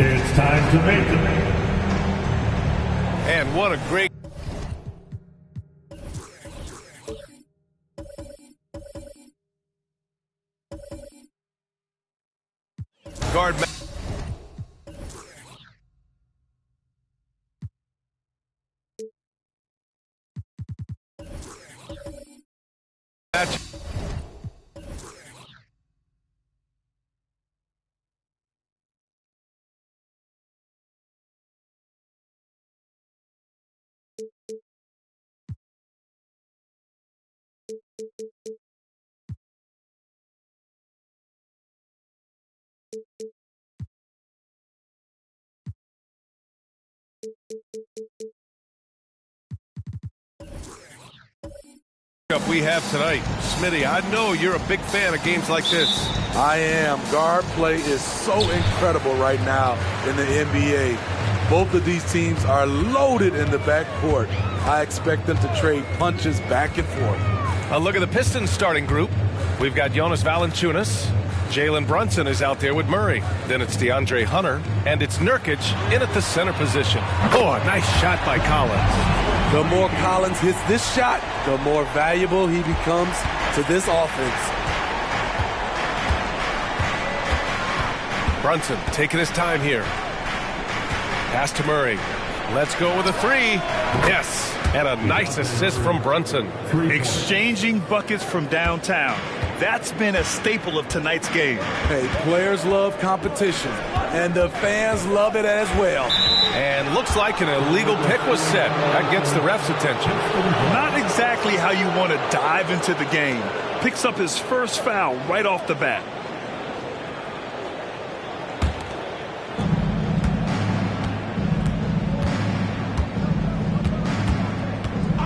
It's time to make it. And what a great... guard match. We have tonight. Smitty, I know you're a big fan of games like this. I am. Guard play is so incredible right now in the NBA. Both of these teams are loaded in the backcourt. I expect them to trade punches back and forth. A look at the Pistons starting group. We've got Jonas Valanciunas. Jalen Brunson is out there with Murray. Then it's DeAndre Hunter. And it's Nurkic in at the center position. Oh, a nice shot by Collins. The more Collins hits this shot, the more valuable he becomes to this offense. Brunson taking his time here. Pass to Murray. Let's go with a three. Yes, and a nice assist from Brunson. Exchanging buckets from downtown. That's been a staple of tonight's game. Hey, players love competition, and the fans love it as well. And looks like an illegal pick was set. That gets the ref's attention. Not exactly how you want to dive into the game. Picks up his first foul right off the bat.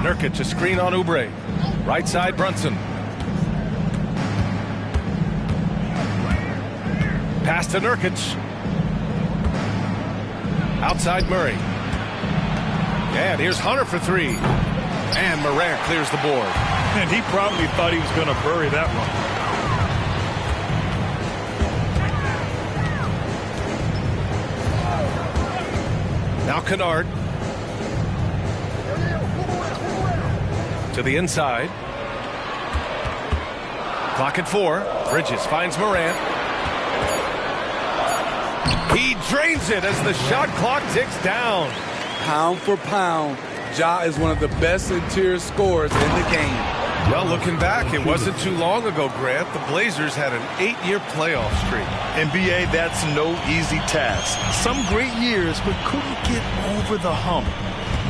Nurkic, a screen on Oubre. Right side, Brunson. Pass to Nurkic. Outside Murray. And here's Hunter for three. And Morant clears the board. And he probably thought he was going to bury that one. Now Kennard. To the inside. Clock at 4. Bridges finds Morant. He drains it as the shot clock ticks down. Pound for pound, Ja is one of the best interior scorers in the game. Well, looking back, it wasn't too long ago, Grant. The Blazers had an 8-year playoff streak. NBA, that's no easy task. Some great years, but couldn't get over the hump.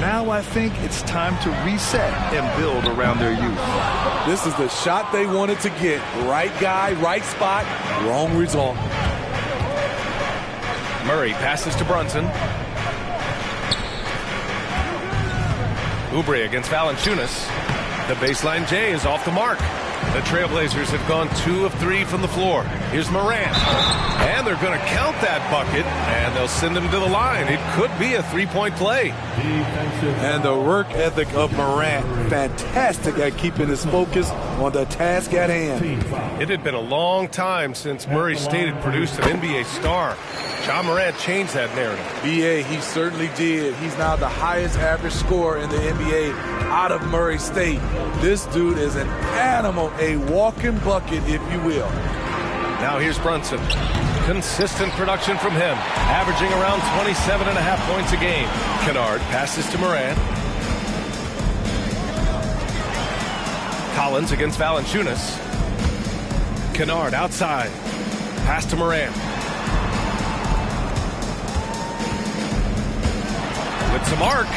Now I think it's time to reset and build around their youth. This is the shot they wanted to get. Right guy, right spot, wrong result. Murray passes to Brunson. Oubre against Valanciunas. The baseline J is off the mark. The Trailblazers have gone 2 of 3 from the floor. Here's Morant. And they're going to count that bucket, and they'll send him to the line. It could be a three-point play. And the work ethic of Morant, fantastic at keeping his focus on the task at hand. It had been a long time since Murray State had produced an NBA star. John Morant changed that narrative. BA, he certainly did. He's now the highest average scorer in the NBA out of Murray State. This dude is an animal, a walking bucket, if you will. Now here's Brunson. Consistent production from him, averaging around 27.5 points a game. Kennard passes to Morant. Collins against Valanciunas. Kennard outside. Pass to Morant. With some arc.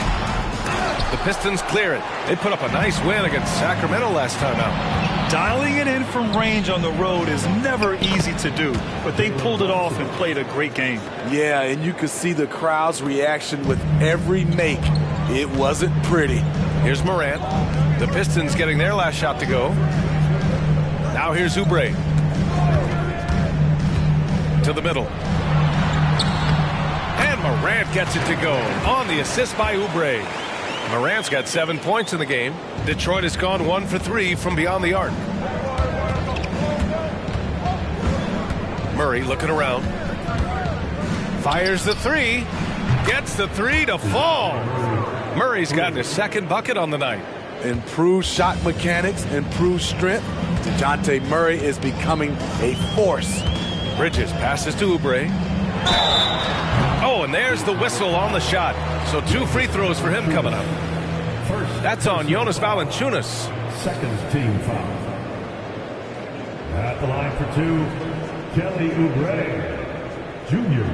The Pistons clear it. They put up a nice win against Sacramento last time out. Dialing it in from range on the road is never easy to do, but they pulled it off and played a great game. Yeah, and you could see the crowd's reaction with every make. It wasn't pretty. Here's Morant. The Pistons getting their last shot to go. Now here's Oubre. To the middle. And Morant gets it to go on the assist by Oubre. Morant's got 7 points in the game. Detroit has gone 1 for 3 from beyond the arc. Murray looking around. Fires the three. Gets the three to fall. Murray's gotten his second bucket on the night. Improved shot mechanics, improved strength. DeJounte Murray is becoming a force. Bridges passes to Oubre. Oh, and there's the whistle on the shot. So 2 free throws for him coming up. That's on Jonas Valanciunas. Second team foul. At the line for 2, Kelly Oubre, Jr.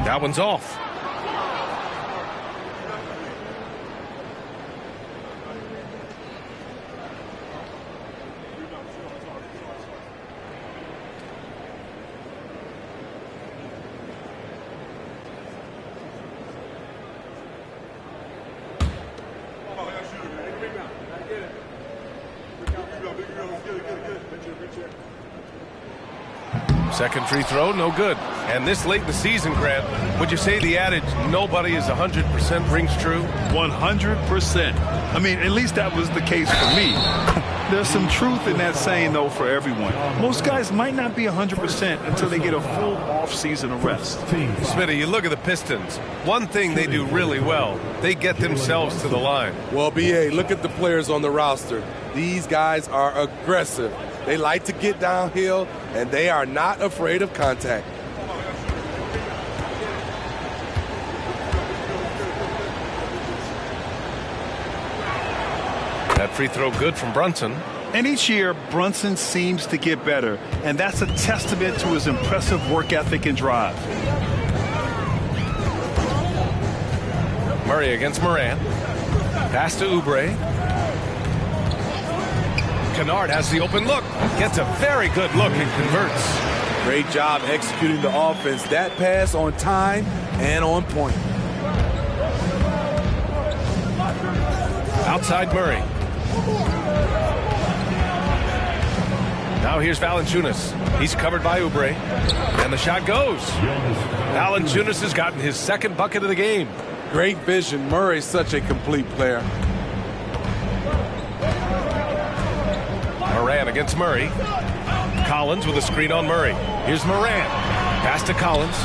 That one's off. Second free throw, no good. And this late in the season, Grant, would you say the adage, nobody is 100% rings true? 100%. I mean, at least that was the case for me. There's some truth in that saying, though, for everyone. Most guys might not be 100% until they get a full off-season of rest. Smitty, you look at the Pistons. One thing they do really well, they get themselves to the line. Well, B.A., look at the players on the roster. These guys are aggressive. They like to get downhill, and they are not afraid of contact. That free throw good from Brunson. And each year, Brunson seems to get better, and that's a testament to his impressive work ethic and drive. Murray against Morant. Pass to Oubre. Kennard has the open look. Gets a very good look and converts. Great job executing the offense. That pass on time and on point. Outside Murray. Now here's Valanciunas. He's covered by Oubre. And the shot goes. Valanciunas has gotten his second bucket of the game. Great vision. Murray's such a complete player. Morant against Murray. Collins with a screen on Murray. Here's Morant. Pass to Collins.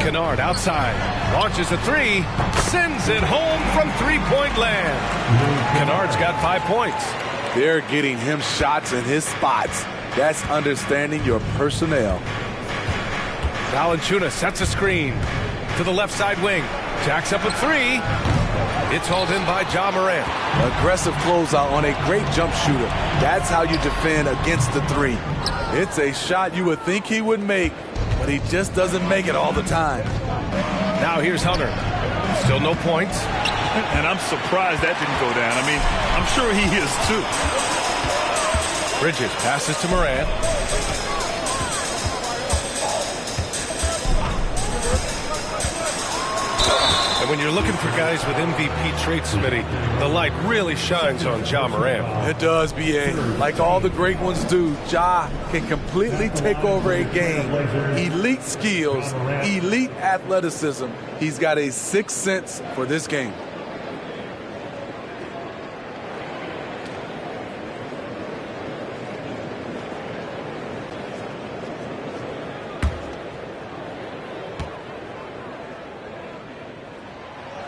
Kennard outside. Launches a three. sends it home from three-point land. Kennard's got 5 points. They're getting him shots in his spots. That's understanding your personnel. Valanciunas sets a screen to the left side wing. Jacks up a three. It's hauled in by Ja Morant. Aggressive closeout on a great jump shooter. That's how you defend against the three. It's a shot you would think he would make, but he just doesn't make it all the time. Now here's Hunter. Still no points. And I'm surprised that didn't go down. I mean, I'm sure he is too. Bridges passes to Morant. And when you're looking for guys with MVP traits, Smitty, the light really shines on Ja Morant. It does, B.A. Like all the great ones do, Ja can completely take over a game. Elite skills, elite athleticism. He's got a sixth sense for this game.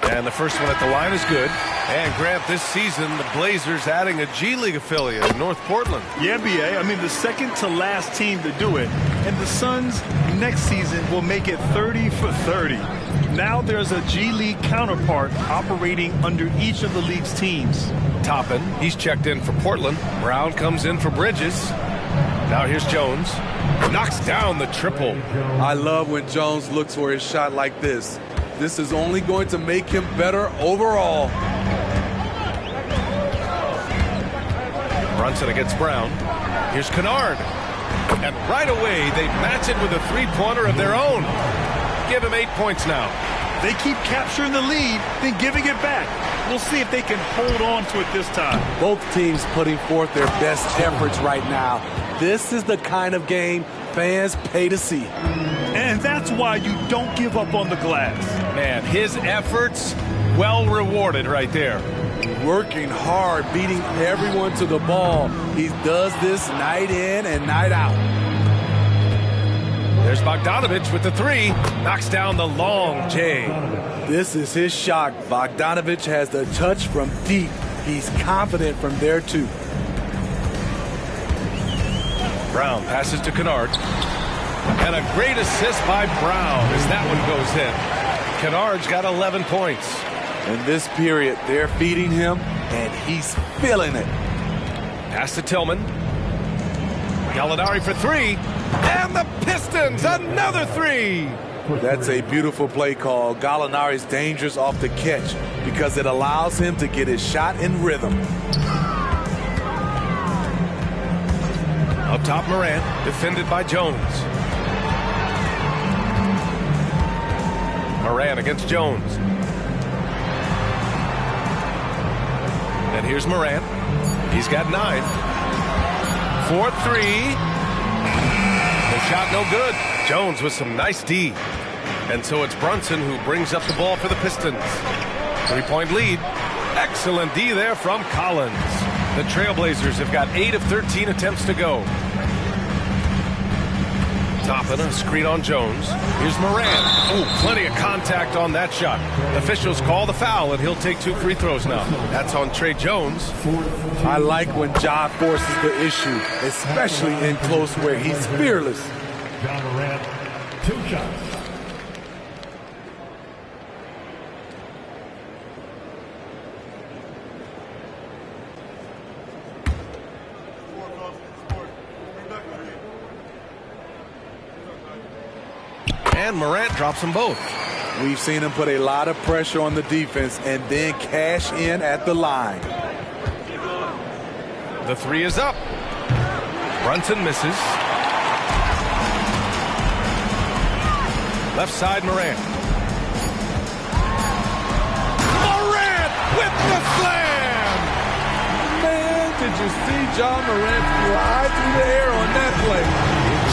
And the first one at the line is good. And Grant, this season, the Blazers adding a G League affiliate in North Portland. Yeah, B.A. I mean, the second to last team to do it. And the Suns next season will make it 30 for 30. Now there's a G League counterpart operating under each of the league's teams. Toppin, he's checked in for Portland. Brown comes in for Bridges. Now here's Jones. Knocks down the triple. I love when Jones looks for his shot like this. This is only going to make him better overall. Brunson against Brown. Here's Kennard. And right away, they match it with a three-pointer of their own. Give him 8 points now. They keep capturing the lead, then giving it back. We'll see if they can hold on to it this time. Both teams putting forth their best efforts right now. This is the kind of game fans pay to see. And that's why you don't give up on the glass. Man, his efforts well rewarded right there. Working hard, beating everyone to the ball. He does this night in and night out. There's Bogdanovich with the three. Knocks down the long J. This is his shot. Bogdanovich has the touch from deep. He's confident from there too. Brown passes to Kennard. And a great assist by Brown as that one goes in. Kennard's got 11 points. In this period, they're feeding him, and he's feeling it. Pass to Tillman. Gallinari for three. And the Pistons, another three. That's a beautiful play call. Gallinari's dangerous off the catch because it allows him to get his shot in rhythm. Up top, Morant, defended by Jones. Morant against Jones. And here's Morant. He's got 9. 4-3. The shot no good. Jones with some nice D. And so it's Brunson who brings up the ball for the Pistons. 3-point lead. Excellent D there from Collins. The Trailblazers have got 8 of 13 attempts to go. Toppin, a screen on Jones. Here's Morant. Oh, plenty of contact on that shot. Officials call the foul, and he'll take 2 free throws now. That's on Trey Jones. I like when Ja forces the issue, especially in close where he's fearless. Ja Morant, 2 shots. And Morant drops them both. We've seen him put a lot of pressure on the defense and then cash in at the line. The three is up. Brunson misses. Left side, Morant. Morant with the slam! Man, did you see Ja Morant fly through the air on that play?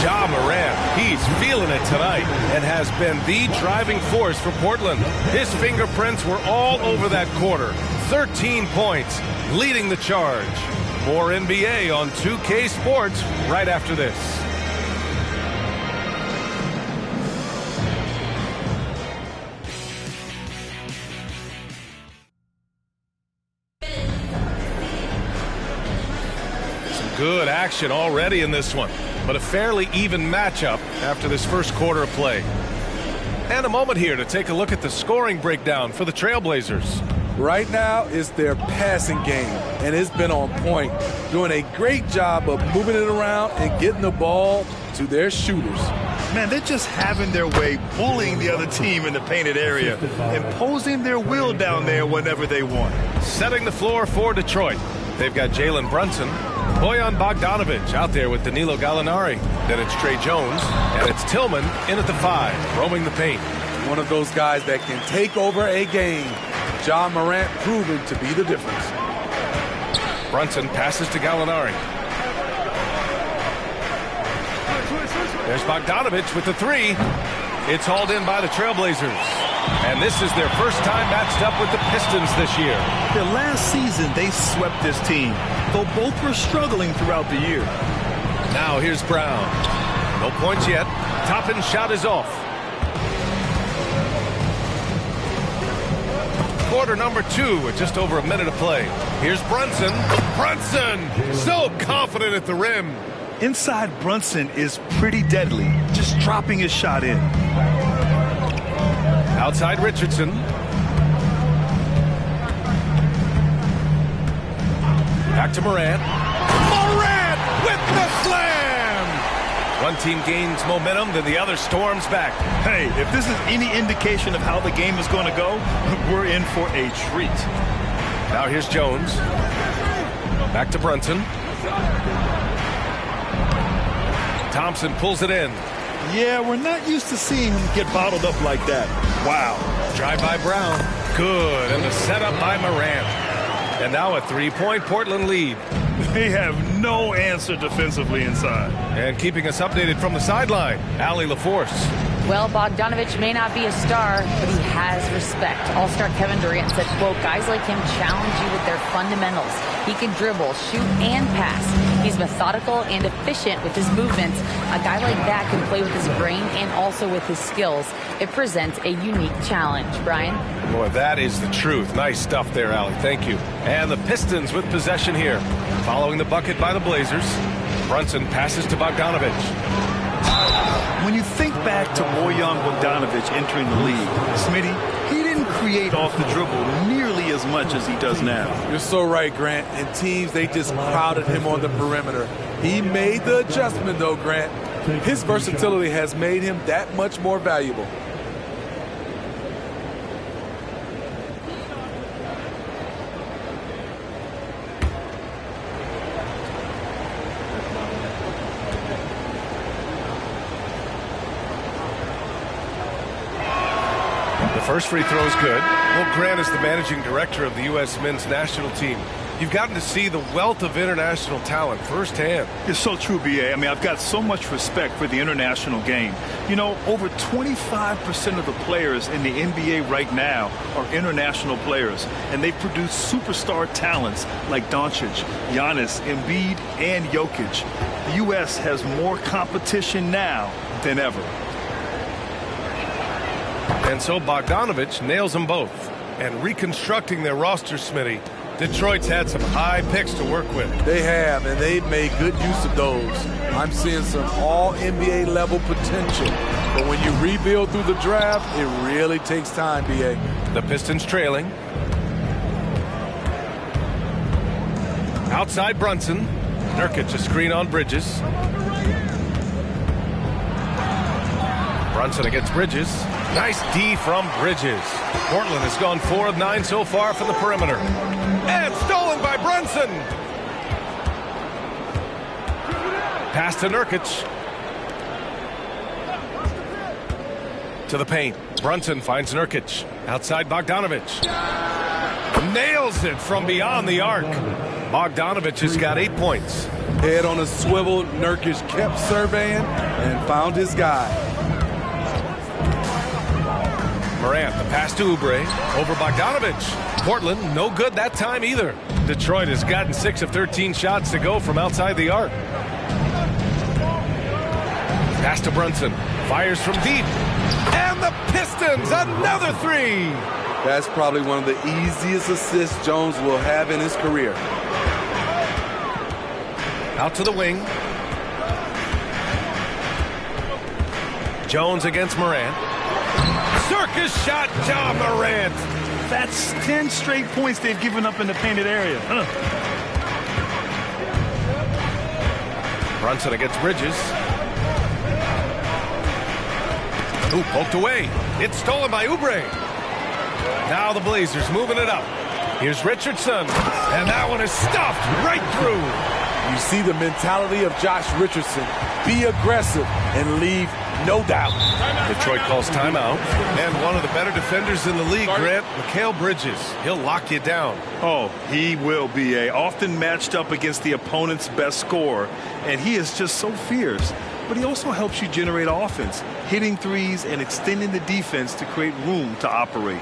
Ja Morant, he's feeling it tonight and has been the driving force for Portland. His fingerprints were all over that quarter. 13 points, leading the charge. More NBA on 2K Sports right after this. Good action already in this one, but a fairly even matchup after this first quarter of play. And a moment here to take a look at the scoring breakdown for the Trailblazers. Right now is their passing game, and it's been on point, doing a great job of moving it around and getting the ball to their shooters. Man, they're just having their way, bullying the other team in the painted area, imposing their will down there whenever they want. Setting the floor for Detroit. They've got Jalen Brunson, Bojan Bogdanovic out there with Danilo Gallinari. Then it's Trey Jones, and it's Tillman in at the 5, roaming the paint. One of those guys that can take over a game. Ja Morant proven to be the difference. Brunson passes to Gallinari. There's Bogdanovic with the 3. It's hauled in by the Trailblazers. And this is their first time matched up with the Pistons this year. The last season, they swept this team, though both were struggling throughout the year. Now here's Brown. No points yet. Toppin's shot is off. Quarter number 2 with just over a minute to play. Here's Brunson. Brunson! So confident at the rim. Inside Brunson is pretty deadly, just dropping his shot in. Outside Richardson. Back to Morant. Morant with the slam! One team gains momentum, then the other storms back. Hey, if this is any indication of how the game is going to go, we're in for a treat. Now here's Jones. Back to Brunson. Thompson pulls it in. Yeah, we're not used to seeing him get bottled up like that. Wow. Drive by Brown. Good. And the setup by Morant. And now a 3-point Portland lead. They have no answer defensively inside. And keeping us updated from the sideline, Allie LaForce. Well, Bogdanovic may not be a star, but he has respect. All-star Kevin Durant said, quote, guys like him challenge you with their fundamentals. He can dribble, shoot, and pass. He's methodical and efficient with his movements. A guy like that can play with his brain and also with his skills. It presents a unique challenge. Brian? Boy, that is the truth. Nice stuff there, Allie. Thank you. And the Pistons with possession here. Following the bucket by the Blazers, Brunson passes to Bogdanovic. When you think back to Bojan Bogdanovic entering the league, Smitty, he didn't create off the dribble nearly as much as he does now. You're so right, Grant. And teams, they just crowded him on the perimeter. He made the adjustment, though, Grant. His versatility has made him that much more valuable. First free throw is good. Well, Grant is the managing director of the U.S. men's national team. You've gotten to see the wealth of international talent firsthand. It's so true, B.A. I mean, I've got so much respect for the international game. You know, over 25% of the players in the NBA right now are international players, and they produce superstar talents like Doncic, Giannis, Embiid, and Jokic. The U.S. has more competition now than ever. And so Bogdanovic nails them both. And reconstructing their roster, Smitty, Detroit's had some high picks to work with. They have, and they've made good use of those. I'm seeing some all-NBA level potential. But when you rebuild through the draft, it really takes time, B.A. The Pistons trailing. Outside Brunson. Nurkic a screen on Bridges. Brunson against Bridges. Nice D from Bridges. Portland has gone 4 of 9 so far from the perimeter. And stolen by Brunson. Pass to Nurkic. To the paint. Brunson finds Nurkic. Outside Bogdanovic. Nails it from beyond the arc. Bogdanovic has got 8 points. Head on a swivel, Nurkic kept surveying and found his guy. Morant, the pass to Oubre, over Bogdanovic. Portland, no good that time either. Detroit has gotten 6 of 13 shots to go from outside the arc. Pass to Brunson, fires from deep. And the Pistons, another 3. That's probably one of the easiest assists Jones will have in his career. Out to the wing. Jones against Morant. Circus shot, Ja Morant. That's 10 straight points they've given up in the painted area. Brunson against Bridges. Ooh, poked away. It's stolen by Oubre. Now the Blazers moving it up. Here's Richardson. And that one is stuffed right through. You see the mentality of Josh Richardson. Be aggressive and leave no doubt. Detroit calls timeout. And one of the better defenders in the league, Grant, Mikal Bridges. He'll lock you down. Oh, he will be often matched up against the opponent's best scorer. And he is just so fierce. But he also helps you generate offense, hitting threes and extending the defense to create room to operate.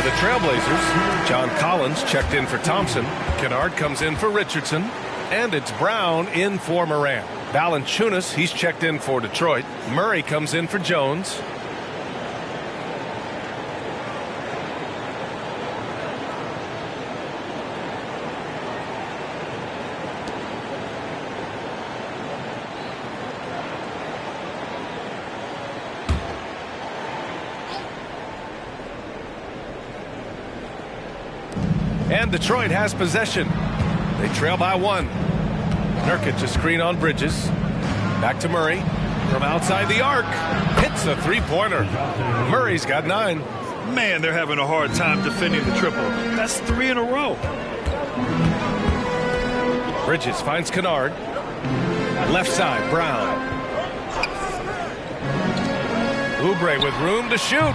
For the Trailblazers, John Collins checked in for Thompson. Kennard comes in for Richardson. And it's Brown in for Morant. Valanciunas, he's checked in for Detroit. Murray comes in for Jones. And Detroit has possession. They trail by one. Nurkic a screen on Bridges. Back to Murray. From outside the arc. Hits a three-pointer. Murray's got 9. Man, they're having a hard time defending the triple. That's 3 in a row. Bridges finds Kennard. Left side, Brown. Oubre with room to shoot.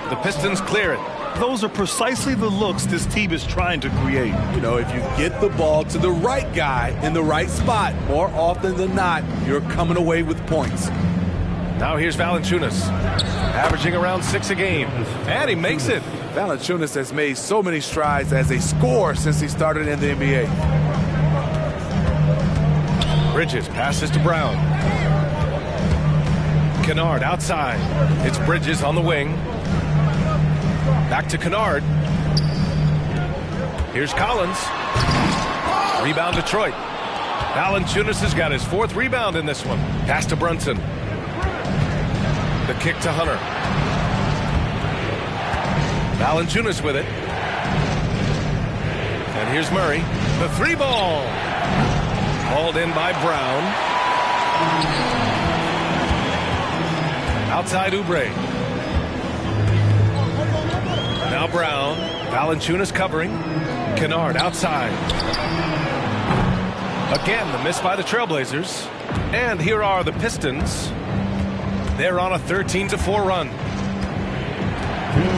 The Pistons clear it. Those are precisely the looks this team is trying to create. You know, if you get the ball to the right guy in the right spot, more often than not, you're coming away with points. Now here's Valanciunas, averaging around 6 a game, and he makes it. Valanciunas has made so many strides as a scorer since he started in the NBA. Bridges passes to Brown. Kennard outside. It's Bridges on the wing. Back to Kennard. Here's Collins. Rebound Detroit. Valanciunas has got his 4th rebound in this one. Pass to Brunson. The kick to Hunter. Valanciunas with it. And here's Murray. The 3-ball. Hauled in by Brown. Outside Oubre. Now Brown. Valanciunas covering. Kennard outside. Again, the miss by the Trailblazers. And here are the Pistons. They're on a 13-4 run. 2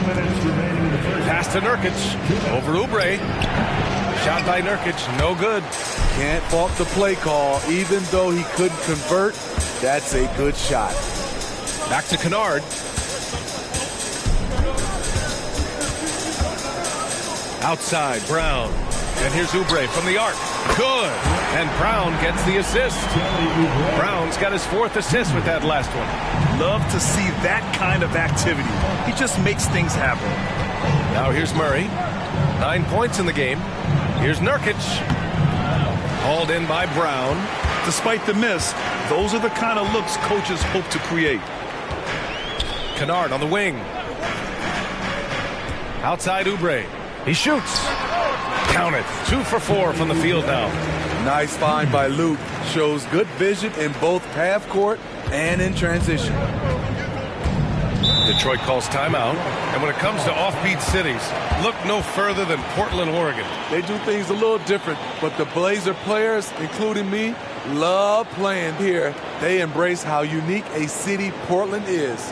minutes remaining in the first. Pass to Nurkic. Over Oubre. Shot by Nurkic. No good. Can't fault the play call. Even though he couldn't convert, that's a good shot. Back to Kennard. Outside, Brown. And here's Oubre from the arc. Good. And Brown gets the assist. Brown's got his 4th assist with that last one. Love to see that kind of activity. He just makes things happen. Now here's Murray. 9 points in the game. Here's Nurkic. Hauled in by Brown. Despite the miss, those are the kind of looks coaches hope to create. Kennard on the wing. Outside Oubre. He shoots. Count it. 2 for 4 from the field now. Nice find by Luke. Shows good vision in both half court and in transition. Detroit calls timeout. And when it comes to offbeat cities, look no further than Portland, Oregon. They do things a little different, but the Blazer players, including me, love playing here. They embrace how unique a city Portland is.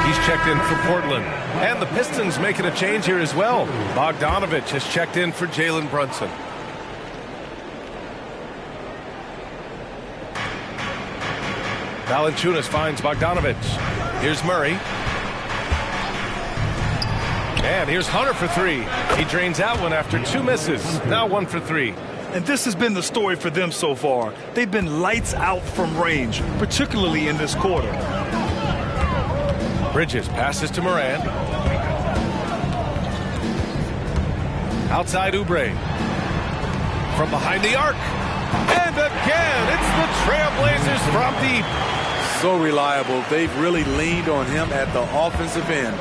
He's checked in for Portland. And the Pistons making a change here as well. Bogdanovich has checked in for Jalen Brunson. Valanciunas finds Bogdanovich. Here's Murray. And here's Hunter for 3. He drains that one after 2 misses. Now 1 for 3. And this has been the story for them so far. They've been lights out from range, particularly in this quarter. Bridges passes to Morant. Outside Oubre. From behind the arc. And again, it's the Trailblazers from deep. So reliable. They've really leaned on him at the offensive end.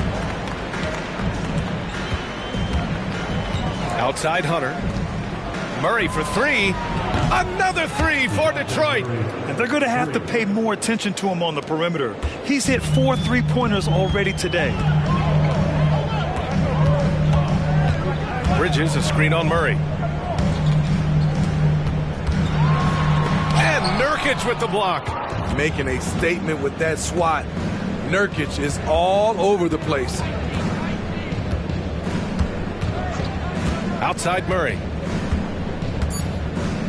Outside Hunter. Murray for 3. Another 3 for Detroit. And they're going to have to pay more attention to him on the perimeter. He's hit 4 3-pointers already today. Bridges, a screen on Murray. And Nurkic with the block. Making a statement with that swat. Nurkic is all over the place. Outside Murray.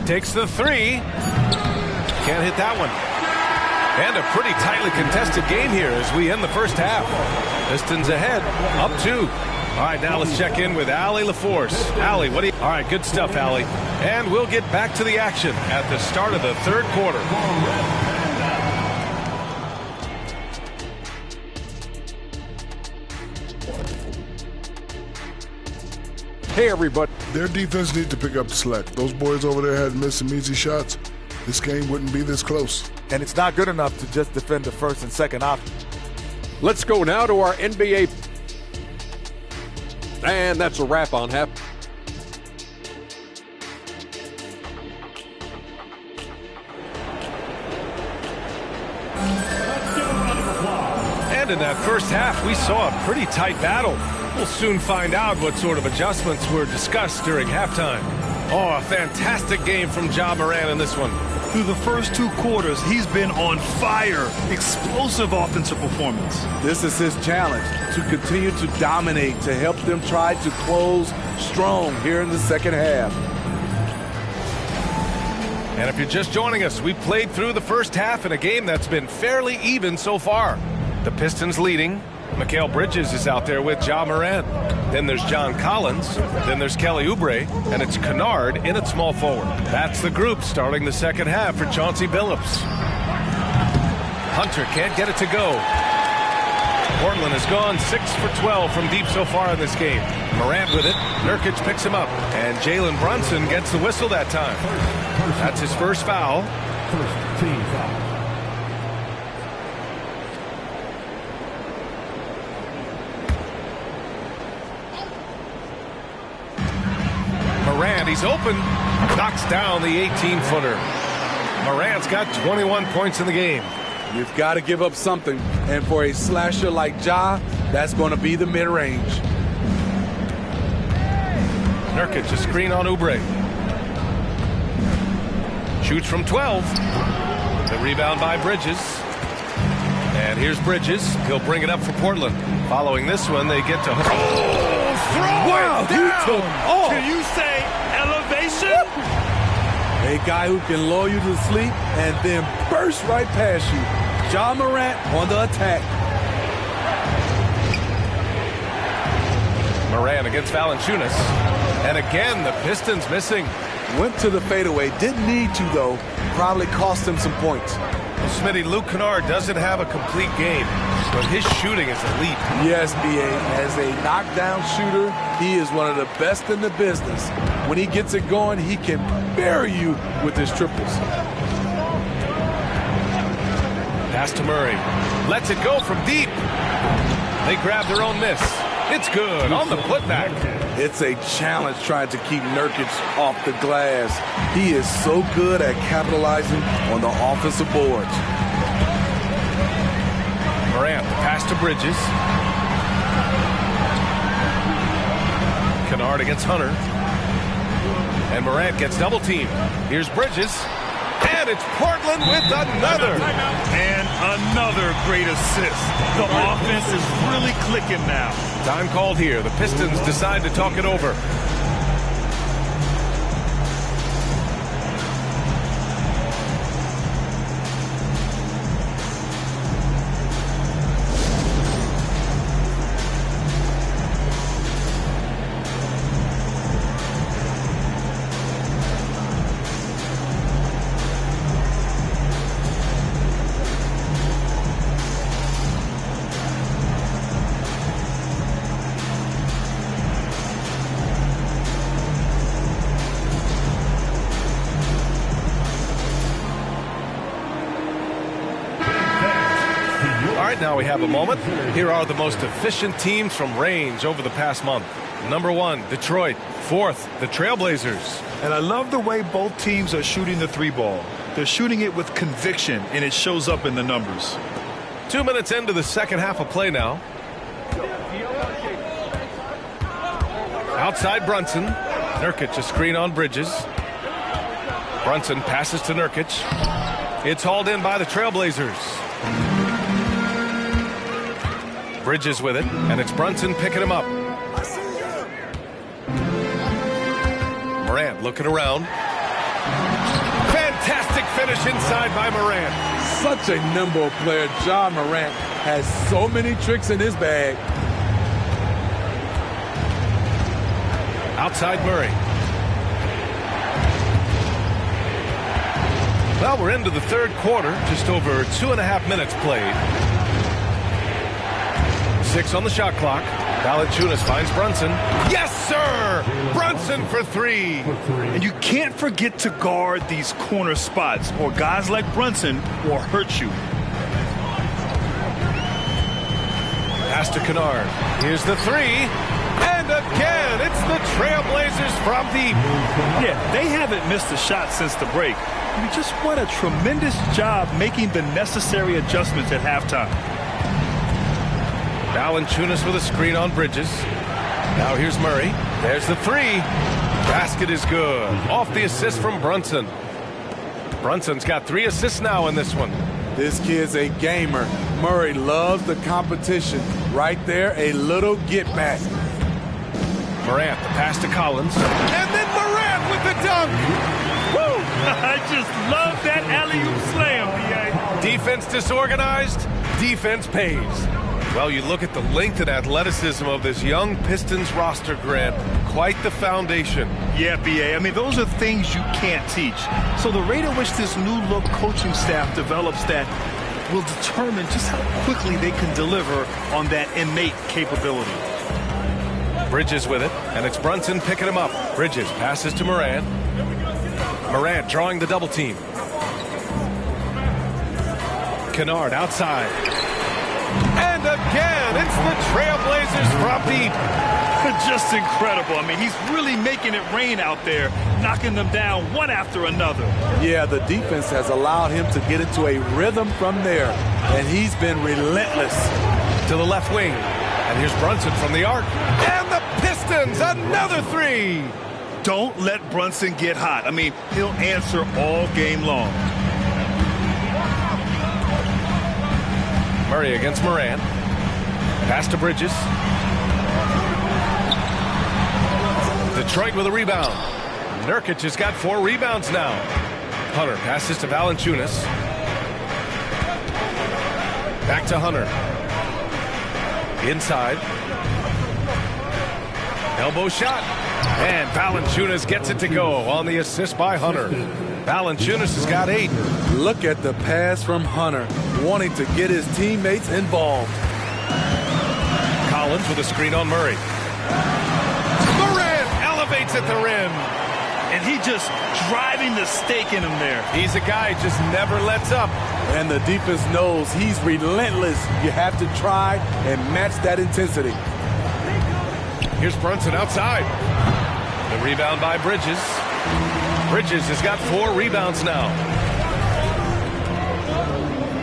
Takes the 3. Can't hit that one. And a pretty tightly contested game here as we end the first half. Pistons ahead, up 2. All right, now let's check in with Allie LaForce. Allie, what do you... All right, good stuff, Allie. And we'll get back to the action at the start of the third quarter. Hey, everybody. Their defense needs to pick up the slack. Those boys over there had missed some easy shots. This game wouldn't be this close. And it's not good enough to just defend the first and second option. Let's go now to our NBA. And that's a wrap on half. And in that first half, we saw a pretty tight battle. We'll soon find out what sort of adjustments were discussed during halftime. Oh, a fantastic game from Ja Morant in this one. Through the first 2 quarters, he's been on fire. Explosive offensive performance. This is his challenge, to continue to dominate, to help them try to close strong here in the second half. And if you're just joining us, we played through the first half in a game that's been fairly even so far. The Pistons leading. Mikal Bridges is out there with Ja Morant. Then there's John Collins. Then there's Kelly Oubre. And it's Kennard in at small forward. That's the group starting the second half for Chauncey Billups. Hunter can't get it to go. Portland has gone 6 for 12 from deep so far in this game. Morant with it. Nurkic picks him up. And Jalen Brunson gets the whistle that time. That's his first foul. First team foul. Morant, he's open, knocks down the 18-footer. Morant's got 21 points in the game. You've got to give up something, and for a slasher like Ja, that's going to be the mid-range. Nurkic, a screen on Oubre. Shoots from 12. The rebound by Bridges. And here's Bridges. He'll bring it up for Portland. Following this one, they get to... Wow, he took off. Can you say elevation? A guy who can lull you to sleep and then burst right past you. Ja Morant on the attack. Morant against Valanciunas. And again, the Pistons missing. Went to the fadeaway. Didn't need to, though. Probably cost him some points. Smitty, Luke Kennard doesn't have a complete game, but his shooting is elite. Yes, B.A. As a knockdown shooter, he is one of the best in the business. When he gets it going, he can bury you with his triples. Pass to Murray. Lets it go from deep. They grab their own miss. It's good on the putback. It's a challenge trying to keep Nurkic off the glass. He is so good at capitalizing on the offensive boards. Morant, pass to Bridges. Kennard against Hunter. And Morant gets double teamed. Here's Bridges. And it's Portland with another. And another great assist. The offense is really clicking now. Time called here. The Pistons decide to talk it over. Now we have a moment. Here are the most efficient teams from range over the past month. Number 1, Detroit. 4th, the Trailblazers. And I love the way both teams are shooting the three ball. They're shooting it with conviction, and it shows up in the numbers. 2 minutes into the second half of play now. Outside Brunson. Nurkic a screen on Bridges. Brunson passes to Nurkic. It's hauled in by the Trailblazers. Bridges with it, and it's Brunson picking him up. Morant looking around. Fantastic finish inside by Morant. Such a nimble player. John Morant has so many tricks in his bag. Outside Murray. Well, we're into the third quarter. Just over 2.5 minutes played. 6 on the shot clock. Valanciunas finds Brunson. Yes, sir! Brunson for 3. And you can't forget to guard these corner spots, or guys like Brunson will hurt you. Pass to Kennard. Here's the 3. And again, it's the Trailblazers from deep. Yeah, they haven't missed a shot since the break. I mean, just what a tremendous job making the necessary adjustments at halftime. Valanciunas with a screen on Bridges. Now here's Murray. There's the 3. Basket is good. Off the assist from Brunson. Brunson's got 3 assists now in this one. This kid's a gamer. Murray loves the competition. Right there, a little get back. Morant, the pass to Collins. And then Morant with the dunk. Woo! I just love that alley-oop slam, B.A. Defense disorganized. Defense pays. Well, you look at the length and athleticism of this young Pistons roster, Grant. Quite the foundation. Yeah, B.A. I mean, those are things you can't teach. So the rate at which this new-look coaching staff develops that will determine just how quickly they can deliver on that innate capability. Bridges with it, and it's Brunson picking him up. Bridges passes to Morant. Morant drawing the double team. Kennard outside. And again, it's the Trailblazers from deep. Just incredible. I mean, he's really making it rain out there, knocking them down one after another. Yeah, the defense has allowed him to get into a rhythm from there, and he's been relentless. To the left wing. And here's Brunson from the arc. And the Pistons, another 3. Don't let Brunson get hot. I mean, he'll answer all game long. Murray against Morant. Pass to Bridges. Detroit with a rebound. Nurkic has got 4 rebounds now. Hunter passes to Valanciunas. Back to Hunter. Inside. Elbow shot. And Valanciunas gets it to go on the assist by Hunter. Valanciunas has got 8. Look at the pass from Hunter, wanting to get his teammates involved. Collins with a screen on Murray. Morant elevates at the rim. And he just driving the stake in him there. He's a guy who just never lets up. And the defense knows he's relentless. You have to try and match that intensity. Here's Brunson outside. The rebound by Bridges. Bridges has got 4 rebounds now.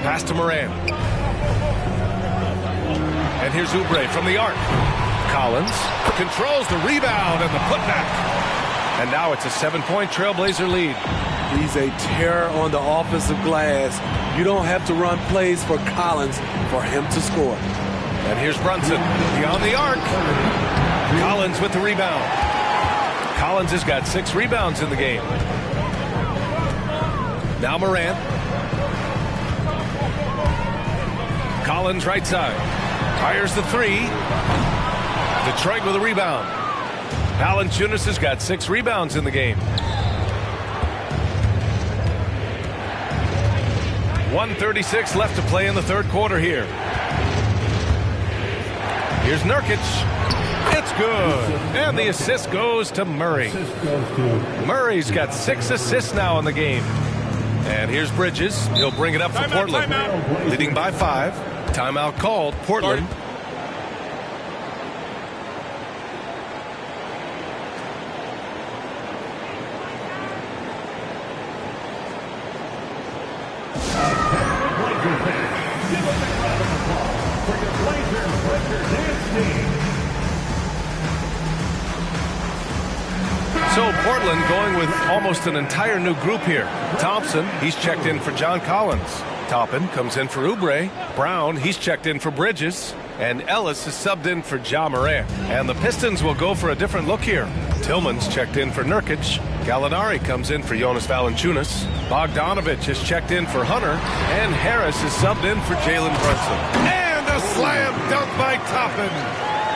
Pass to Morant. And here's Oubre from the arc. Collins controls the rebound and the putback. And now it's a 7-point Trailblazer lead. He's a terror on the offensive glass. You don't have to run plays for Collins for him to score. And here's Brunson beyond the arc. Collins with the rebound. Collins has got 6 rebounds in the game. Now Morant. Collins right side. Fires the 3. Detroit with a rebound. Valanciunas has got 6 rebounds in the game. 1:36 left to play in the third quarter here. Here's Nurkic. It's good. And the assist goes to Murray. Murray's got 6 assists now in the game. And here's Bridges. He'll bring it up for Portland. Leading by 5. Timeout called. Portland. So Portland going with almost an entire new group here. Thompson, he's checked in for John Collins. Toppin comes in for Oubre. Brown, he's checked in for Bridges. And Ellis is subbed in for Ja Morant. And the Pistons will go for a different look here. Tillman's checked in for Nurkic. Gallinari comes in for Jonas Valanciunas. Bogdanovich is checked in for Hunter. And Harris is subbed in for Jalen Brunson. And a slam dunk by Toppin.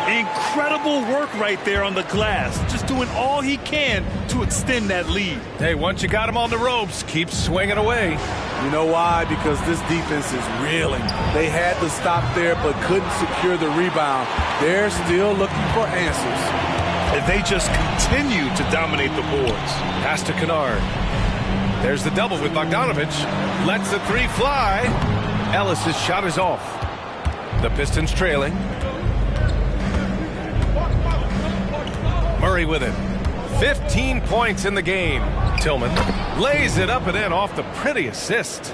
Incredible work right there on the glass. Just doing all he can to extend that lead. Hey, once you got him on the ropes, keep swinging away. You know why? Because this defense is reeling. They had to stop there but couldn't secure the rebound. They're still looking for answers. And they just continue to dominate the boards. Pass to Kennard. There's the double with Bogdanovich. Lets the 3 fly. Ellis's shot is off. The Pistons trailing. Murray with it. 15 points in the game. Tillman lays it up and in off the pretty assist.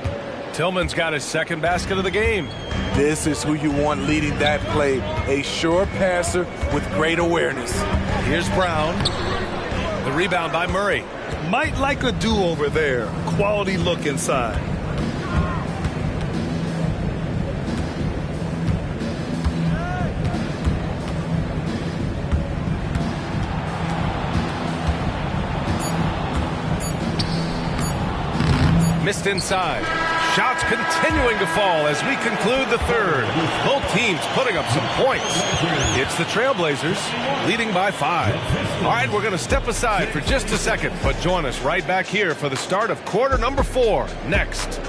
Tillman's got his 2nd basket of the game. This is who you want leading that play. A sure passer with great awareness. Here's Brown. The rebound by Murray. Might like a do-over there. Quality look inside. Missed inside. Shots continuing to fall as we conclude the third. Both teams putting up some points. It's the Trailblazers leading by 5. All right, we're going to step aside for just a second, but join us right back here for the start of quarter number 4 next.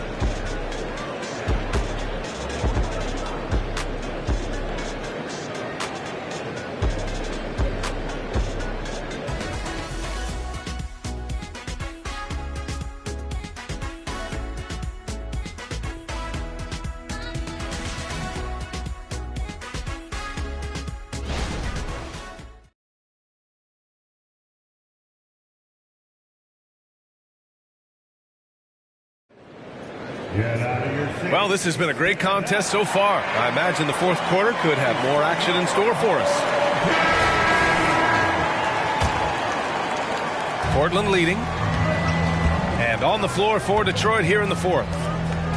Well, this has been a great contest so far. I imagine the fourth quarter could have more action in store for us. Portland leading. And on the floor for Detroit here in the fourth.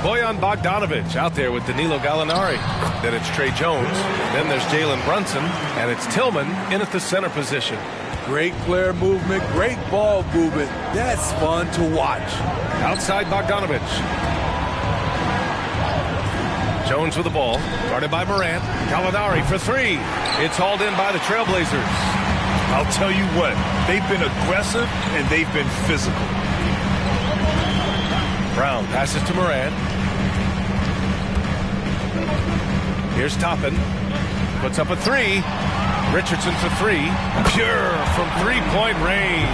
Bojan Bogdanovich out there with Danilo Gallinari. Then it's Trey Jones. Then there's Jalen Brunson. And it's Tillman in at the center position. Great player movement, great ball movement. That's fun to watch. Outside Bogdanovich. Jones with the ball, guarded by Morant. Gallinari for 3. It's hauled in by the Trailblazers. I'll tell you what, they've been aggressive and they've been physical. Brown passes to Moran. Here's Toppin. Puts up a three. Richardson for three. Pure from three-point range.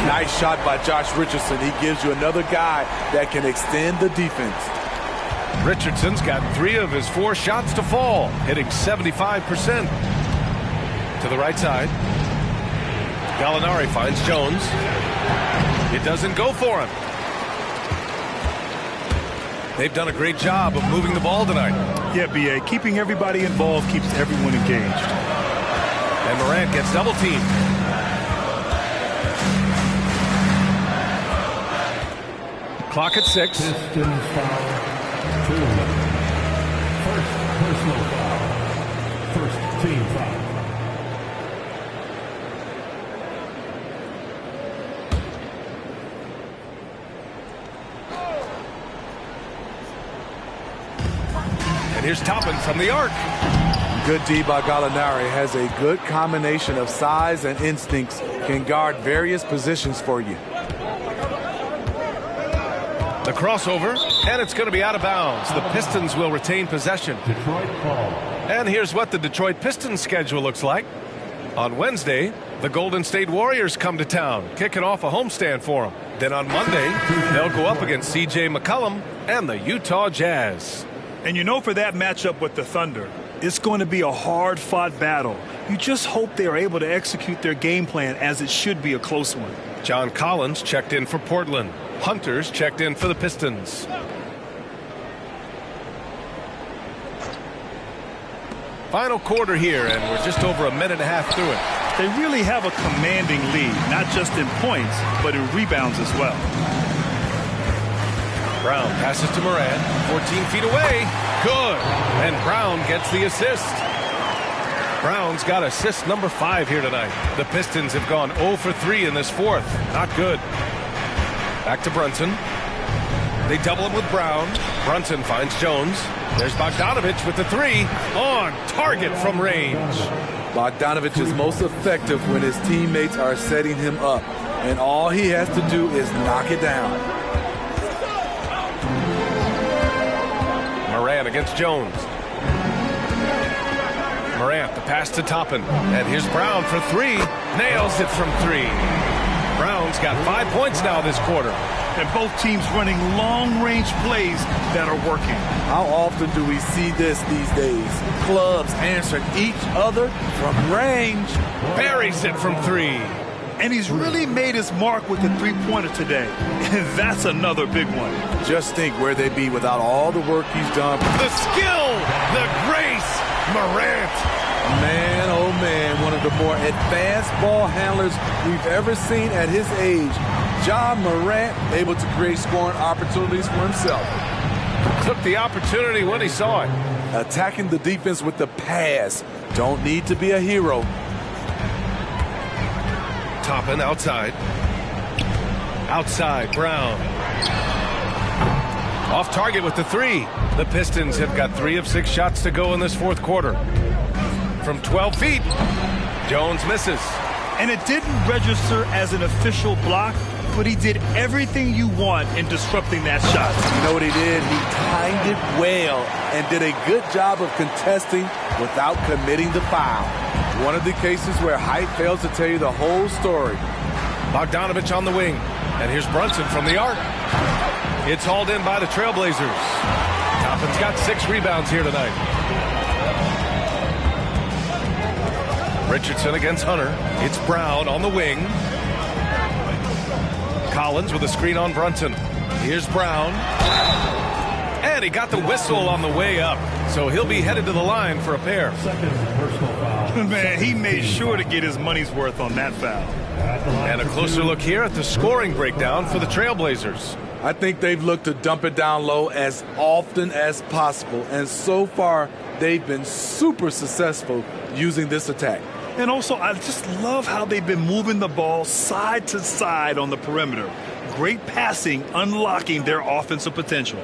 Nice shot by Josh Richardson. He gives you another guy that can extend the defense. Richardson's got 3 of his 4 shots to fall, hitting 75%. To the right side. Gallinari finds Jones. It doesn't go for him. They've done a great job of moving the ball tonight. Yeah, B.A., keeping everybody involved keeps everyone engaged. And Morant gets double teamed. Clock at 6. Pistons foul 2. First personal foul. First team foul. And here's Toppin from the arc. Good D by Gallinari. Has a good combination of size and instincts. Can guard various positions for you. The crossover, and it's going to be out of bounds. The Pistons will retain possession. Detroit ball. And here's what the Detroit Pistons schedule looks like. On Wednesday, the Golden State Warriors come to town, kicking off a homestand for them. Then on Monday, they'll go up against C.J. McCollum and the Utah Jazz. And you know, for that matchup with the Thunder, it's going to be a hard-fought battle. You just hope they are able to execute their game plan, as it should be a close one. John Collins checked in for Portland. Hunter's checked in for the Pistons. Final quarter here, and we're just over a minute and a half through it. They really have a commanding lead, not just in points, but in rebounds as well. Brown passes to Moran, 14 feet away. Good. And Brown gets the assist. Brown's got assist number 5 here tonight. The Pistons have gone 0 for 3 in this fourth. Not good. Back to Brunson. They double him with Brown. Brunson finds Jones. There's Bogdanovich with the 3. On target from range. Bogdanovich is most effective when his teammates are setting him up. And all he has to do is knock it down. Morant against Jones. Morant, the pass to Toppin. And here's Brown for 3. Nails it from 3. Brown's got 5 points now this quarter. And both teams running long-range plays that are working. How often do we see this these days? Clubs answering each other from range. Buries it from 3. And he's really made his mark with the three-pointer today. And that's another big one. Just think where they'd be without all the work he's done. The skill, the grace, Morant. Man, oh man, one of the more advanced ball handlers we've ever seen at his age. Ja Morant able to create scoring opportunities for himself. Took the opportunity when he saw it. Attacking the defense with the pass. Don't need to be a hero. Toppin outside. Outside, Brown. Off target with the 3. The Pistons have got 3 of 6 shots to go in this fourth quarter. From 12 feet, Jones misses. And it didn't register as an official block, but he did everything you want in disrupting that shot. You know what he did? He timed it well and did a good job of contesting without committing the foul. One of the cases where height fails to tell you the whole story. Bogdanovich on the wing. And here's Brunson from the arc. It's hauled in by the Trailblazers. Toppin's got 6 rebounds here tonight. Richardson against Hunter. It's Brown on the wing. Collins with a screen on Brunson. Here's Brown. And he got the whistle on the way up. So he'll be headed to the line for a pair. Second personal foul. Man, he made sure to get his money's worth on that foul. And a closer look here at the scoring breakdown for the Trailblazers. I think they've looked to dump it down low as often as possible. And so far, they've been super successful using this attack. And also, I just love how they've been moving the ball side to side on the perimeter. Great passing, unlocking their offensive potential.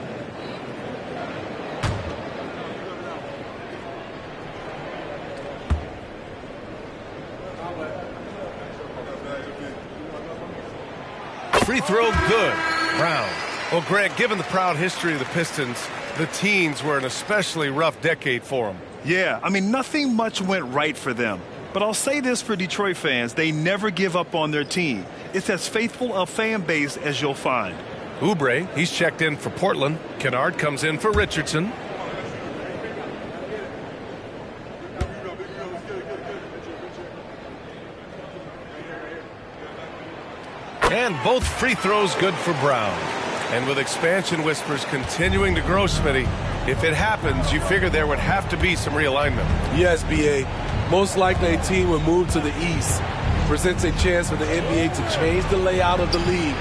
Free throw good. Brown. Well, Greg, given the proud history of the Pistons, the teens were an especially rough decade for them. Yeah, I mean, nothing much went right for them. But I'll say this for Detroit fans, they never give up on their team. It's as faithful a fan base as you'll find. Oubre, he's checked in for Portland. Kennard comes in for Richardson. And both free throws good for Brown. And with expansion whispers continuing to grow, Smitty, if it happens, you figure there would have to be some realignment. Yes, B.A. Most likely a team would move to the east. Presents a chance for the NBA to change the layout of the league.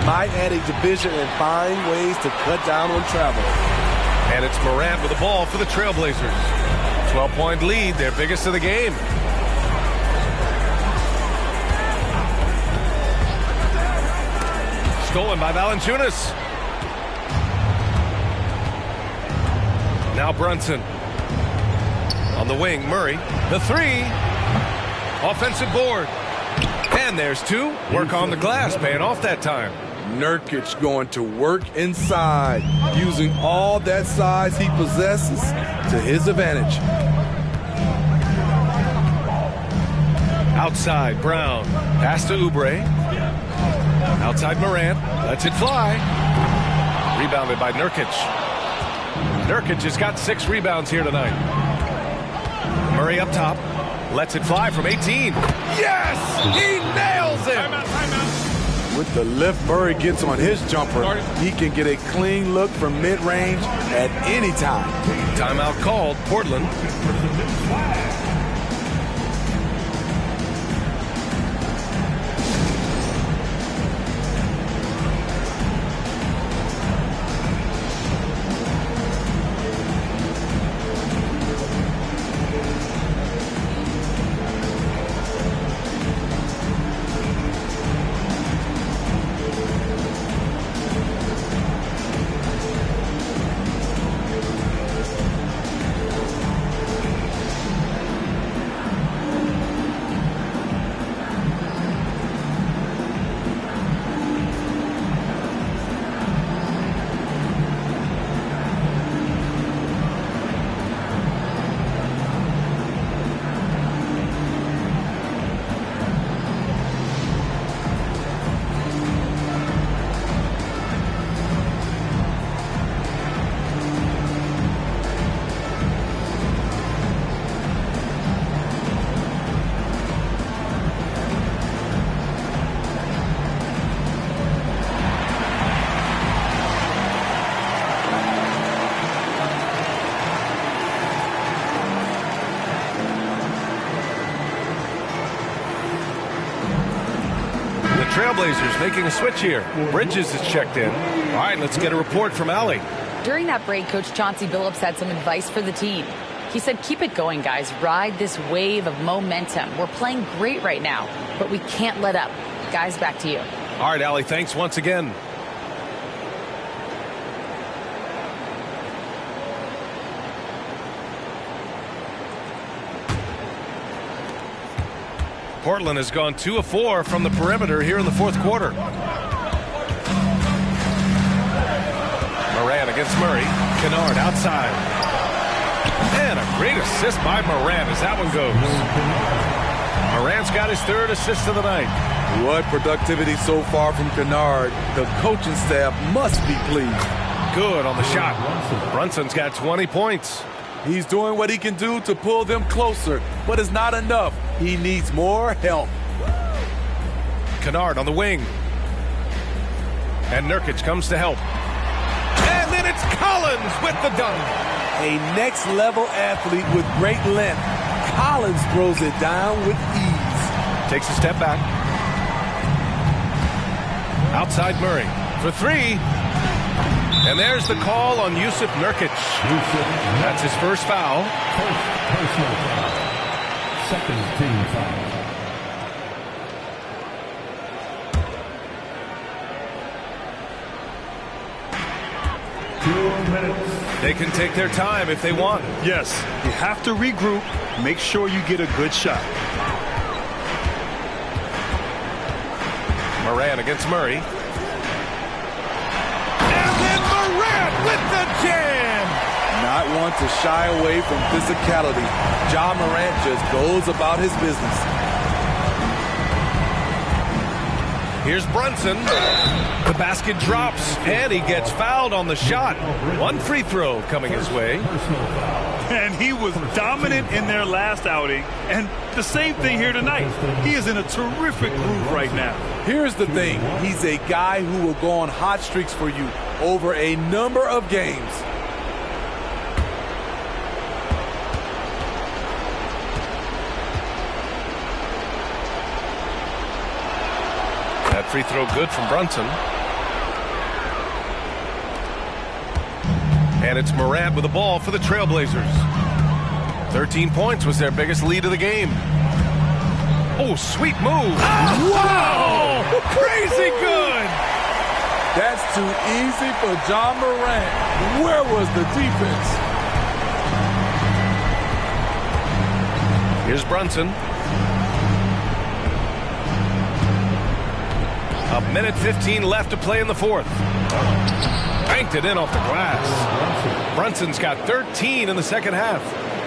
Might add a division and find ways to cut down on travel. And it's Morant with the ball for the Trailblazers. 12-point lead, their biggest of the game. Stolen by Valanciunas. Now Brunson. On the wing, Murray. The three. Offensive board. And there's two. Work on the glass, paying off that time. Nurkic going to work inside, using all that size he possesses to his advantage. Outside, Brown. Pass to Oubre. Outside Morant. Lets it fly. Rebounded by Nurkic. Nurkic has got 6 rebounds here tonight. Murray up top. Lets it fly from 18. Yes! He nails it! Timeout. With the lift Murray gets on his jumper, he can get a clean look from mid-range at any time. Timeout called. Portland. Trailblazers making a switch here. Bridges is checked in. All right, let's get a report from Allie. During that break, Coach Chauncey Billups had some advice for the team. He said, keep it going, guys. Ride this wave of momentum. We're playing great right now, but we can't let up. Guys, back to you. All right, Allie, thanks once again. Portland has gone 2 of 4 from the perimeter here in the fourth quarter. Morant against Murray. Kennard outside. And a great assist by Morant as that one goes. Morant's got his 3rd assist of the night. What productivity so far from Kennard. The coaching staff must be pleased. Good on the shot. Brunson's got 20 points. He's doing what he can do to pull them closer, but it's not enough. He needs more help. Kennard on the wing. And Nurkic comes to help. And then it's Collins with the dunk. A next-level athlete with great length. Collins throws it down with ease. Takes a step back. Outside Murray for 3. And there's the call on Yusuf Nurkic. That's his first foul. Personal foul. Second team foul. They can take their time if they want. Yes, you have to regroup. Make sure you get a good shot. Morant against Murray. one to shy away from physicality. Ja Morant just goes about his business. Here's Brunson. The basket drops, and he gets fouled on the shot. One free throw coming his way. And he was dominant in their last outing, and the same thing here tonight. He is in a terrific groove right now. Here's the thing. He's a guy who will go on hot streaks for you over a number of games. That free throw good from Brunson. And it's Morant with the ball for the Trailblazers. 13 points was their biggest lead of the game. Oh, sweet move. Wow! Crazy good! That's too easy for Ja Morant. Where was the defense? Here's Brunson. A minute 15 left to play in the fourth. Banked it in off the glass. Brunson's got 13 in the second half.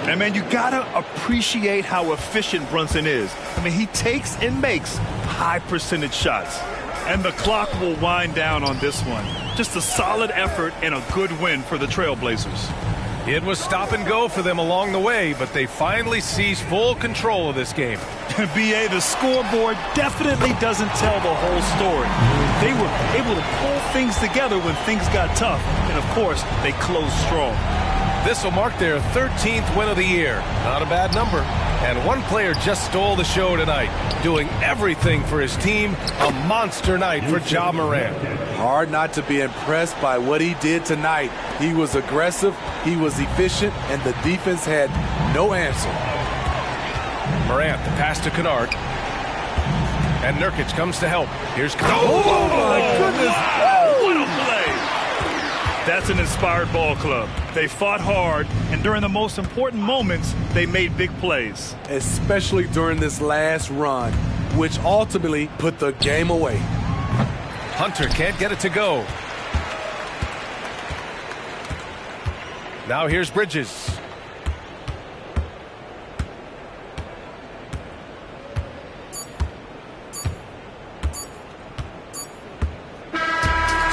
And, man, you got to appreciate how efficient Brunson is. I mean, he takes and makes high percentage shots. And the clock will wind down on this one. Just a solid effort and a good win for the Trailblazers. It was stop and go for them along the way, but they finally seized full control of this game. B.A., the scoreboard definitely doesn't tell the whole story. They were able to pull things together when things got tough, and of course, they closed strong. This will mark their 13th win of the year. Not a bad number. And one player just stole the show tonight, doing everything for his team. A monster night for Ja Morant. Hard not to be impressed by what he did tonight. He was aggressive, he was efficient, and the defense had no answer. Morant, the pass to Kennard. And Nurkic comes to help. Here's Kennard. Oh, my goodness. Wow, what a play. That's an inspired ball club. They fought hard, and during the most important moments, they made big plays. Especially during this last run, which ultimately put the game away. Hunter can't get it to go. Now here's Bridges.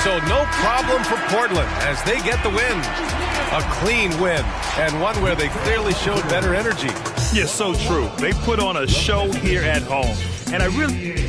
So no problem for Portland as they get the win. A clean win, and one where they clearly showed better energy. Yeah, so true. They put on a show here at home. And I really...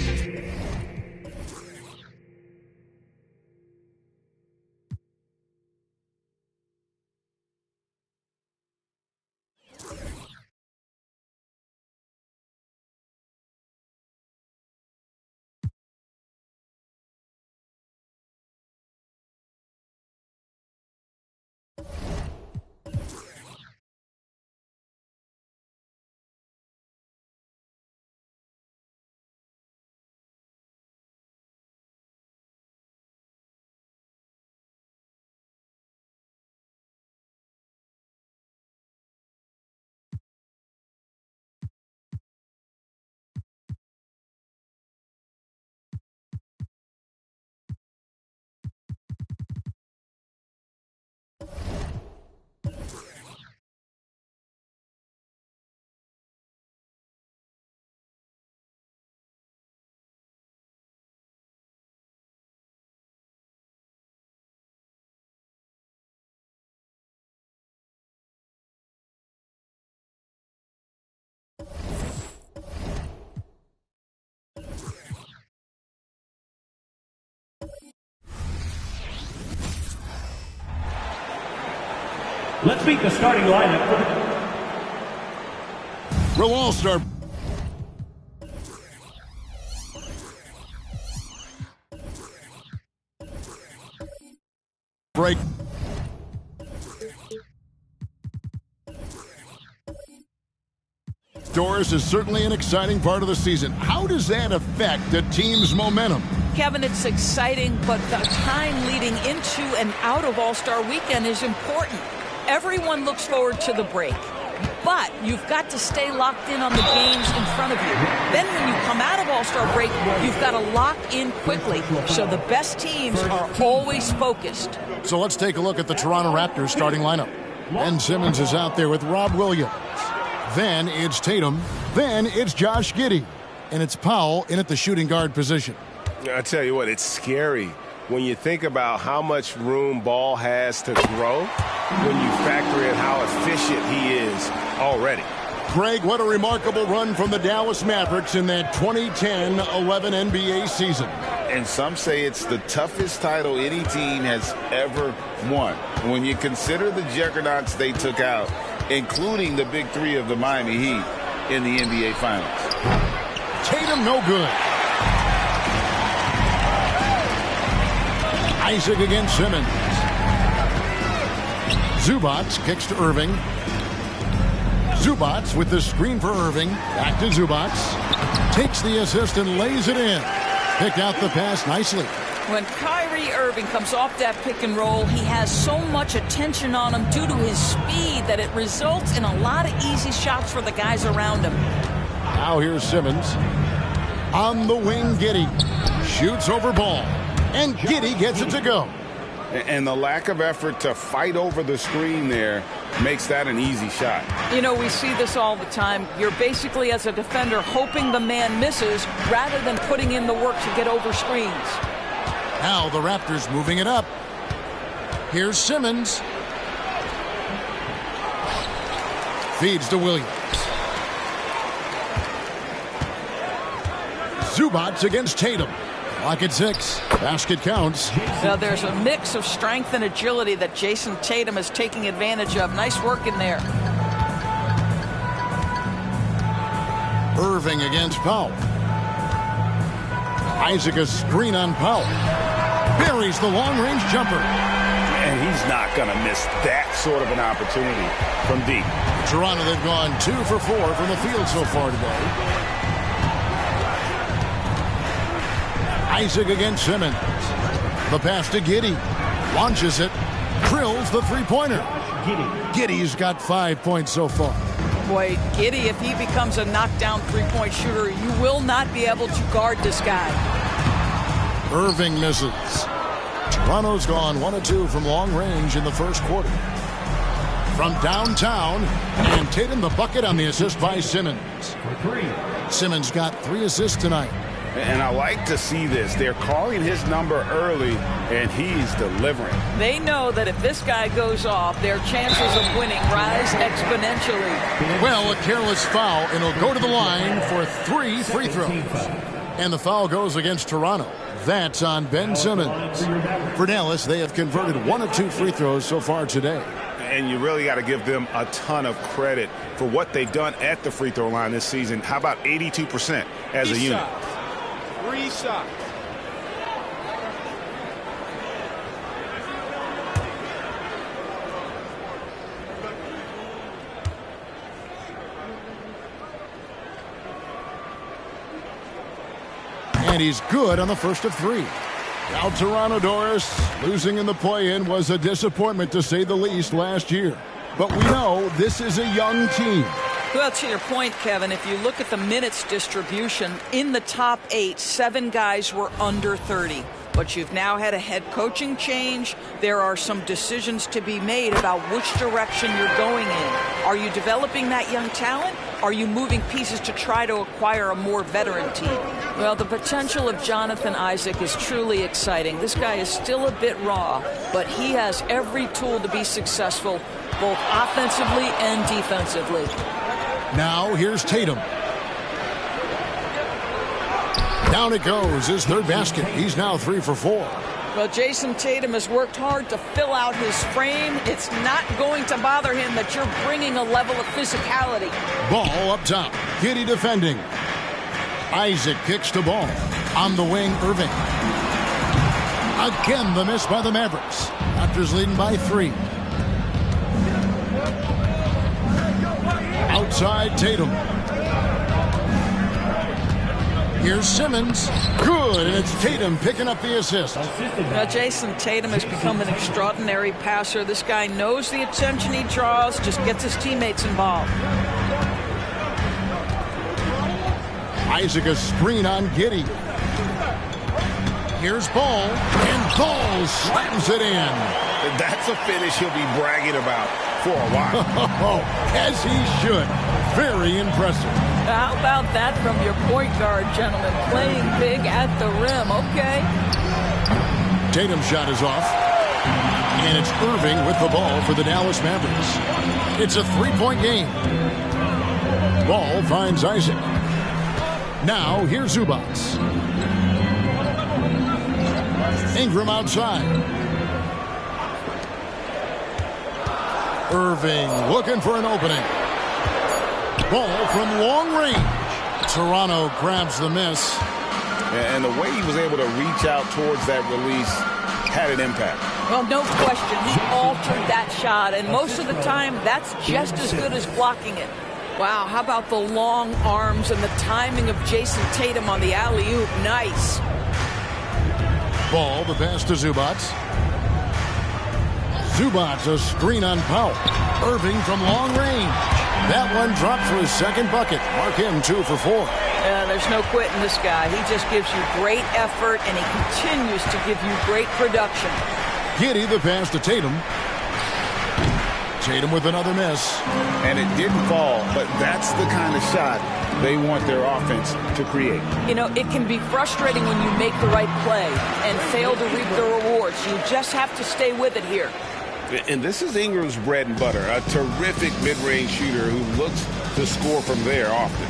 Let's meet the starting lineup for the Real All-Star. Break. Doors is certainly an exciting part of the season. How does that affect a team's momentum? Kevin, it's exciting, but the time leading into and out of All-Star Weekend is important. Everyone looks forward to the break, but you've got to stay locked in on the games in front of you. Then when you come out of All-Star break, you've got to lock in quickly, so the best teams are always focused. So let's take a look at the Toronto Raptors starting lineup. Ben Simmons is out there with Rob Williams. Then it's Tatum. Then it's Josh Giddey. And it's Powell in at the shooting guard position. I tell you what, it's scary when you think about how much room Ball has to grow when you factor in how efficient he is already. Greg, what a remarkable run from the Dallas Mavericks in that 2010-11 NBA season. And some say it's the toughest title any team has ever won. When you consider the juggernauts they took out, including the big three of the Miami Heat in the NBA Finals. Tatum no good. Isaac against Simmons. Zubats kicks to Irving. Zubats with the screen for Irving. Back to Zubats. Takes the assist and lays it in. Picked out the pass nicely. When Kyrie Irving comes off that pick and roll, he has so much attention on him due to his speed that it results in a lot of easy shots for the guys around him. Now here's Simmons. On the wing, Giddey. Shoots over Ball. And Giddey gets it to go. And the lack of effort to fight over the screen there makes that an easy shot. You know, we see this all the time. You're basically, as a defender, hoping the man misses rather than putting in the work to get over screens. Now the Raptors moving it up. Here's Simmons. Feeds to Williams. Zubats against Tatum. Clock at 6. Basket counts. Now there's a mix of strength and agility that Jason Tatum is taking advantage of. Nice work in there. Irving against Powell. Isaac a screen on Powell. Buries the long-range jumper. And he's not going to miss that sort of an opportunity from deep. Toronto, they've gone 2 for 4 from the field so far today. Isaac against Simmons. The pass to Giddey. Launches it. Drills the three-pointer. Giddey's got 5 points so far. Boy, Giddey, if he becomes a knockdown three-point shooter, you will not be able to guard this guy. Irving misses. Toronto's gone 1 of 2 from long range in the first quarter. From downtown, and Tatum the bucket on the assist by Simmons. Simmons got 3 assists tonight. And I like to see this. They're calling his number early, and he's delivering. They know that if this guy goes off, their chances of winning rise exponentially. Well, a careless foul, and he'll go to the line for 3 free throws. And the foul goes against Toronto. That's on Ben Simmons. For Dallas, they have converted 1 of 2 free throws so far today. And you really got to give them a ton of credit for what they've done at the free throw line this season. How about 82% as a unit? 3 shots. And he's good on the first of 3. Now Toronto, Doris, losing in the play-in was a disappointment to say the least last year. But we know this is a young team. Well, to your point, Kevin, if you look at the minutes distribution, in the top 8, 7 guys were under 30. But you've now had a head coaching change. There are some decisions to be made about which direction you're going in. Are you developing that young talent? Are you moving pieces to try to acquire a more veteran team? Well, the potential of Jonathan Isaac is truly exciting. This guy is still a bit raw, but he has every tool to be successful, both offensively and defensively. Now here's Tatum. Down it goes, his 3rd basket. He's now 3 for 4. Well, Jason Tatum has worked hard to fill out his frame. It's not going to bother him that you're bringing a level of physicality. Ball up top. Giddey defending. Isaac kicks to Ball. On the wing, Irving. Again, the miss by the Mavericks. Raptors leading by 3. Outside Tatum. Here's Simmons. Good, and it's Tatum picking up the assist. Now, Jason Tatum has become an extraordinary passer. This guy knows the attention he draws, just gets his teammates involved. Isaac a screen on Giddey. Here's Ball, and Ball slams it in. That's a finish he'll be bragging about for a while. As he should. Very impressive. How about that from your point guard, gentlemen? Playing big at the rim. Okay. Tatum's shot is off. And it's Irving with the ball for the Dallas Mavericks. It's a 3-point game. Ball finds Isaac. Now, here's Zubac. Ingram outside. Irving looking for an opening. Ball from long range. Toronto grabs the miss. And the way he was able to reach out towards that release had an impact. Well, no question. He altered that shot, and most of the time, that's just as good as blocking it. Wow, how about the long arms and the timing of Jason Tatum on the alley-oop? Nice. Ball, the pass to Zubac. Zubac, a screen on Powell. Irving from long range. That one dropped for his second bucket. Mark him 2 for 4. Yeah, there's no quitting this guy. He just gives you great effort, and he continues to give you great production. Giddey, the pass to Tatum. Tatum with another miss. And it didn't fall, but that's the kind of shot they want their offense to create. You know, it can be frustrating when you make the right play and fail to reap the rewards. You just have to stay with it here. And this is Ingram's bread and butter, a terrific mid-range shooter who looks to score from there often.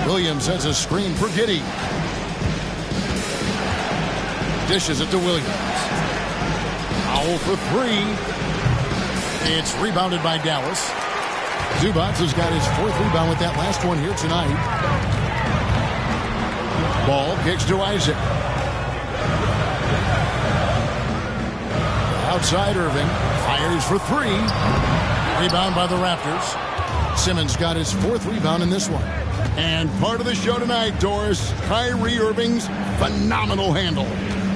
Williams has a screen for Giddey. Dishes it to Williams. Powell for 3. It's rebounded by Dallas. Zubac has got his 4th rebound with that last one here tonight. Ball kicks to Isaac. Outside Irving. Fires for 3. Rebound by the Raptors. Simmons got his 4th rebound in this one. And part of the show tonight, Doris, Kyrie Irving's phenomenal handle.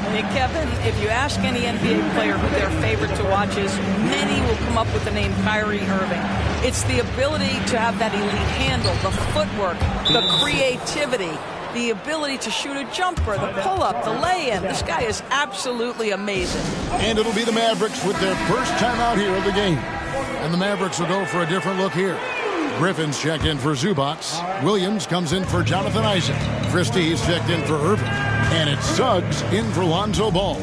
Hey, Kevin, if you ask any NBA player who their favorite to watch is, many will come up with the name Kyrie Irving. It's the ability to have that elite handle, the footwork, the creativity, the ability to shoot a jumper, the pull-up, the lay-in. This guy is absolutely amazing. And it'll be the Mavericks with their first time out here of the game. And the Mavericks will go for a different look here. Griffin's checked in for Zubac. Williams comes in for Jonathan Isaac. Christie's checked in for Irving. And it's Suggs in for Lonzo Ball.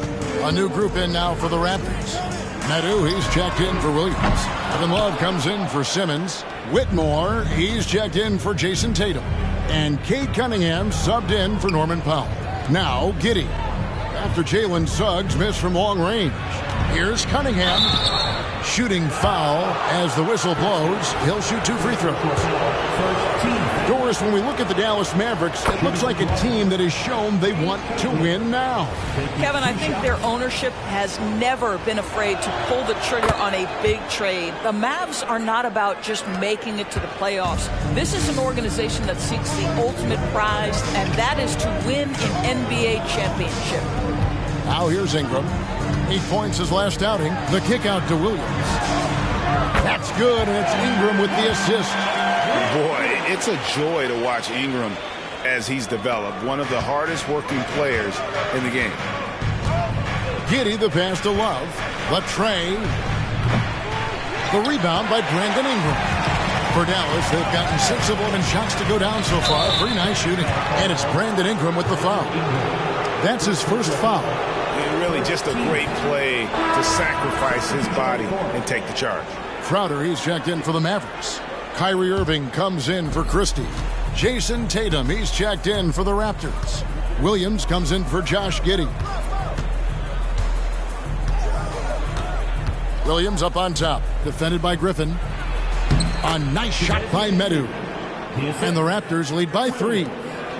A new group in now for the Raptors. Medu, he's checked in for Williams. Kevin Love comes in for Simmons. Whitmore, he's checked in for Jason Tatum. And Cade Cunningham subbed in for Norman Powell. Now, Giddey. After Jalen Suggs missed from long range. Here's Cunningham. Shooting foul as the whistle blows. He'll shoot 2 free throws. Doris, when we look at the Dallas Mavericks, it looks like a team that has shown they want to win now. Kevin, I think their ownership has never been afraid to pull the trigger on a big trade. The Mavs are not about just making it to the playoffs. This is an organization that seeks the ultimate prize, and that is to win an NBA championship. Now here's Ingram. 8 points his last outing. The kick out to Williams. That's good, and it's Ingram with the assist. Boy, it's a joy to watch Ingram as he's developed. One of the hardest working players in the game. Giddey, the pass to Love. The tray. The rebound by Brandon Ingram. For Dallas, they've gotten 6 of 11 shots to go down so far. Pretty nice shooting. And it's Brandon Ingram with the foul. That's his first foul. Really just a great play to sacrifice his body and take the charge. Crowder, he's checked in for the Mavericks. Kyrie Irving comes in for Christie. Jason Tatum, he's checked in for the Raptors. Williams comes in for Josh Giddey. Williams up on top, defended by Griffin. A nice shot by Medu. And the Raptors lead by 3.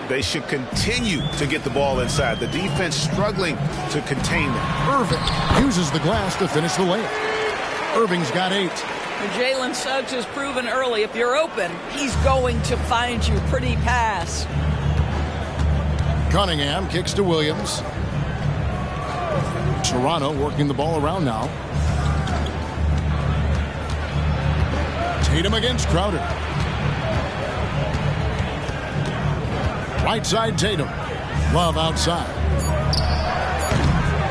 They should continue to get the ball inside. The defense struggling to contain them. Irving uses the glass to finish the layup. Irving's got 8. Jalen Suggs has proven early, if you're open, he's going to find you. Pretty pass. Cunningham kicks to Williams. Toronto working the ball around now. Tatum against Crowder. Right side Tatum. Love outside.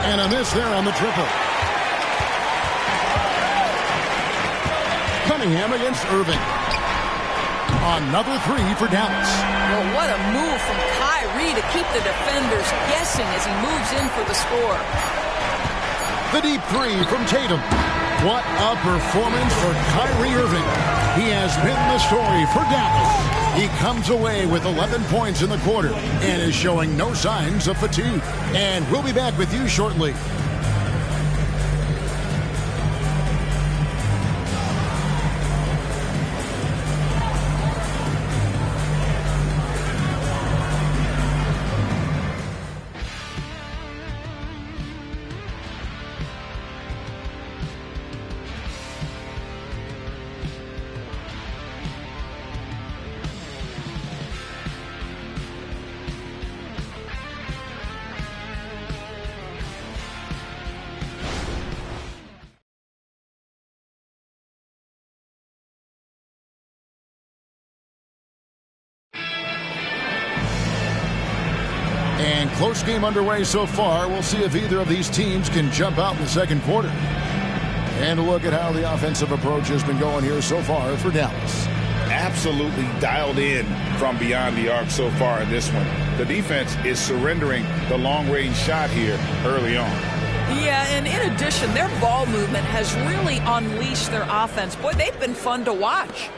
And a miss there on the triple. Cunningham against Irving. Another three for Dallas. Well, what a move from Kyrie to keep the defenders guessing as he moves in for the score. The deep three from Tatum. What a performance for Kyrie Irving. He has been the story for Dallas. He comes away with 11 points in the quarter and is showing no signs of fatigue. And we'll be back with you shortly. And close game underway so far. We'll see if either of these teams can jump out in the second quarter. And a look at how the offensive approach has been going here so far for Dallas. Absolutely dialed in from beyond the arc so far in this one. The defense is surrendering the long-range shot here early on. Yeah, and in addition, their ball movement has really unleashed their offense. Boy, they've been fun to watch.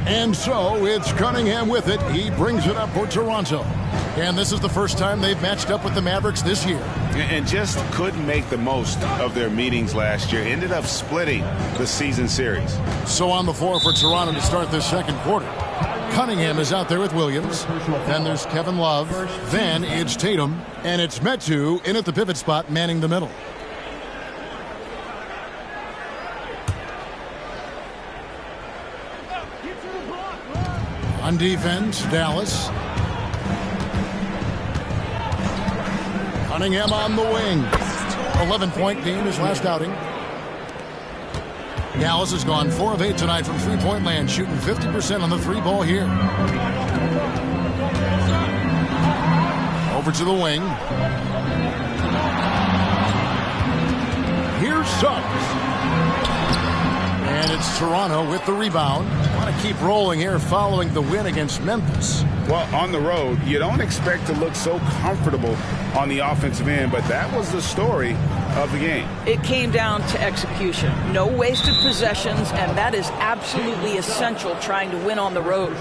And so it's Cunningham with it. He brings it up for Toronto. And this is the first time they've matched up with the Mavericks this year. And just couldn't make the most of their meetings last year. Ended up splitting the season series. So on the floor for Toronto to start this second quarter. Cunningham is out there with Williams. Then there's Kevin Love. Then it's Tatum. And it's Metu in at the pivot spot, manning the middle. On defense, Dallas. Cunningham on the wing. 11-point game his last outing. Dallas has gone 4 of 8 tonight from three-point land, shooting 50% on the three ball here. Over to the wing. Here's Suggs. And it's Toronto with the rebound. Want to keep rolling here following the win against Memphis. Well, on the road, you don't expect to look so comfortable on the offensive end, but that was the story of the game. It came down to execution. No wasted possessions, and that is absolutely essential trying to win on the road.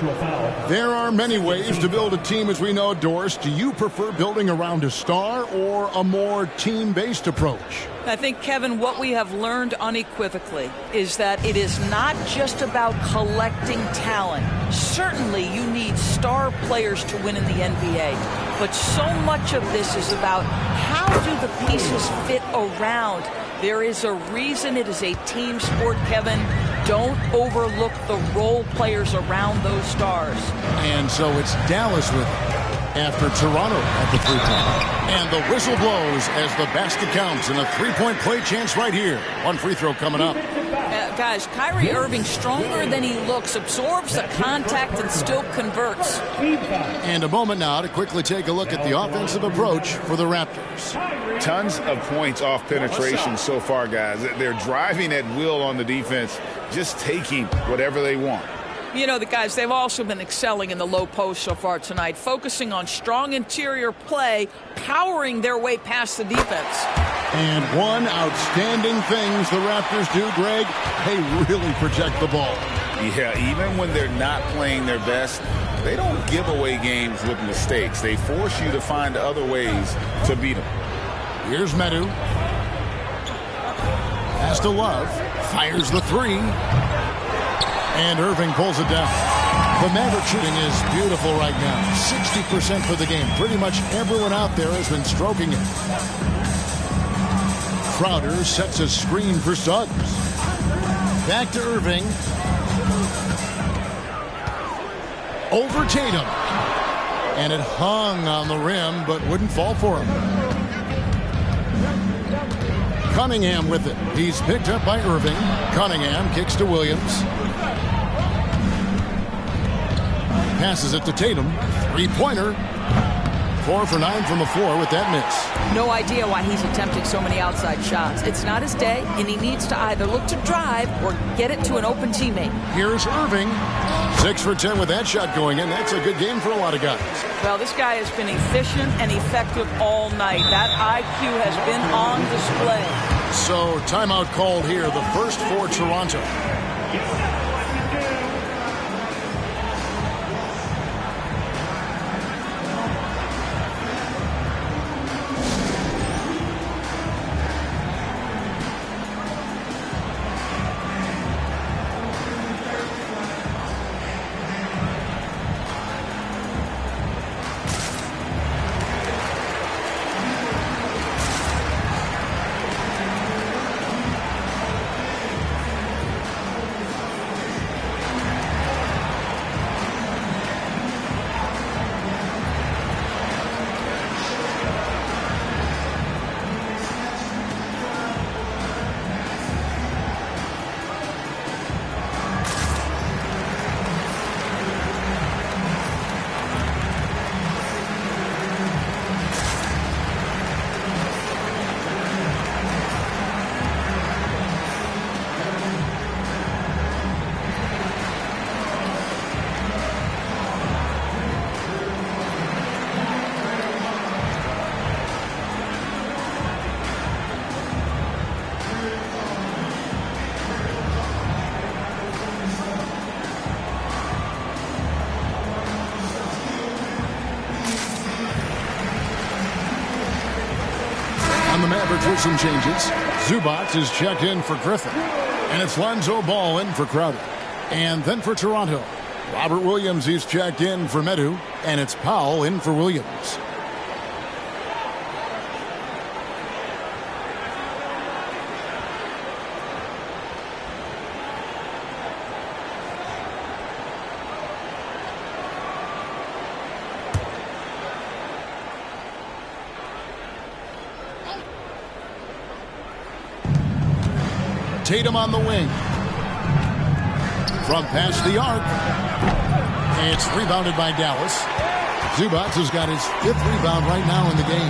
There are many ways to build a team, as we know, Doris. Do you prefer building around a star or a more team-based approach? I think, Kevin, what we have learned unequivocally is that it is not just about collecting talent. Certainly, you need star players to win in the NBA. But so much of this is about how do the pieces fit around. There is a reason it is a team sport, Kevin. Don't overlook the role players around those stars. And so it's Dallas with it after Toronto at the three-point. And the whistle blows as the basket counts and a three-point play chance right here. One free throw coming up. Guys, Kyrie Irving, stronger than he looks, absorbs the contact and still converts. And a moment now to quickly take a look at the offensive approach for the Raptors. Tons of points off penetration so far, guys. They're driving at will on the defense, just taking whatever they want. You know, the guys, they've also been excelling in the low post so far tonight, focusing on strong interior play, powering their way past the defense. And one outstanding things the Raptors do, Greg, they really protect the ball. Yeah, even when they're not playing their best, they don't give away games with mistakes. They force you to find other ways to beat them. Here's Metu. Pass to Love. Fires the three. And Irving pulls it down. The Maverick shooting is beautiful right now. 60% for the game. Pretty much everyone out there has been stroking it. Crowder sets a screen for Suggs. Back to Irving. Over Tatum. And it hung on the rim, but wouldn't fall for him. Cunningham with it. He's picked up by Irving. Cunningham kicks to Williams. Passes it to Tatum. Three-pointer. 4 for 9 from the floor with that miss. No idea why he's attempting so many outside shots. It's not his day, and he needs to either look to drive or get it to an open teammate. Here's Irving. 6 for 10 with that shot going in. That's a good game for a lot of guys. Well, this guy has been efficient and effective all night. That IQ has been on display. So, timeout called here, the first for Toronto. With some changes, Zubac is checked in for Griffin, and it's Lonzo Ball in for Crowder. And then for Toronto, Robert Williams is checked in for Medu, and it's Powell in for Williams. Tatum on the wing. From past the arc. It's rebounded by Dallas. Zubac has got his 5th rebound right now in the game.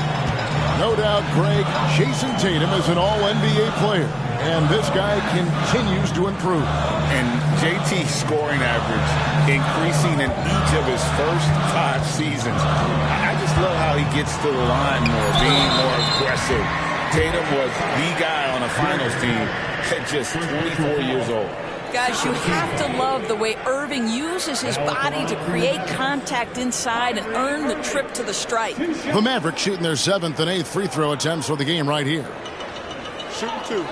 No doubt, Greg, Jason Tatum is an all-NBA player. And this guy continues to improve. And JT's scoring average increasing in each of his first 5 seasons. I just love how he gets to the line more, being more aggressive. Tatum was the guy on a finals team at just 24 years old. Guys, you have to love the way Irving uses his body to create contact inside and earn the trip to the stripe. The Mavericks shooting their 7th and 8th free throw attempts for the game right here. Shooting 2.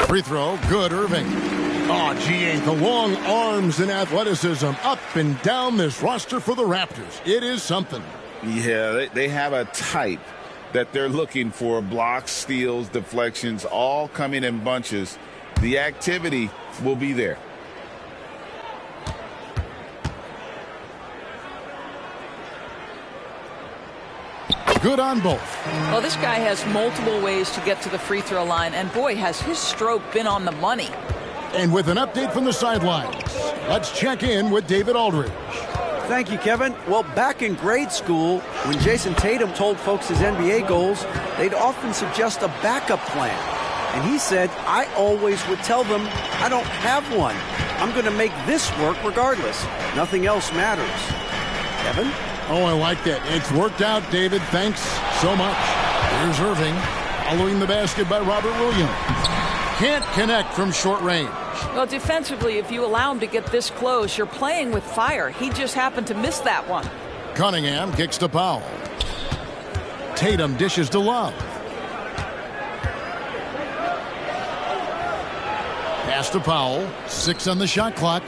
Free throw, good, Irving. Oh, gee, the long arms and athleticism up and down this roster for the Raptors. It is something. Yeah, they have a type that they're looking for. Blocks, steals, deflections, all coming in bunches. The activity will be there. Good on both. Well, this guy has multiple ways to get to the free throw line, and boy, has his stroke been on the money. And with an update from the sidelines, let's check in with David Aldridge. Thank you, Kevin. Well, back in grade school, when Jason Tatum told folks his NBA goals, they'd often suggest a backup plan. And he said, I always would tell them, I don't have one. I'm going to make this work regardless. Nothing else matters. Kevin? Oh, I like that. It's worked out, David. Thanks so much. Here's Irving, following the basket by Robert Williams. Can't connect from short range. Well, defensively, if you allow him to get this close, you're playing with fire. He just happened to miss that one. Cunningham kicks to Powell. Tatum dishes to Love. Pass to Powell. 6 on the shot clock.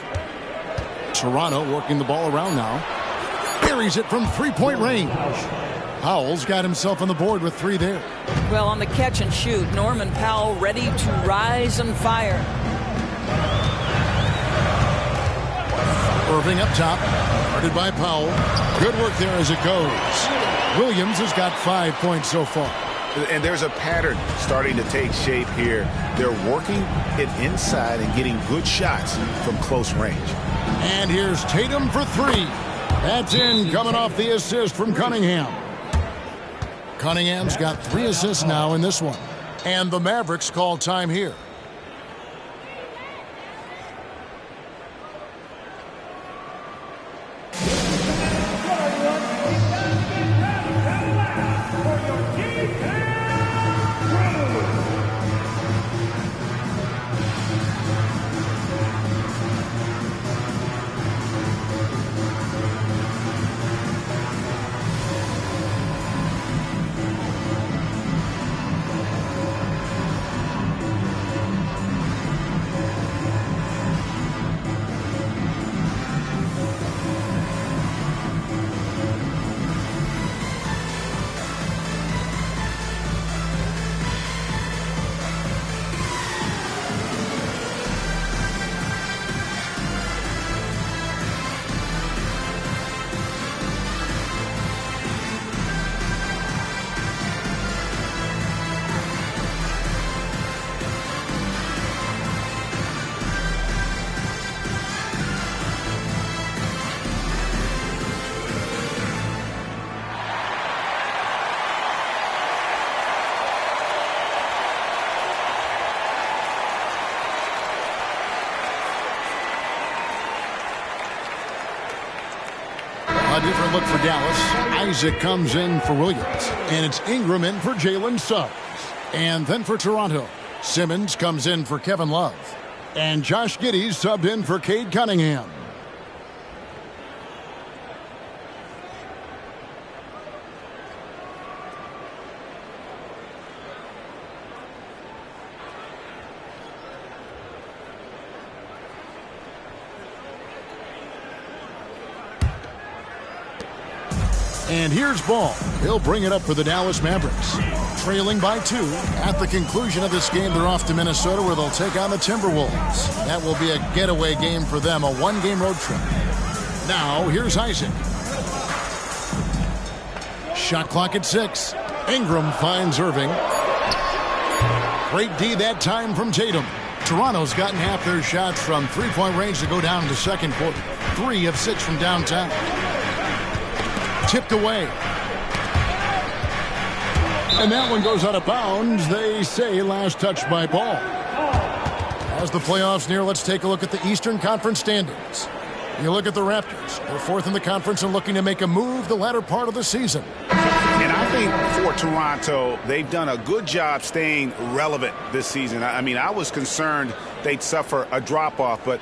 Toronto working the ball around now. Buries it from three-point range. Powell's got himself on the board with 3 there. Well, on the catch and shoot, Norman Powell ready to rise and fire. Irving up top, guarded by Powell. Good work there as it goes. Williams has got 5 points so far. And there's a pattern starting to take shape here. They're working it inside and getting good shots from close range. And here's Tatum for three. That's in, coming off the assist from Cunningham. Cunningham's got 3 assists now in this one. And the Mavericks call time here. A different look for Dallas. Isaac comes in for Williams. And it's Ingram in for Jalen Suggs. And then for Toronto, Simmons comes in for Kevin Love. And Josh Giddey's subbed in for Cade Cunningham. And here's Ball. He'll bring it up for the Dallas Mavericks. Trailing by 2. At the conclusion of this game, they're off to Minnesota where they'll take on the Timberwolves. That will be a getaway game for them, a 1-game road trip. Now, here's Isaac. Shot clock at 6. Ingram finds Irving. Great D that time from Tatum. Toronto's gotten half their shots from three-point range to go down in the second quarter. 3 of 6 from downtown. Tipped away. And that one goes out of bounds. They say last touch by Ball. As the playoffs near, let's take a look at the Eastern Conference standings. You look at the Raptors. They're 4th in the conference and looking to make a move the latter part of the season. And I think for Toronto, they've done a good job staying relevant this season. I mean, I was concerned they'd suffer a drop-off, but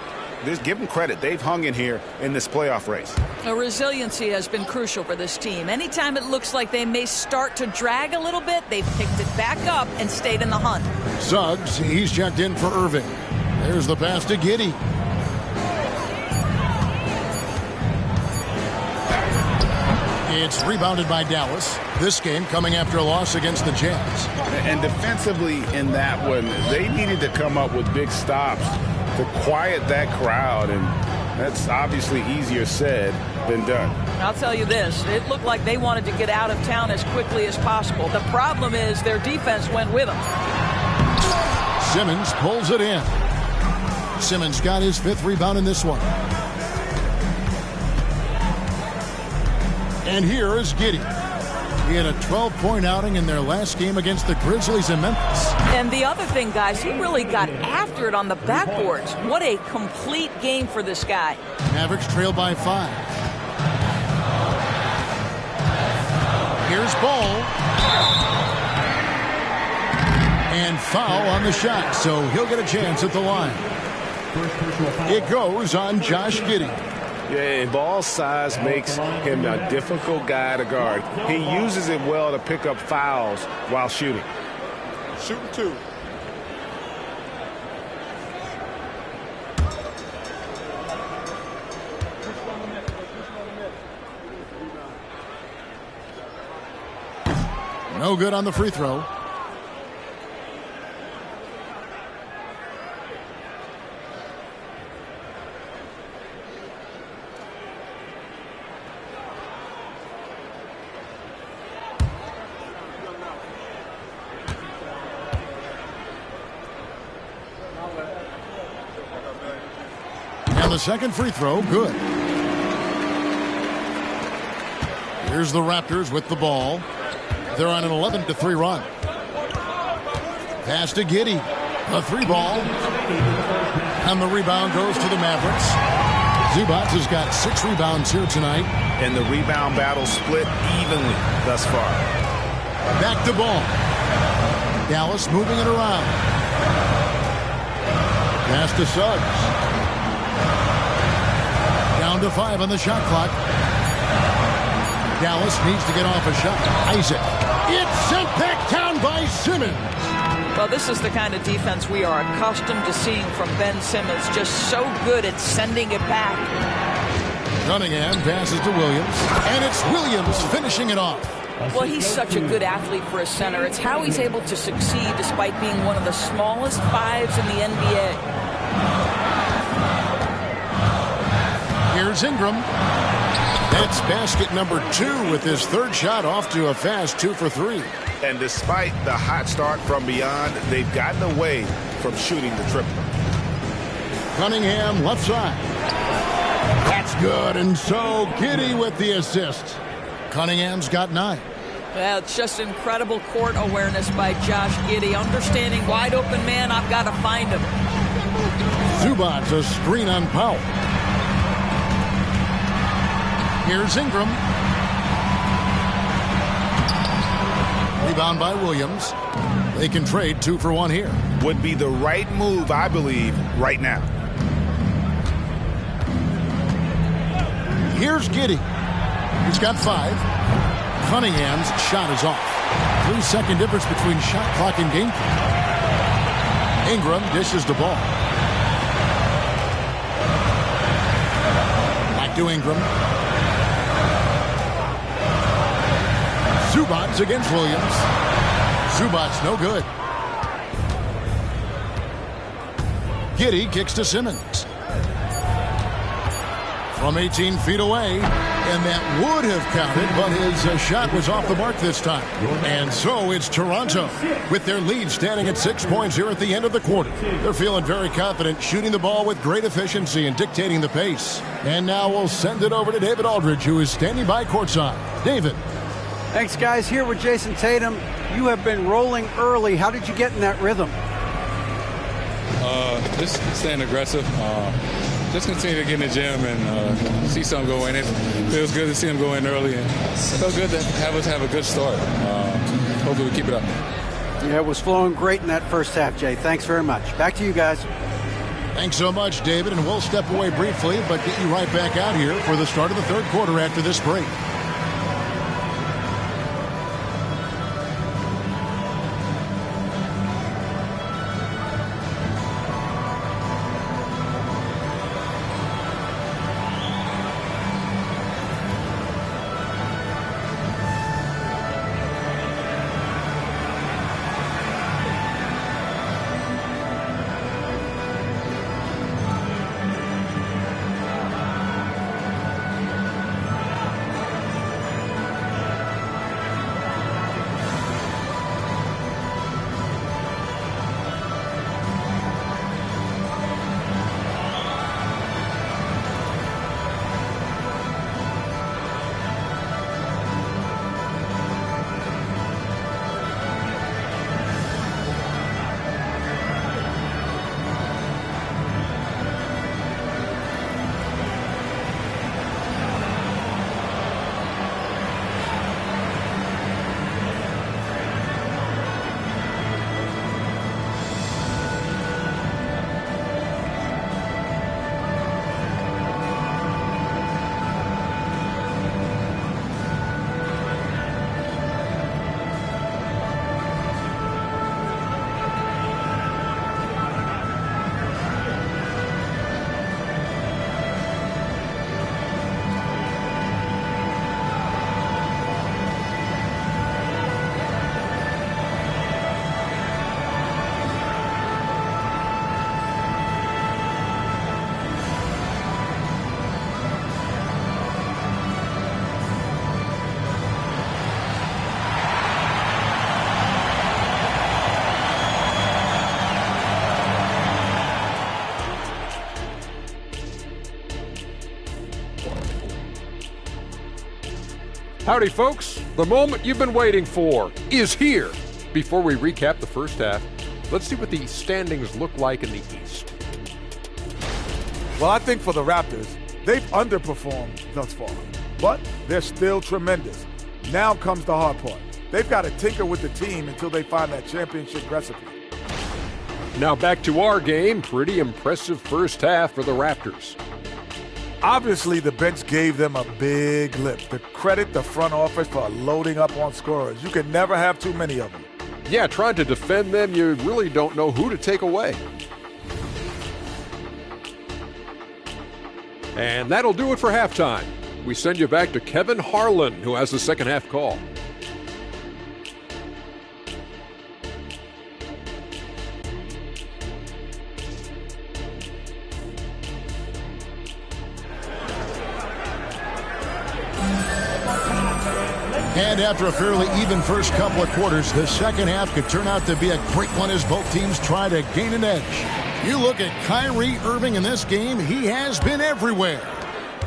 give them credit. They've hung in here in this playoff race. Resiliency has been crucial for this team. Anytime it looks like they may start to drag a little bit, they've picked it back up and stayed in the hunt. Suggs, he's checked in for Irving. There's the pass to Giddey. It's rebounded by Dallas. This game coming after a loss against the Jazz. And defensively in that one, they needed to come up with big stops to quiet that crowd, and that's obviously easier said than done. I'll tell you this, it looked like they wanted to get out of town as quickly as possible. The problem is their defense went with them. Simmons pulls it in. Simmons got his 5th rebound in this one. And here is Giddey. He had a 12-point outing in their last game against the Grizzlies in Memphis. And the other thing, guys, he really got after it on the backboards. What a complete game for this guy. Mavericks trail by 5. Here's Ball. And foul on the shot, so he'll get a chance at the line. It goes on Josh Giddey. Yeah, and Ball's size makes him a difficult guy to guard. He uses it well to pick up fouls while shooting. Shooting 2. No good on the free throw. And the second free throw, good. Here's the Raptors with the ball. They're on an 11-3 run. Pass to Giddey. The three ball. And the rebound goes to the Mavericks. Zubac has got 6 rebounds here tonight. And the rebound battle split evenly thus far. Back to ball. Dallas moving it around. Pass to Suggs. Down to 5 on the shot clock. Dallas needs to get off a shot. Isaac. It's sent back down by Simmons. Well, this is the kind of defense we are accustomed to seeing from Ben Simmons. Just so good at sending it back. Cunningham passes to Williams. And it's Williams finishing it off. Well, he's such a good athlete for a center. It's how he's able to succeed despite being one of the smallest 5s in the NBA. Here's Ingram. That's basket number 2 with his third shot off to a fast 2 for 3. And despite the hot start from beyond, they've gotten away from shooting the triple. Cunningham left side. That's good. And so Giddey with the assist. Cunningham's got 9. Well, it's just incredible court awareness by Josh Giddey. Understanding wide open man, I've got to find him. Zubac a screen on Powell. Here's Ingram. Rebound by Williams. They can trade 2 for 1 here. Would be the right move, I believe, right now. Here's Giddey. He's got 5. Cunningham's shot is off. 3-second difference between shot clock and game clock. Ingram dishes the ball. Back to Ingram. Zubac against Williams. Zubac no good. Giddey kicks to Simmons. From 18 feet away. And that would have counted, but his shot was off the mark this time. And so it's Toronto with their lead standing at 6 points here at the end of the quarter. They're feeling very confident, shooting the ball with great efficiency and dictating the pace. And now we'll send it over to David Aldridge, who is standing by courtside. David. Thanks, guys. Here with Jason Tatum. You have been rolling early. How did you get in that rhythm? Just staying aggressive. Just continue to get in the gym and see something go in. It feels good to see him go in early, and it felt good to have us have a good start. Hopefully we keep it up. Yeah, it was flowing great in that first half, Jay. Thanks very much. Back to you guys. Thanks so much, David, and we'll step away briefly, but get you right back out here for the start of the third quarter after this break. Howdy, folks. The moment you've been waiting for is here. Before we recap the first half, let's see what the standings look like in the East. Well, I think for the Raptors, they've underperformed thus far, but they're still tremendous. Now comes the hard part. They've got to tinker with the team until they find that championship recipe. Now back to our game. Pretty impressive first half for the Raptors. Obviously, the bench gave them a big lift. To credit the front office for loading up on scorers. You can never have too many of them. Yeah, trying to defend them, you really don't know who to take away. And that'll do it for halftime. We send you back to Kevin Harlan, who has the second half call. And after a fairly even first couple of quarters, the second half could turn out to be a great one as both teams try to gain an edge. You look at Kyrie Irving in this game, he has been everywhere.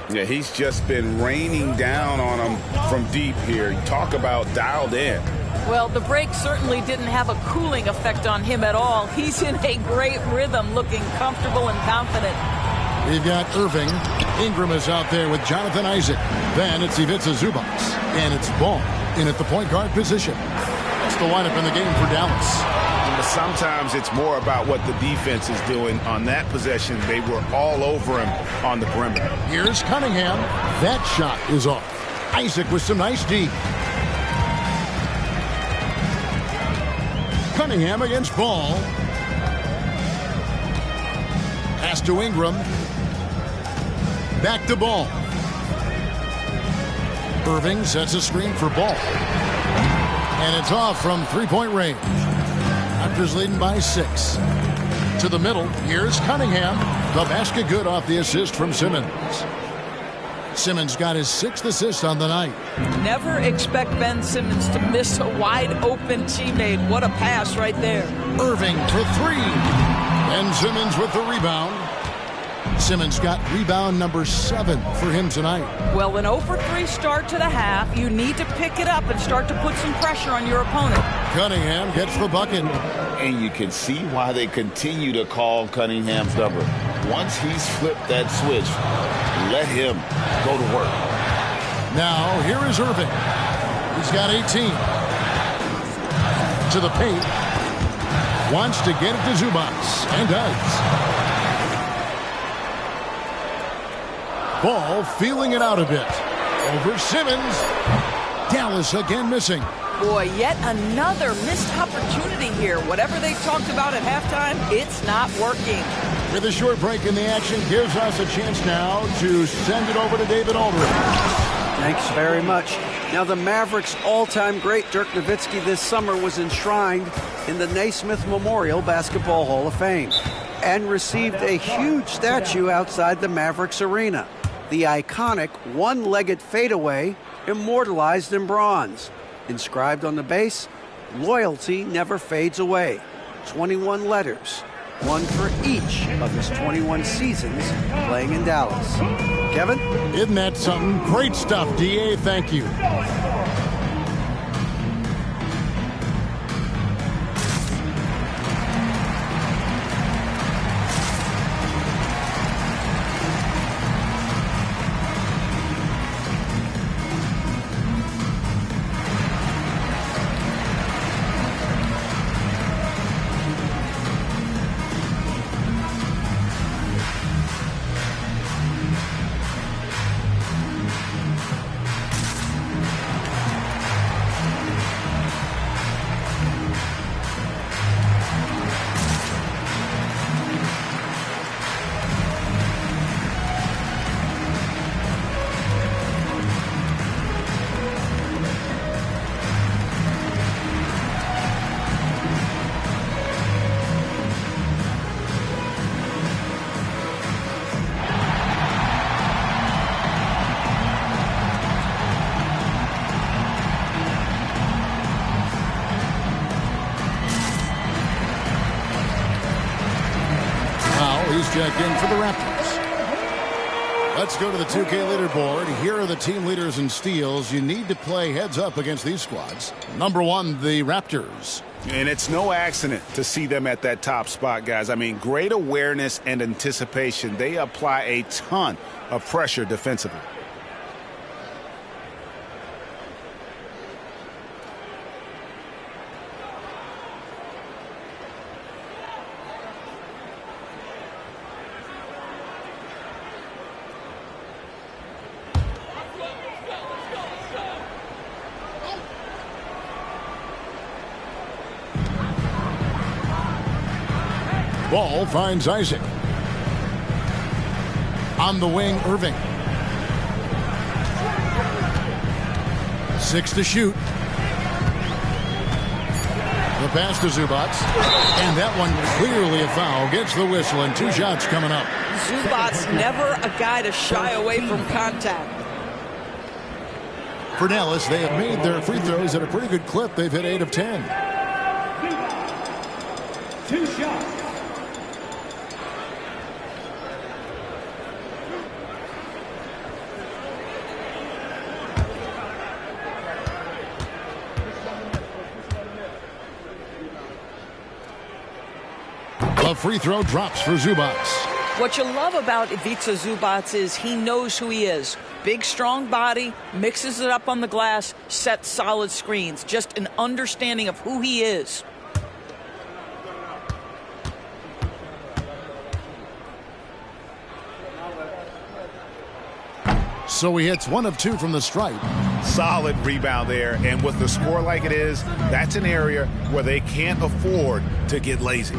Yeah, he's just been raining down on him from deep here. Talk about dialed in. Well, the break certainly didn't have a cooling effect on him at all. He's in a great rhythm, looking comfortable and confident. We've got Irving. Ingram is out there with Jonathan Isaac. Then it's Ivica Zubac. And it's Ball in at the point guard position. That's the lineup in the game for Dallas. But sometimes it's more about what the defense is doing. On that possession, they were all over him on the perimeter. Here's Cunningham. That shot is off. Isaac with some nice D. Cunningham against Ball. Pass to Ingram. Back to Ball. Irving sets a screen for Ball. And it's off from three-point range. Raptors leading by 6. To the middle, here's Cunningham. The basket good off the assist from Simmons. Simmons got his 6th assist on the night. Never expect Ben Simmons to miss a wide-open teammate. What a pass right there. Irving for 3. And Simmons with the rebound. Simmons got rebound number 7 for him tonight. Well, an 0-for-3 start to the half. You need to pick it up and start to put some pressure on your opponent. Cunningham gets the bucket. And you can see why they continue to call Cunningham's number. Once he's flipped that switch, let him go to work. Now, here is Irving. He's got 18. To the paint. Wants to get it to Zubac. And does. Ball feeling it out a bit. Over Simmons. Dallas again missing. Boy, yet another missed opportunity here. Whatever they talked about at halftime, it's not working. With a short break in the action, gives us a chance now to send it over to David Aldridge. Thanks very much. Now, the Mavericks' all-time great Dirk Nowitzki this summer was enshrined in the Naismith Memorial Basketball Hall of Fame and received a huge statue outside the Mavericks arena. The iconic one-legged fadeaway immortalized in bronze. Inscribed on the base, loyalty never fades away. 21 letters, one for each of his 21 seasons playing in Dallas. Kevin? Isn't that something? Great stuff, D.A. Thank you. Check in for the Raptors. Let's go to the 2K leaderboard. Here are the team leaders in steals. You need to play heads up against these squads. Number 1, the Raptors. And it's no accident to see them at that top spot, guys. I mean, great awareness and anticipation. They apply a ton of pressure defensively. Ball finds Isaac. On the wing, Irving. 6 to shoot. The pass to Zubac. And that one clearly a foul. Gets the whistle and 2 shots coming up. Zubac never a guy to shy away from contact. For Dallas, they have made their free throws at a pretty good clip. They've hit 8 of 10. 2 shots. A free throw drops for Zubac. What you love about Ivica Zubac is he knows who he is. Big, strong body, mixes it up on the glass, sets solid screens. Just an understanding of who he is. So he hits 1 of 2 from the stripe. Solid rebound there, and with the score like it is, that's an area where they can't afford to get lazy.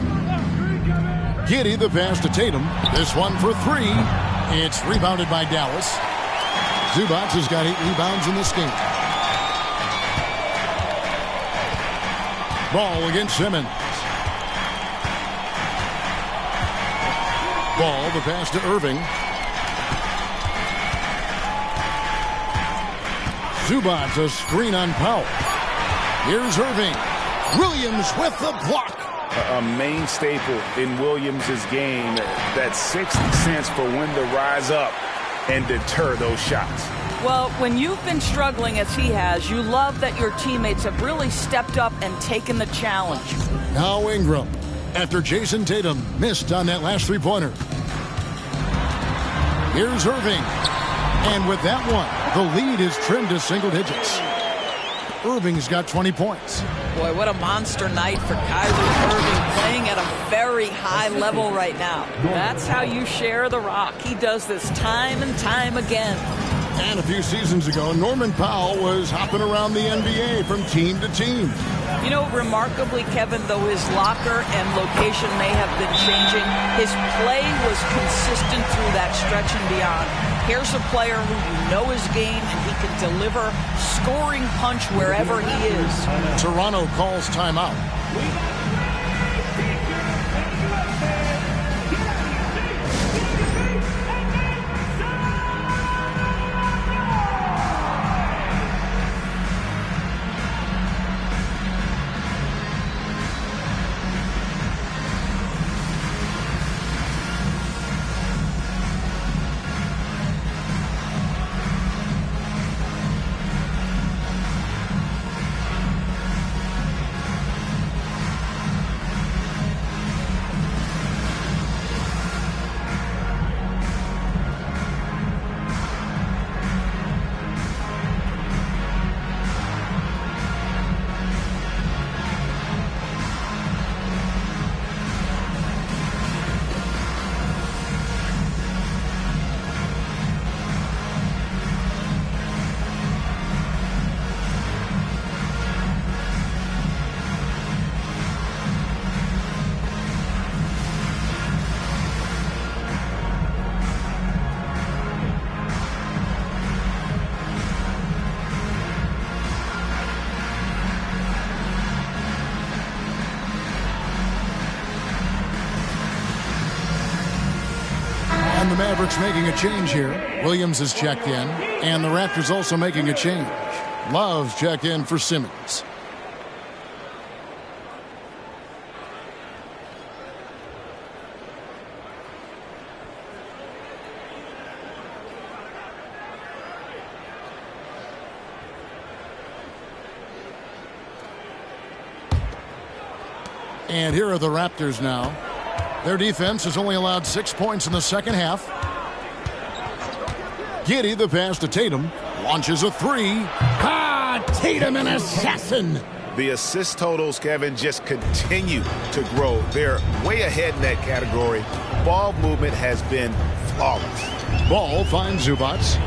Giddey the pass to Tatum. This one for 3. It's rebounded by Dallas. Zubac has got 8 rebounds in this game. Ball against Simmons. Ball the pass to Irving. Zubac a screen on Powell. Here's Irving. Williams with the block. A main staple in Williams' game, that sixth sense for when to rise up and deter those shots. Well, when you've been struggling as he has, you love that your teammates have really stepped up and taken the challenge. Now Ingram, after Jason Tatum missed on that last three-pointer. Here's Irving. And with that one, the lead is trimmed to single digits. Irving's got 20 points. Boy, what a monster night for Kyrie Irving, playing at a very high level right now. That's how you share the rock. He does this time and time again. And a few seasons ago, Norman Powell was hopping around the NBA from team to team. You know, remarkably, Kevin, though his locker and location may have been changing, his play was consistent through that stretch and beyond. Here's a player who you know his game, and he can deliver scoring punch wherever he is. Toronto calls timeout. And the Mavericks making a change here. Williams is checked in, and the Raptors also making a change. Love's checked in for Simmons. And here are the Raptors now. Their defense has only allowed 6 points in the second half. Giddey, the pass to Tatum. Launches a three. Tatum, an assassin. The assist totals, Kevin, just continue to grow. They're way ahead in that category. Ball movement has been flawless. Ball finds Zubats.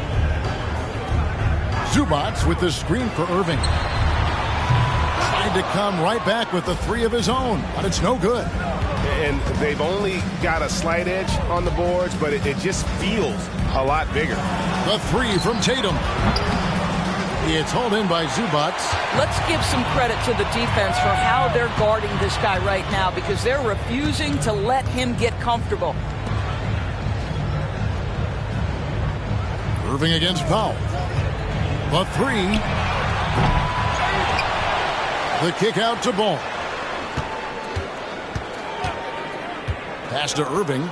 Zubats with the screen for Irving. Tried to come right back with the three of his own, but it's no good. And they've only got a slight edge on the boards, but it just feels a lot bigger. The three from Tatum. It's hauled in by Zubats. Let's give some credit to the defense for how they're guarding this guy right now, because they're refusing to let him get comfortable. Irving against Powell. The three. The kick out to Ball. Pass to Irving.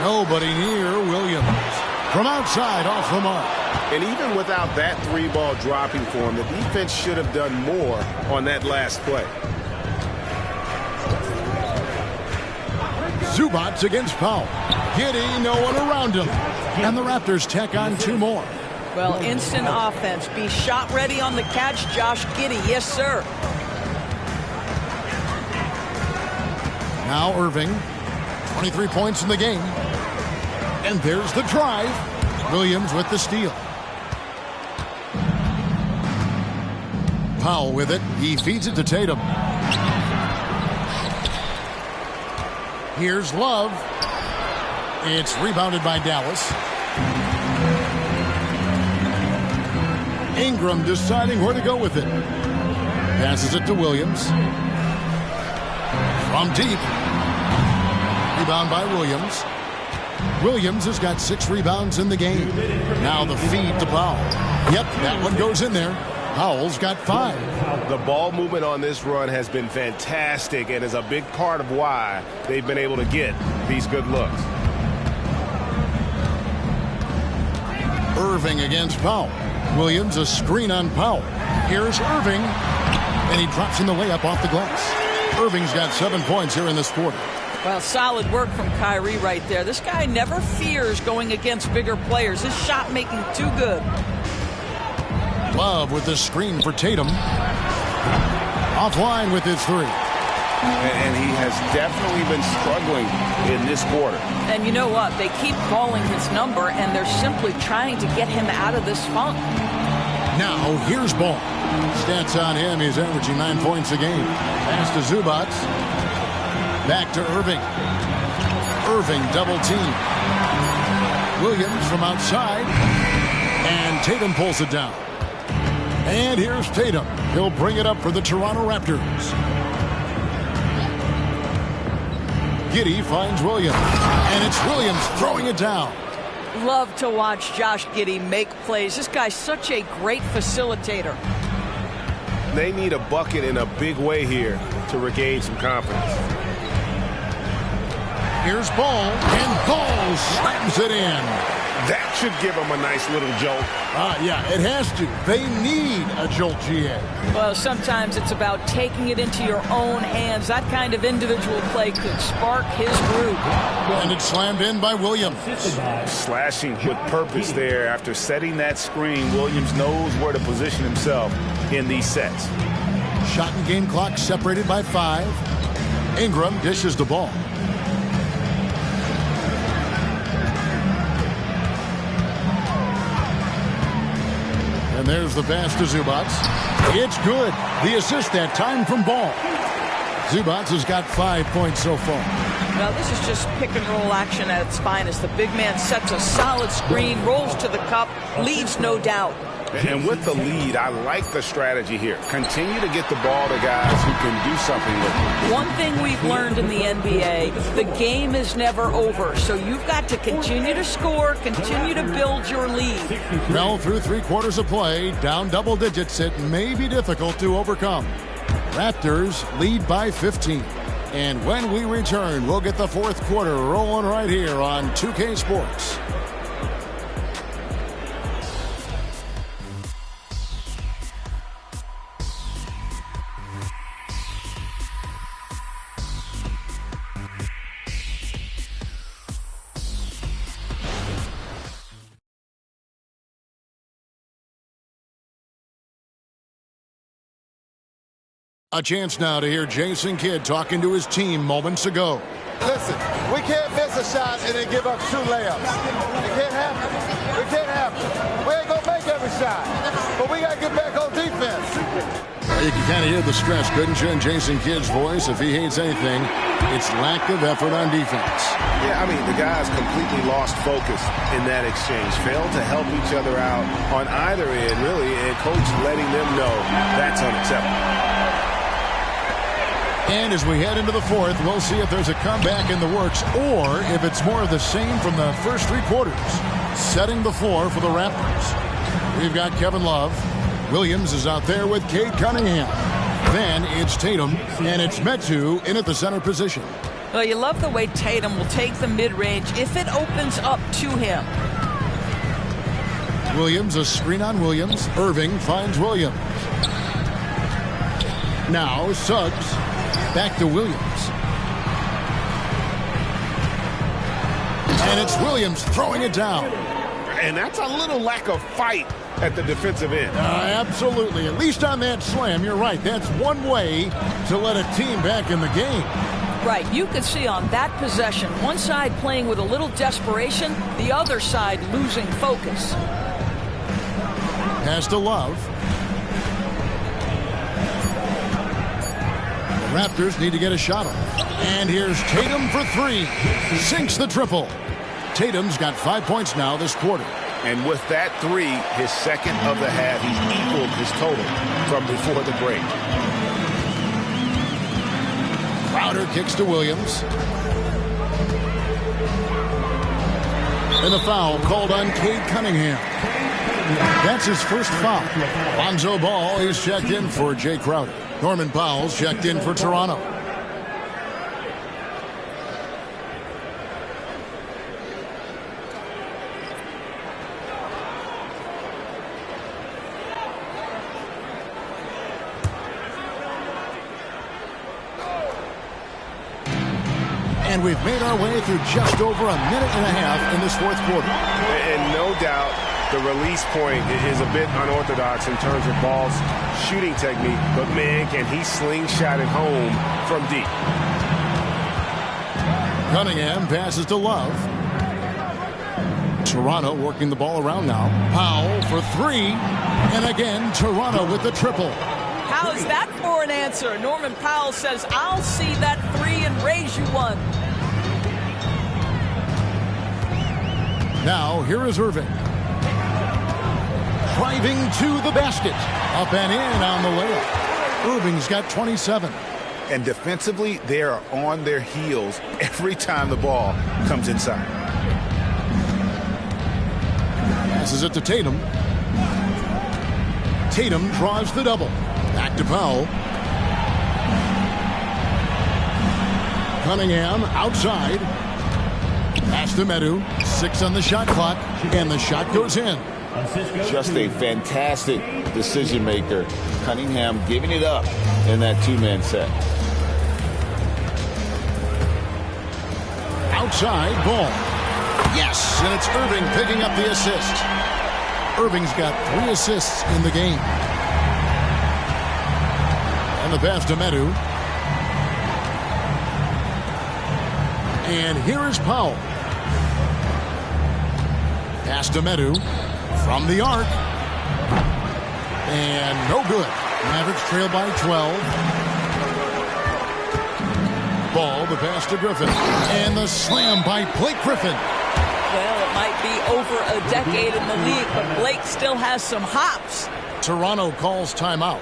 Nobody near Williams. From outside, off the mark. And even without that three ball dropping for him, the defense should have done more on that last play. Zubats against Powell. Giddey, no one around him. And the Raptors tack on two more. Well, instant offense. Be shot ready on the catch, Josh Giddey. Yes, sir. Now Irving. 23 points in the game. And there's the drive. Williams with the steal. Powell with it. He feeds it to Tatum. Here's Love. It's rebounded by Dallas. Ingram deciding where to go with it. Passes it to Williams. From deep. Rebound by Williams. Williams has got 6 rebounds in the game. Now the feed to Powell. Yep, that one goes in there. Powell's got 5. The ball movement on this run has been fantastic and is a big part of why they've been able to get these good looks. Irving against Powell. Williams a screen on Powell. Here's Irving. And he drops in the layup off the glass. Irving's got 7 points here in this quarter. Well, solid work from Kyrie right there. This guy never fears going against bigger players. His shot making too good. Love with the screen for Tatum. Offline with his 3. And he has definitely been struggling in this quarter. And you know what? They keep calling his number, and they're simply trying to get him out of this funk. Now, here's Ball. Stats on him, he's averaging 9 points a game. Pass to Zubats. Back to Irving. Irving double team. Williams from outside. And Tatum pulls it down. And here's Tatum. He'll bring it up for the Toronto Raptors. Giddey finds Williams. And it's Williams throwing it down. Love to watch Josh Giddey make plays. This guy's such a great facilitator. They need a bucket in a big way here to regain some confidence. Here's Ball, and Ball slams it in. That should give them a nice little jolt. Yeah, it has to. They need a jolt, GA. Well, sometimes it's about taking it into your own hands. That kind of individual play could spark his groove. And it's slammed in by Williams. Slashing with purpose there. After setting that screen, Williams knows where to position himself in these sets. Shot and game clock separated by 5. Ingram dishes the ball. And there's the pass to Zubats. It's good. The assist that time from Ball. Zubats has got 5 points so far. Now this is just pick and roll action at its finest. The big man sets a solid screen, rolls to the cup, leaves no doubt. And with the lead, I like the strategy here. Continue to get the ball to guys who can do something with it. One thing we've learned in the NBA, the game is never over. So you've got to continue to score, continue to build your lead. Well, through 3 quarters of play, down double digits, it may be difficult to overcome. Raptors lead by 15. And when we return, we'll get the 4th quarter rolling right here on 2K Sports. A chance now to hear Jason Kidd talking to his team moments ago. Listen, we can't miss a shot and then give up 2 layups. It can't happen. It can't happen. We ain't going to make every shot, but we got to get back on defense. You can kind of hear the stress, couldn't you, in Jason Kidd's voice? If he hates anything, it's lack of effort on defense. Yeah, I mean, the guys completely lost focus in that exchange. Failed to help each other out on either end, really, and coach letting them know that's unacceptable. And as we head into the fourth, we'll see if there's a comeback in the works or if it's more of the same from the first 3 quarters. Setting the floor for the Raptors. We've got Kevin Love. Williams is out there with Cade Cunningham. Then it's Tatum, and it's Metu in at the center position. Well, you love the way Tatum will take the mid-range if it opens up to him. Williams, a screen on Williams. Irving finds Williams. Now Suggs. Back to Williams. And it's Williams throwing it down. And that's a little lack of fight at the defensive end. Absolutely. At least on that slam, you're right. That's one way to let a team back in the game. Right. You could see on that possession, one side playing with a little desperation, the other side losing focus. Pass to Love. The Raptors need to get a shot off. And here's Tatum for 3. Sinks the triple. Tatum's got 5 points now this quarter. And with that 3, his second of the half, he's equaled his total from before the break. Crowder kicks to Williams. And the foul called on Cade Cunningham. That's his first foul. Lonzo Ball is checked in for Jay Crowder. Norman Powell's checked in for Toronto. And we've made our way through just over a minute and a half in this fourth quarter. And no doubt the release point is a bit unorthodox in terms of Ball's shooting technique, but man, can he slingshot it home from deep. Cunningham passes to Love. Toronto working the ball around now. Powell for 3. And again, Toronto with the triple. How's that for an answer? Norman Powell says, I'll see that 3 and raise you one. Now, here is Irving. Driving to the basket. Up and in on the layup. Irving's got 27. And defensively, they are on their heels every time the ball comes inside. Passes it to Tatum. Tatum draws the double. Back to Powell. Cunningham outside. Pass to Metu. 6 on the shot clock. And the shot goes in. Just a fantastic decision maker. Cunningham giving it up in that 2-man set. Outside ball. Yes, and it's Irving picking up the assist. Irving's got 3 assists in the game. And the pass to Metu. And here is Powell. Pass to Metu from the arc. And no good. Mavericks trail by 12. Ball, the pass to Griffin. And the slam by Blake Griffin. Well, it might be over a decade in the league, but Blake still has some hops. Toronto calls timeout.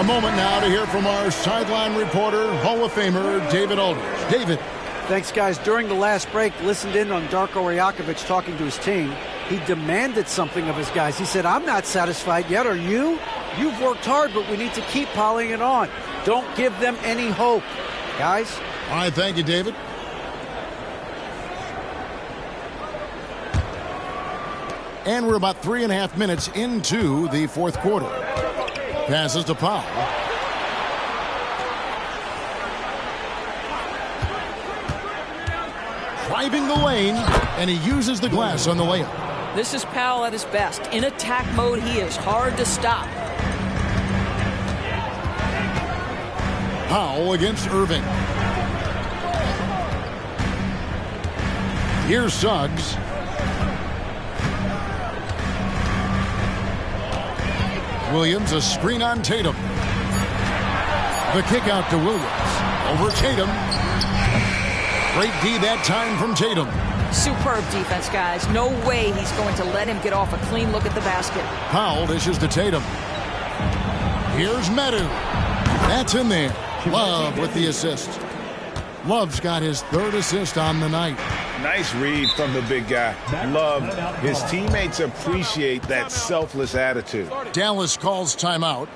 A moment now to hear from our sideline reporter, Hall of Famer David Aldridge. David. Thanks, guys. During the last break, listened in on Darko Rajakovic talking to his team. He demanded something of his guys. He said, I'm not satisfied yet. Are you? You've worked hard, but we need to keep piling it on. Don't give them any hope. Guys? All right, thank you, David. And we're about 3.5 minutes into the fourth quarter. Passes to Powell. Driving the lane, and he uses the glass on the layup. This is Powell at his best. In attack mode, he is hard to stop. Powell against Irving. Here's Suggs. Williams, a screen on Tatum. The kick out to Williams. Over Tatum. Great D that time from Tatum. Superb defense, guys. No way he's going to let him get off a clean look at the basket. Powell dishes to Tatum. Here's Medu. That's in there. Love with the assist. Love's got his third assist on the night. Nice read from the big guy. Love. His teammates appreciate that selfless attitude. Dallas calls timeout.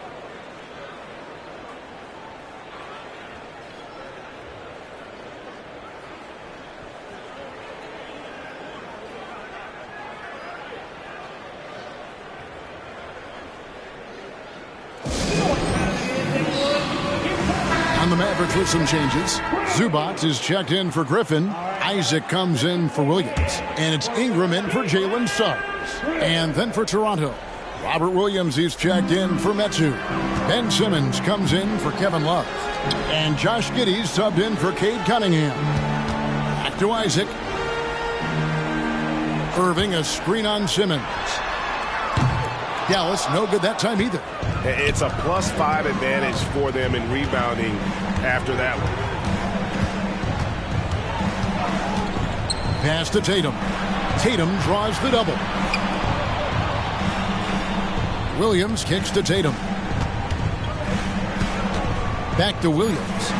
On the Mavericks with some changes. Zubac is checked in for Griffin. Isaac comes in for Williams. And it's Ingram in for Jalen Suggs. And then for Toronto, Robert Williams is checked in for Metu. Ben Simmons comes in for Kevin Love. And Josh Giddey's subbed in for Cade Cunningham. Back to Isaac. Irving, a screen on Simmons. Dallas, no good that time either. It's a +5 advantage for them in rebounding after that one. Pass to Tatum. Tatum draws the double. Williams kicks to Tatum. Back to Williams.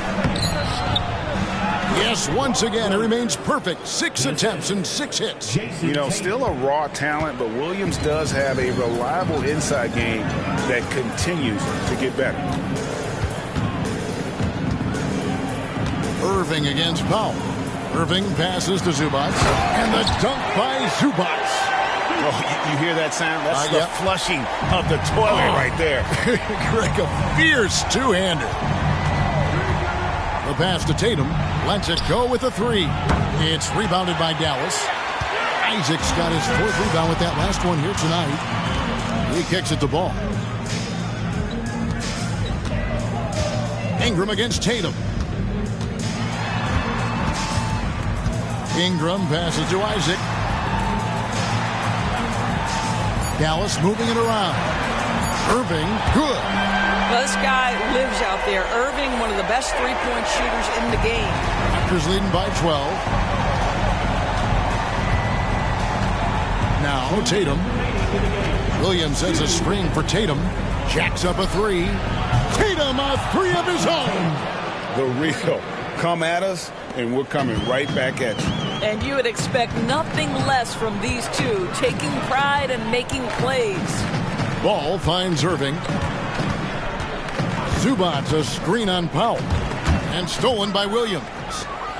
Yes, once again, it remains perfect. 6 attempts and 6 hits. You know, still a raw talent, but Williams does have a reliable inside game that continues to get better. Irving against Powell. Irving passes to Zubac. And the dunk by Zubac. Oh, you hear that sound? That's the flushing of the toilet right there. Greg, a fierce two-hander. The pass to Tatum. Lets it go with a 3. It's rebounded by Dallas. Isaac's got his 4th rebound with that last one here tonight. He kicks it to Ball. Ingram against Tatum. Ingram passes to Isaac. Dallas moving it around. Irving, good. Well, this guy lives out there. Irving, one of the best three-point shooters in the game. Raptors leading by 12. Now Tatum. Williams sets a screen for Tatum. Jacks up a 3. Tatum, a 3 of his own. The real. Come at us, and we're coming right back at you. And you would expect nothing less from these two, taking pride and making plays. Ball finds Irving. Zubac, a screen on Powell. And stolen by Williams.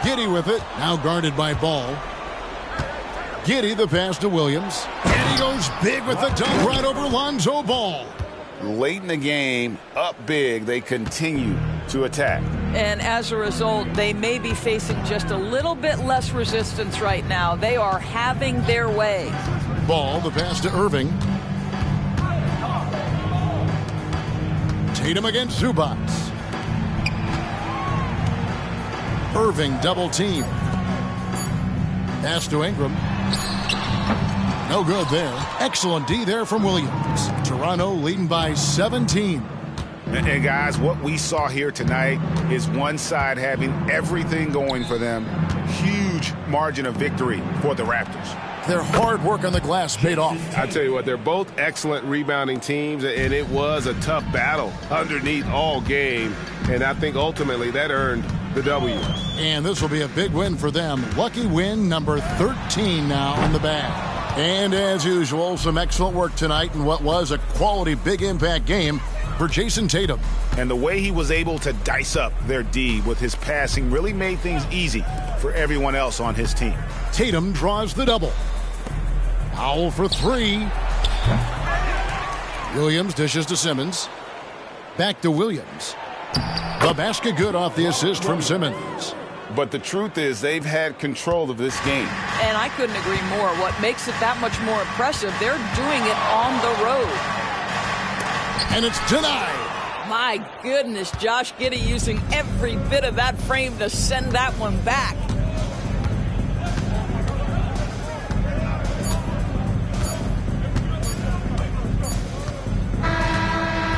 Giddey with it, now guarded by Ball. Giddey, the pass to Williams. And he goes big with the dunk right over Lonzo Ball. Late in the game, up big, they continue to attack. And as a result, they may be facing just a little bit less resistance right now. They are having their way. Ball, the pass to Irving. Tatum against Zubac. Irving double team. Pass to Ingram. No good there. Excellent D there from Williams. Toronto leading by 17. And guys, what we saw here tonight is one side having everything going for them. Huge margin of victory for the Raptors. their hard work on the glass paid off. I tell you what, they're both excellent rebounding teams, and it was a tough battle underneath all game, and I think ultimately that earned the W. And this will be a big win for them. Lucky win number 13 now in the bag. And as usual, some excellent work tonight in what was a quality big impact game for Jason Tatum. And the way he was able to dice up their D with his passing really made things easy for everyone else on his team. Tatum draws the double. Powell for three. Williams dishes to Simmons. Back to Williams. The basket good off the assist from Simmons. But the truth is they've had control of this game. And I couldn't agree more. What makes it that much more impressive, they're doing it on the road. And it's denied. My goodness, Josh Giddey using every bit of that frame to send that one back.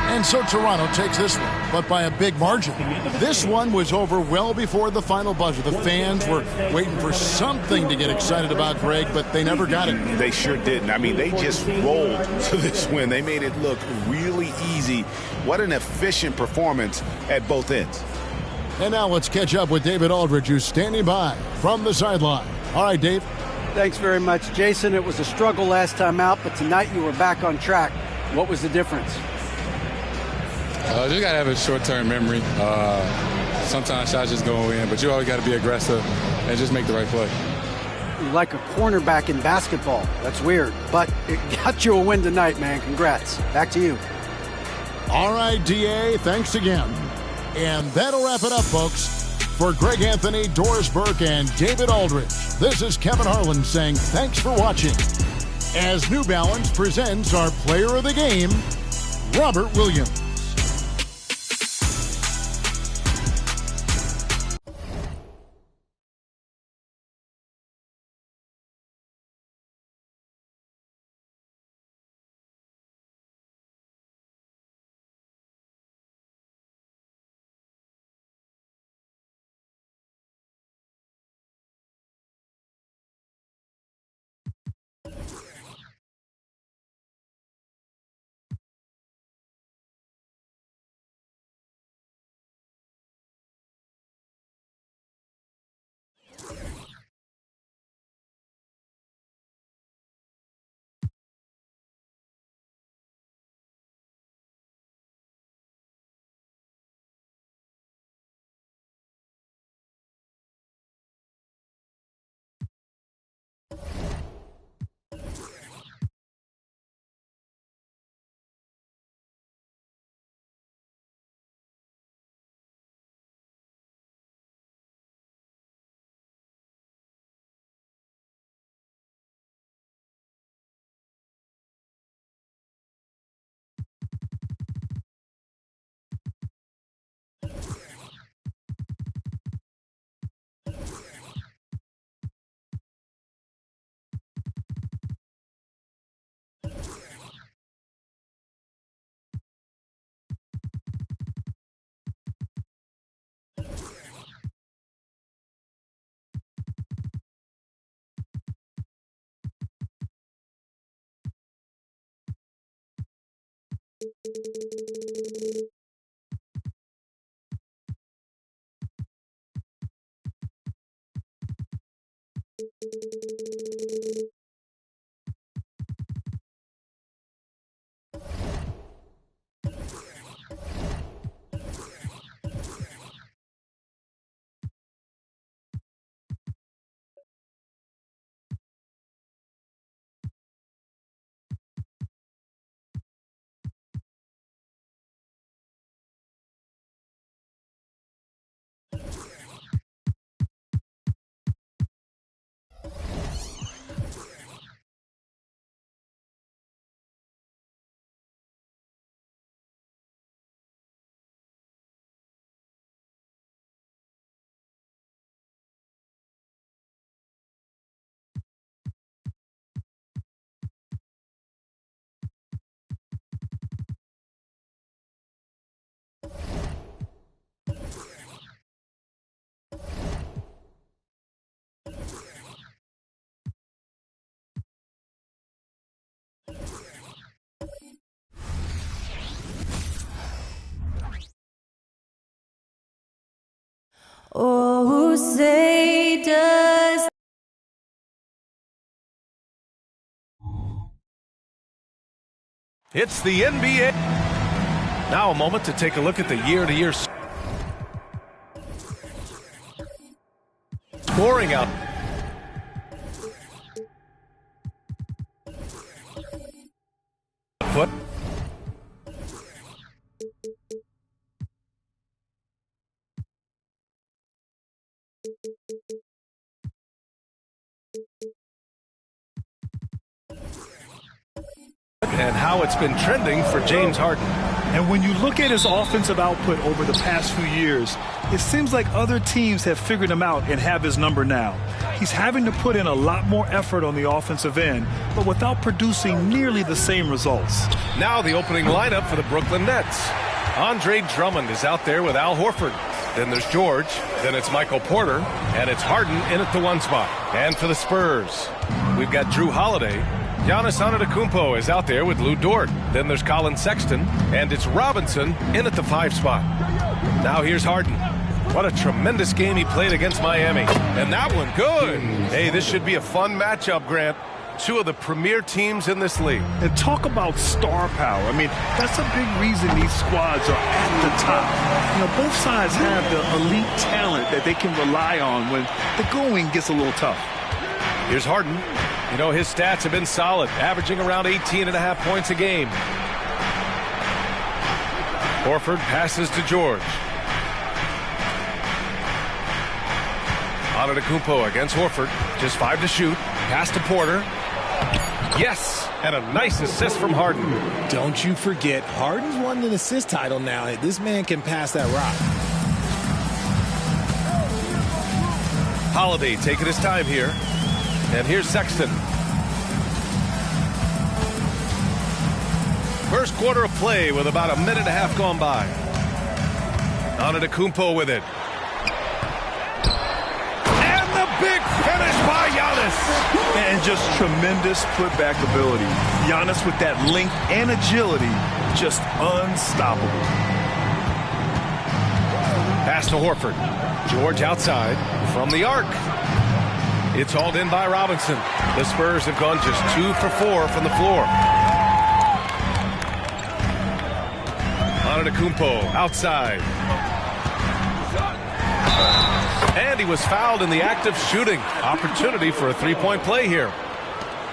And so Toronto takes this one, but by a big margin. This one was over well before the final buzzer. The fans were waiting for something to get excited about, Greg, but they never got it. They sure didn't. I mean, they just rolled to this win. They made it look really easy. What an efficient performance at both ends. And now let's catch up with David Aldridge, who's standing by from the sideline. All right, Dave. Thanks very much, Jason. It was a struggle last time out, but tonight you were back on track. What was the difference? Just got to have a short-term memory. Sometimes shots just go in, but you always got to be aggressive and just make the right play. You're like a cornerback in basketball. That's weird, but it got you a win tonight, man. Congrats. Back to you. All right, DA, thanks again. And that'll wrap it up, folks. For Greg Anthony, Doris Burke, and David Aldridge, this is Kevin Harlan saying thanks for watching. As New Balance presents our player of the game, Robert Williams. Oh, say does. It's the NBA. Now a moment to take a look at the year-to-year scoring out. Foot. And how it's been trending for James Harden. And when you look at his offensive output over the past few years, it seems like other teams have figured him out and have his number now. He's having to put in a lot more effort on the offensive end, but without producing nearly the same results. Now the opening lineup for the Brooklyn Nets. Andre Drummond is out there with Al Horford. Then there's George. Then it's Michael Porter. And it's Harden in at the 1 spot. And for the Spurs, we've got Drew Holiday. Giannis Antetokounmpo is out there with Lou Dort. Then there's Colin Sexton, and it's Robinson in at the 5 spot. Now here's Harden. What a tremendous game he played against Miami. And that one, good. Hey, this should be a fun matchup, Grant. Two of the premier teams in this league. And talk about star power. I mean, that's a big reason these squads are at the top. You know, both sides have the elite talent that they can rely on when the going gets a little tough. Here's Harden. You know, his stats have been solid, averaging around 18.5 points a game. Horford passes to George. Antetokounmpo against Horford. Just 5 to shoot. Pass to Porter. Yes, and a nice assist from Harden. Don't you forget, Harden's won an assist title now. This man can pass that rock. Holiday taking his time here. And here's Sexton. First quarter of play with about 1.5 minutes gone by. Antetokounmpo with it. And the big finish by Giannis. And just tremendous putback ability. Giannis with that length and agility, just unstoppable. Pass to Horford. George outside from the arc. It's hauled in by Robinson. The Spurs have gone just 2 for 4 from the floor. Antetokounmpo outside. And he was fouled in the act of shooting. Opportunity for a 3-point play here.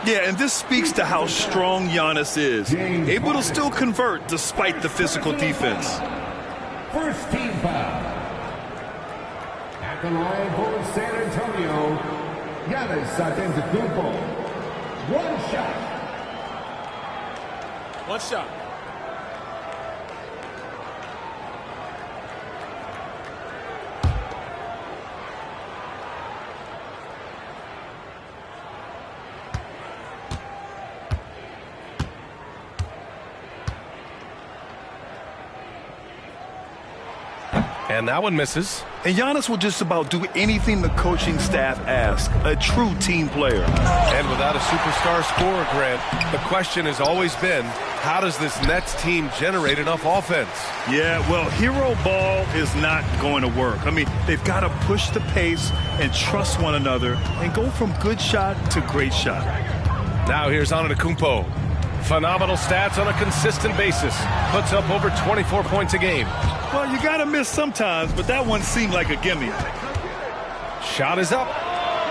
Yeah, and this speaks to how strong Giannis is. Able to still convert despite the physical defense. First team foul. At the line for San Antonio, Giannis Antetokounmpo. One shot. One shot. And that one misses. And Giannis will just about do anything the coaching staff asks. A true team player. And without a superstar scorer, Grant, the question has always been, how does this Nets team generate enough offense? Yeah, well, hero ball is not going to work. I mean, they've got to push the pace and trust one another and go from good shot to great shot. Now here's Antetokounmpo. Phenomenal stats on a consistent basis. Puts up over 24 points a game. Well, you got to miss sometimes, but that one seemed like a gimme. Shot is up.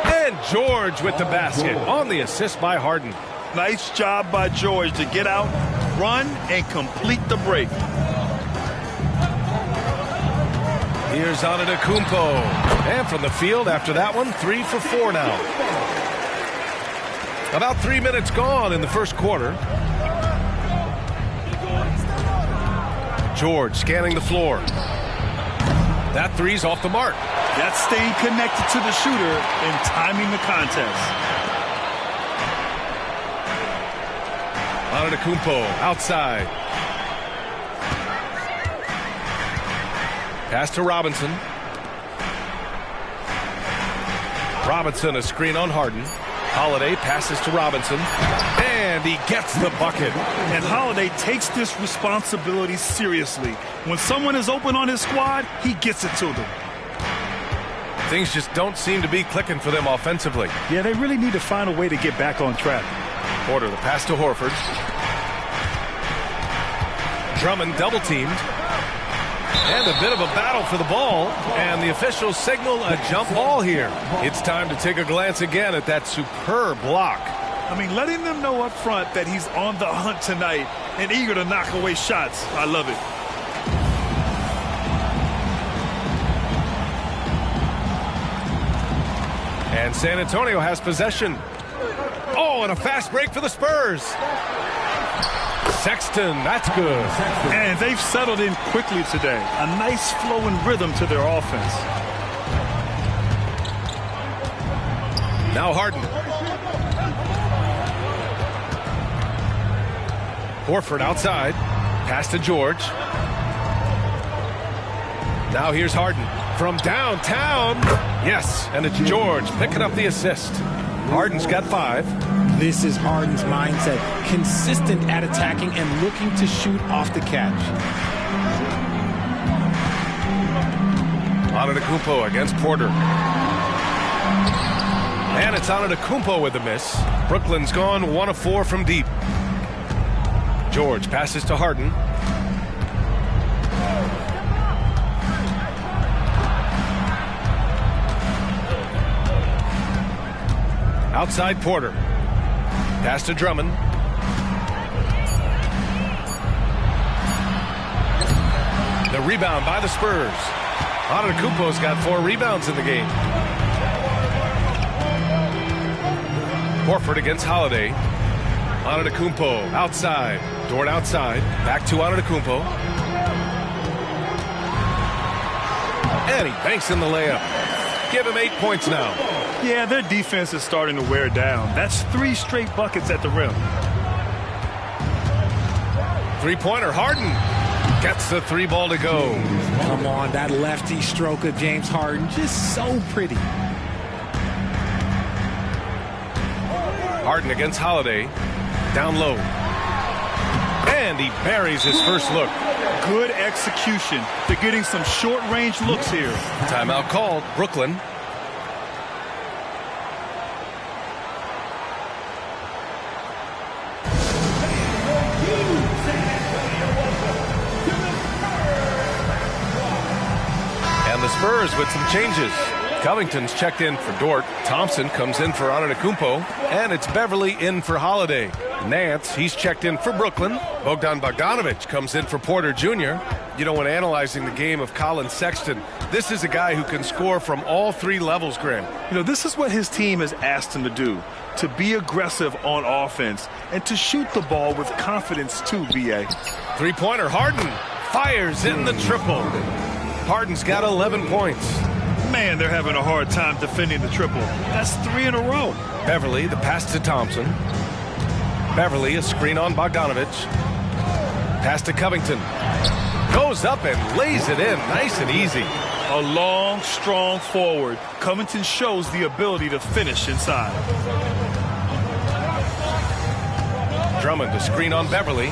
And George with the basket on the assist by Harden. Nice job by George to get out, run, and complete the break. Here's Antetokounmpo. And from the field after that one, 3 for 4 now. About 3 minutes gone in the first quarter. George scanning the floor. That three's off the mark. That's staying connected to the shooter and timing the contest. Antetokounmpo outside. Pass to Robinson. Robinson, a screen on Harden. Holiday passes to Robinson. And he gets the bucket. And Holiday takes this responsibility seriously. When someone is open on his squad, he gets it to them. Things just don't seem to be clicking for them offensively. Yeah, they really need to find a way to get back on track. Porter, the pass to Horford. Drummond double-teamed. And a bit of a battle for the ball. And the officials signal a jump ball here. It's time to take a glance again at that superb block. I mean, letting them know up front that he's on the hunt tonight and eager to knock away shots. I love it. And San Antonio has possession. Oh, and a fast break for the Spurs. Sexton, that's good. And they've settled in quickly today. A nice flow and rhythm to their offense. Now Harden. Horford outside. Pass to George. Now here's Harden from downtown. Yes, and it's George picking up the assist. Harden's got 5. This is Harden's mindset. Consistent at attacking and looking to shoot off the catch. Antetokounmpo against Porter. And it's Antetokounmpo with a miss. Brooklyn's gone 1 of 4 from deep. George passes to Harden. Outside Porter. Pass to Drummond. The rebound by the Spurs. Antetokounmpo's got 4 rebounds in the game. Horford against Holiday. Antetokounmpo outside. Dort outside. Back to Antetokounmpo. And he banks in the layup. Give him 8 points now. Yeah, their defense is starting to wear down. That's 3 straight buckets at the rim. Three-pointer, Harden gets the 3 ball to go. Come on, that lefty stroke of James Harden, just so pretty. Harden against Holiday, down low. And he buries his first look. Good execution. They're getting some short-range looks here. Timeout called, Brooklyn. The Spurs with some changes. Covington's checked in for Dort. Thompson comes in for Antetokounmpo. And it's Beverly in for Holiday. Nance, he's checked in for Brooklyn. Bogdan Bogdanović comes in for Porter Jr. You know, when analyzing the game of Colin Sexton, this is a guy who can score from all 3 levels, Graham. You know, this is what his team has asked him to do. To be aggressive on offense and to shoot the ball with confidence too, VA. Three-pointer, Harden fires in the triple. Harden's got 11 points. Man, they're having a hard time defending the triple. That's 3 in a row. Beverly, the pass to Thompson. Beverly, a screen on Bogdanović. Pass to Covington. Goes up and lays it in, nice and easy. A long, strong forward. Covington shows the ability to finish inside. Drummond, a screen on Beverly.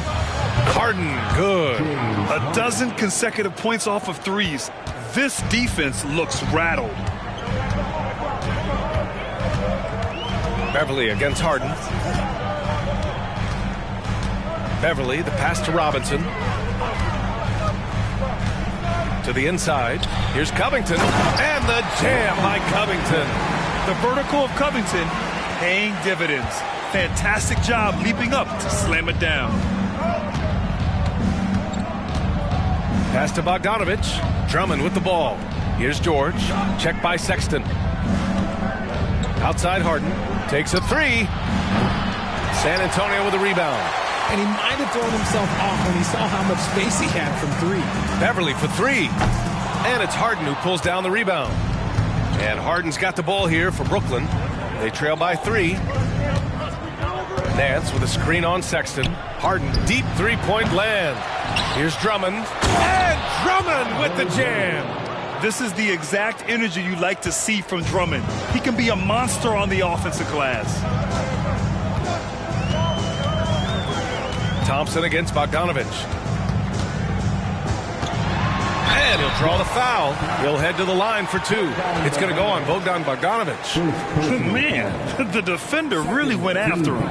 Harden, good. A dozen consecutive points off of 3s. This defense looks rattled. Beverly against Harden. Beverly, the pass to Robinson. To the inside. Here's Covington. And the jam by Covington. The vertical of Covington paying dividends. Fantastic job leaping up to slam it down. Pass to Bogdanović. Drummond with the ball. Here's George. Checked by Sexton. Outside Harden. Takes a 3. San Antonio with a rebound. And he might have thrown himself off when he saw how much space he had from 3. Beverly for 3. And it's Harden who pulls down the rebound. And Harden's got the ball here for Brooklyn. They trail by 3. Nance with a screen on Sexton. Harden, deep 3-point land. Here's Drummond. And Drummond with the jam. This is the exact energy you like to see from Drummond. He can be a monster on the offensive glass. Thompson against Bogdanović. And he'll draw the foul. He'll head to the line for 2. It's going to go on Bogdan Bogdanovic. Man, the defender really went after him.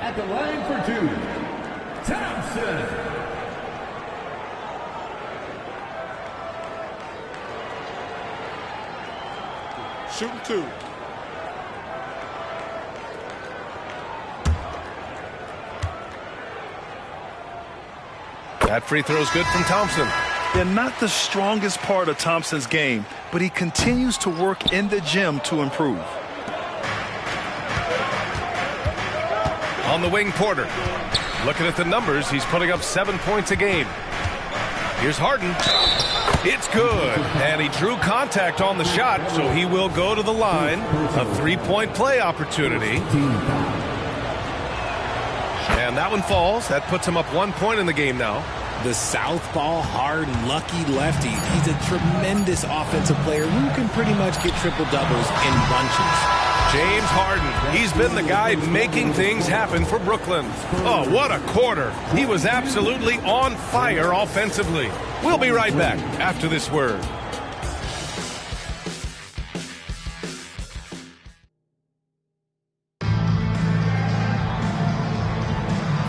At the line for 2, Thompson. Shooting 2. That free throw is good from Thompson. They're not the strongest part of Thompson's game, but he continues to work in the gym to improve. On the wing, Porter. Looking at the numbers, he's putting up 7 points a game. Here's Harden. It's good. And he drew contact on the shot, so he will go to the line. A 3-point play opportunity. And that one falls. That puts him up 1 point in the game now. The southpaw, hard, lucky lefty. He's a tremendous offensive player who can pretty much get triple-doubles in bunches. James Harden. He's been the guy making things happen for Brooklyn. Oh, what a quarter. He was absolutely on fire offensively. We'll be right back after this word.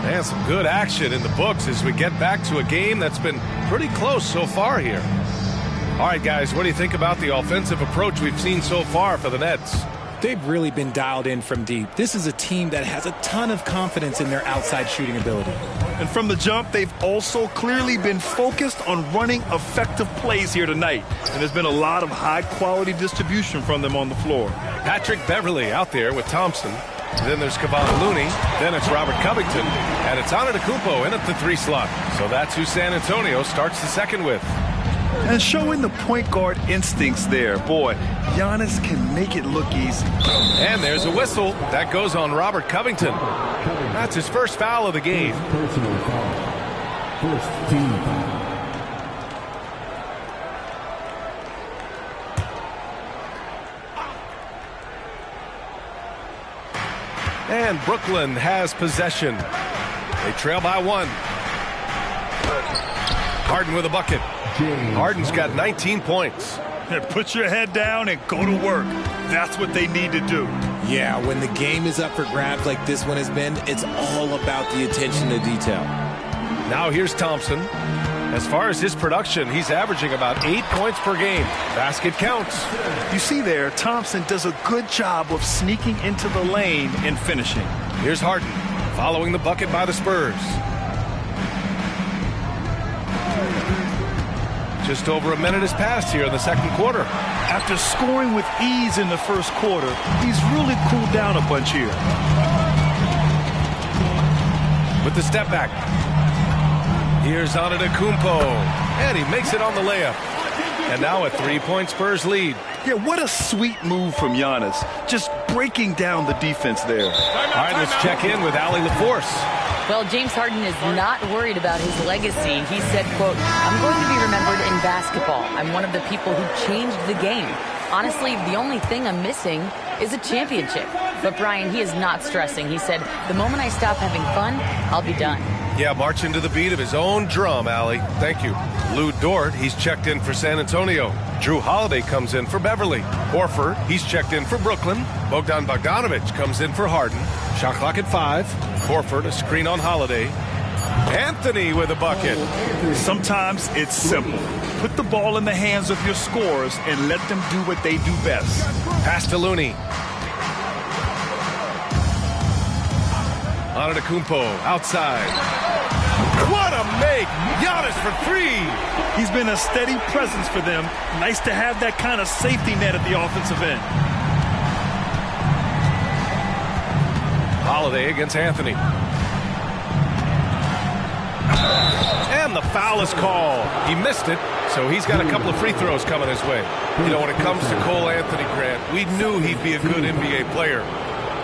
And some good action in the books as we get back to a game that's been pretty close so far here. All right, guys, what do you think about the offensive approach we've seen so far for the Nets? They've really been dialed in from deep. This is a team that has a ton of confidence in their outside shooting ability. And from the jump, they've also clearly been focused on running effective plays here tonight. And there's been a lot of high-quality distribution from them on the floor. Patrick Beverley out there with Thompson. Then there's Kevon Looney. Then it's Robert Covington. And it's Antetokounmpo in at the 3 slot. So that's who San Antonio starts the second with. And showing the point guard instincts there. Boy, Giannis can make it look easy. And there's a whistle. That goes on Robert Covington. That's his first foul of the game. Personal foul. First team foul. And Brooklyn has possession. They trail by 1. Harden with a bucket. Harden's got 19 points. Put your head down and go to work. That's what they need to do. Yeah, when the game is up for grabs like this one has been, it's all about the attention to detail. Now here's Thompson. As far as his production, he's averaging about 8 points per game. Basket counts. You see there, Thompson does a good job of sneaking into the lane and finishing. Here's Harden, following the bucket by the Spurs. Just over a minute has passed here in the second quarter. After scoring with ease in the first quarter, he's really cooled down a bunch here. With the step back. Here's Antetokounmpo. And he makes it on the layup. And now a 3-point Spurs lead. Yeah, what a sweet move from Giannis. Just breaking down the defense there. All right, let's check in with Allie LaForce. Well, James Harden is not worried about his legacy. He said, quote, "I'm going to be remembered in basketball. I'm one of the people who changed the game. Honestly, the only thing I'm missing is a championship." But Brian, he is not stressing. He said, "The moment I stop having fun, I'll be done." Yeah, marching to the beat of his own drum, Allie. Thank you. Lou Dort, he's checked in for San Antonio. Drew Holiday comes in for Beverly. Horford, he's checked in for Brooklyn. Bogdan Bogdanovic comes in for Harden. Shot clock at 5. Horford, a screen on Holiday. Anthony with a bucket. Sometimes it's simple. Put the ball in the hands of your scorers and let them do what they do best. Pass to Looney. Antetokounmpo outside. What a make! Giannis for 3. He's been a steady presence for them. Nice to have that kind of safety net at the offensive end. Holiday against Anthony. And the foul is called. He missed it, so he's got a couple of free throws coming his way. You know, when it comes to Cole Anthony, Grant, we knew he'd be a good NBA player.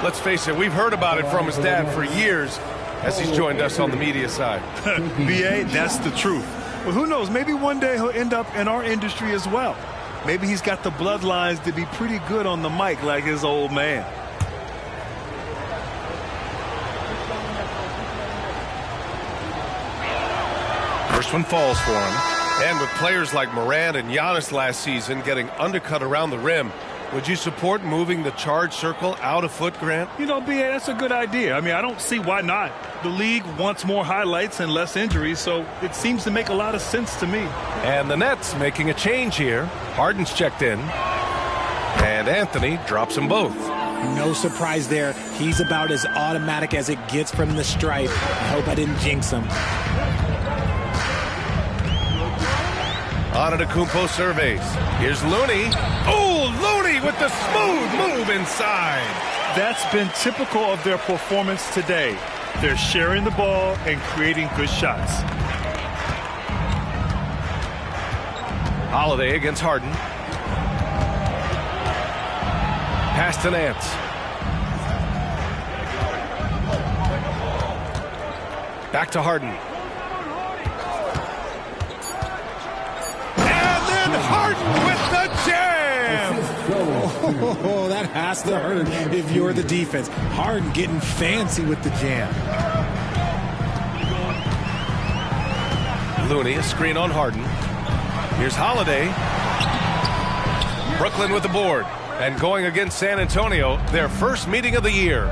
Let's face it, we've heard about it from his dad for years as he's joined us on the media side. B.A., that's the truth. Well, who knows? Maybe one day he'll end up in our industry as well. Maybe he's got the bloodlines to be pretty good on the mic like his old man. First one falls for him. And with players like Morant and Giannis last season getting undercut around the rim, would you support moving the charge circle out a foot, Grant? You know, B.A., that's a good idea. I mean, I don't see why not. The league wants more highlights and less injuries, so it seems to make a lot of sense to me. And the Nets making a change here. Harden's checked in. And Anthony drops them both. No surprise there. He's about as automatic as it gets from the stripe. I hope I didn't jinx him. Antetokounmpo surveys. Here's Looney. Oh, Looney with the smooth move inside. That's been typical of their performance today. They're sharing the ball and creating good shots. Holiday against Harden. Pass to Nance. Back to Harden. And then Harden with the jam! Oh, that has to hurt if you're the defense. Harden getting fancy with the jam. Looney, a screen on Harden. Here's Holiday. Brooklyn with the board. And going against San Antonio, their first meeting of the year.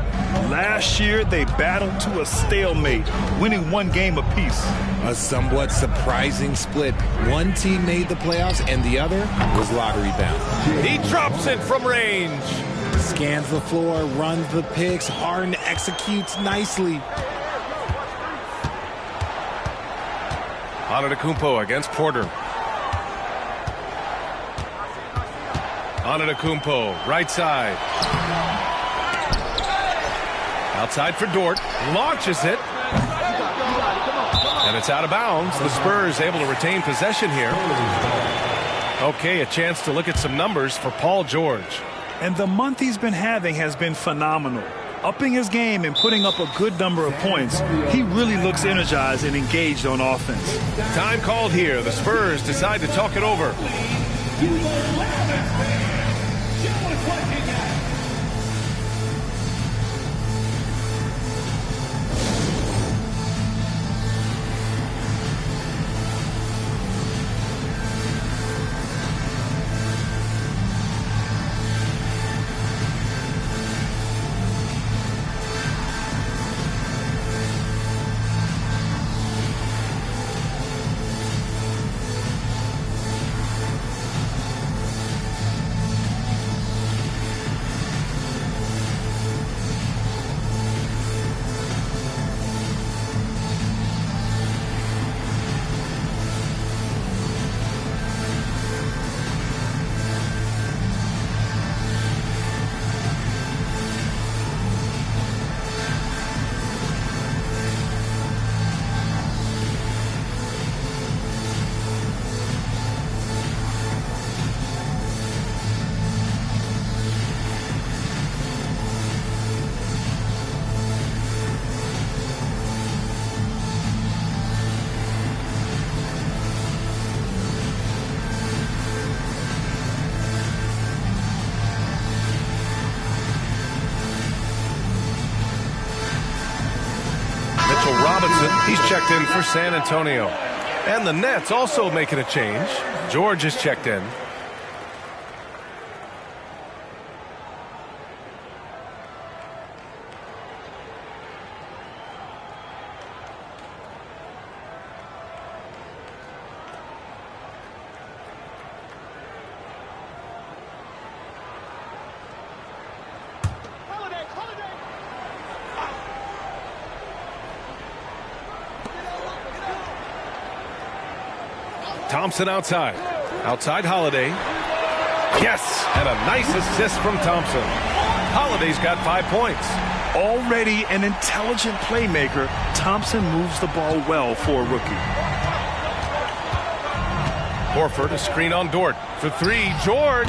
Last year, they battled to a stalemate, winning one game apiece. A somewhat surprising split. One team made the playoffs and the other was lottery bound. He drops it from range. Scans the floor, runs the picks. Harden executes nicely. Antetokounmpo against Porter. Antetokounmpo, right side. Outside for Dort. Launches it. And it's out of bounds. The Spurs able to retain possession here. Okay, a chance to look at some numbers for Paul George. And the month he's been having has been phenomenal. Upping his game and putting up a good number of points, he really looks energized and engaged on offense. Time called here. The Spurs decide to talk it over. He's checked in for San Antonio. And the Nets also making a change. George is checked in. Thompson outside. Outside Holiday. Yes, and a nice assist from Thompson. Holiday's got 5 points. Already an intelligent playmaker, Thompson moves the ball well for a rookie. Horford, a screen on Dort. For three, George.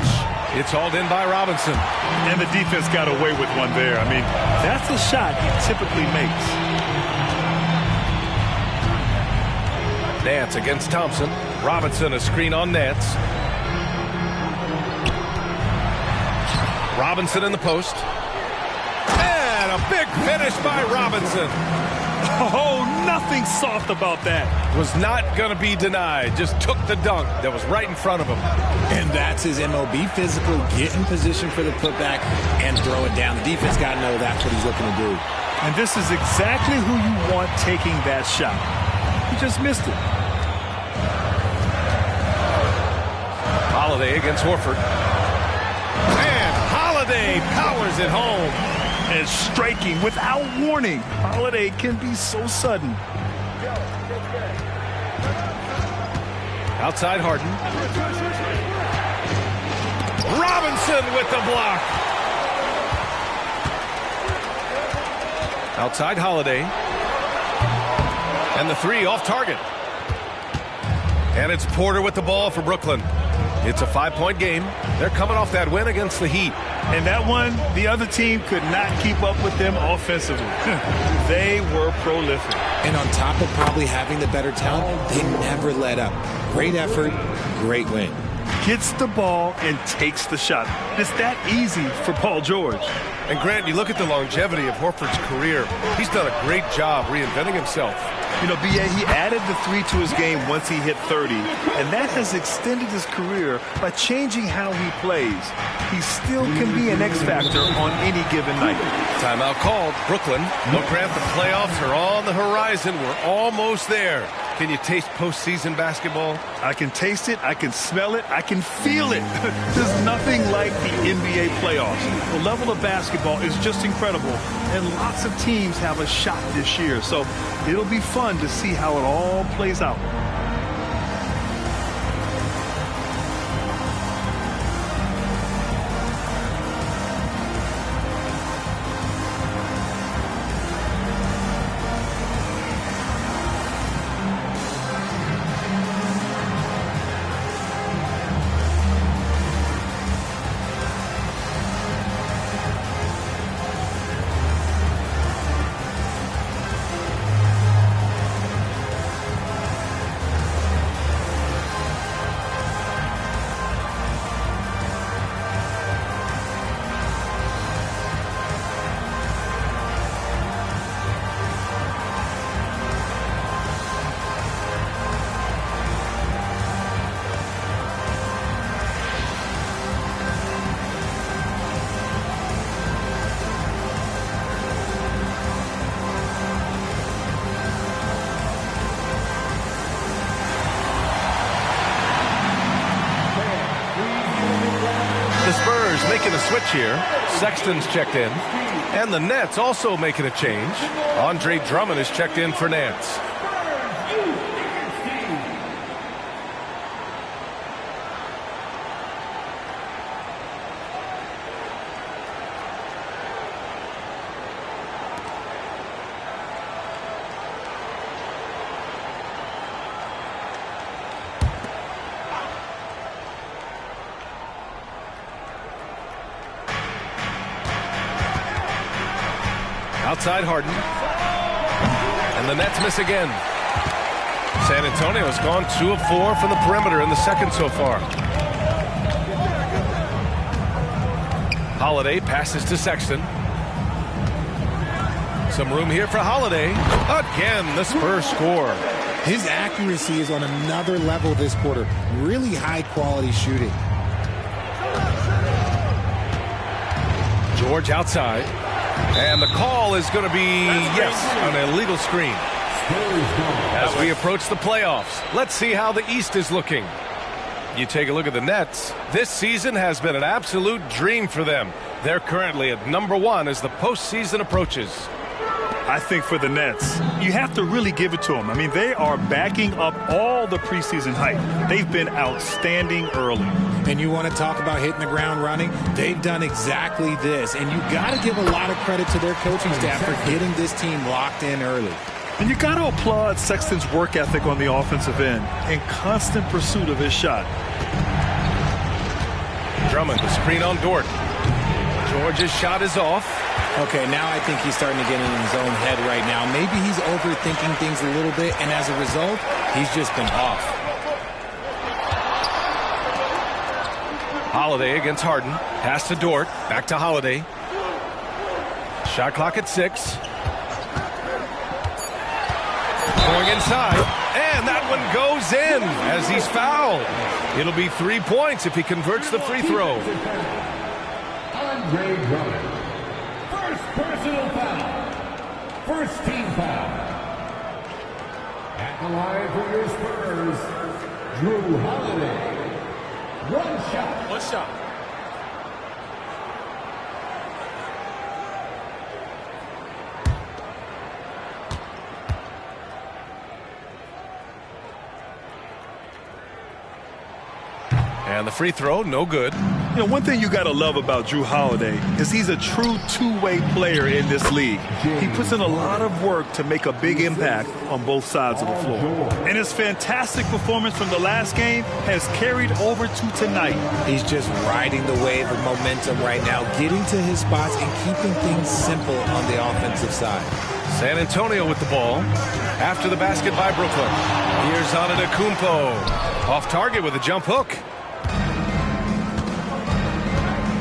It's hauled in by Robinson. And the defense got away with one there. I mean, that's a shot he typically makes. Nance against Thompson. Robinson, a screen on Nance. Robinson in the post. And a big finish by Robinson. Oh, nothing soft about that. Was not going to be denied. Just took the dunk that was right in front of him. And that's his MOB, physical, get in position for the putback and throw it down. The defense got to know that's what he's looking to do. And this is exactly who you want taking that shot. He just missed it. Holiday against Horford. And Holiday powers it home. And striking without warning. Holiday can be so sudden. Outside Harden. Robinson with the block. Outside Holiday. And the three off target. And it's Porter with the ball for Brooklyn. It's a 5-point game. They're coming off that win against the Heat. And that one, the other team could not keep up with them offensively. They were prolific. And on top of probably having the better talent, they never let up. Great effort, great win. Gets the ball and takes the shot. It's that easy for Paul George. And Grant, you look at the longevity of Horford's career. He's done a great job reinventing himself. You know, B.A., he added the three to his game once he hit 30, and that has extended his career by changing how he plays. He still can be an X factor on any given night. Timeout called. Brooklyn. Look, Grant, the playoffs are on the horizon. We're almost there. Can you taste postseason basketball? I can taste it. I can smell it. I can feel it. There's nothing like the NBA playoffs. The level of basketball is just incredible, and lots of teams have a shot this year. So it'll be fun to see how it all plays out. Making a switch here. Sexton's checked in. And the Nets also making a change. Andre Drummond is checked in for Nance. Outside Harden. And the Nets miss again. San Antonio's gone 2 of 4 from the perimeter in the second so far. Holiday passes to Sexton. Some room here for Holiday. Again, the Spurs score. His accuracy is on another level this quarter. Really high quality shooting. George outside. And the call is going to be, yes, an illegal screen. As we approach the playoffs, let's see how the East is looking. You take a look at the Nets. This season has been an absolute dream for them. They're currently at #1 as the postseason approaches. I think for the Nets, you have to really give it to them. I mean, they are backing up all the preseason hype. They've been outstanding early. And you want to talk about hitting the ground running? They've done exactly this. And you got to give a lot of credit to their coaching staff for getting this team locked in early. And you got to applaud Sexton's work ethic on the offensive end and constant pursuit of his shot. Drummond, the screen on Dort. George's shot is off. Okay, now I think he's starting to get in his own head right now. Maybe he's overthinking things a little bit, and as a result, he's just been off. Holiday against Harden. Pass to Dort. Back to Holiday. Shot clock at 6. Going inside, and that one goes in as he's fouled. It'll be 3 points if he converts the free throw. Andre Drummond. First personal foul. First team foul. At the line for your Spurs, Drew Holiday. One shot. One shot. And the free throw, no good. You know, one thing you got to love about Drew Holiday is he's a true two-way player in this league. He puts in a lot of work to make a big impact on both sides of the floor. And his fantastic performance from the last game has carried over to tonight. He's just riding the wave of momentum right now, getting to his spots and keeping things simple on the offensive side. San Antonio with the ball. After the basket by Brooklyn. Here's Antetokounmpo. Off target with a jump hook.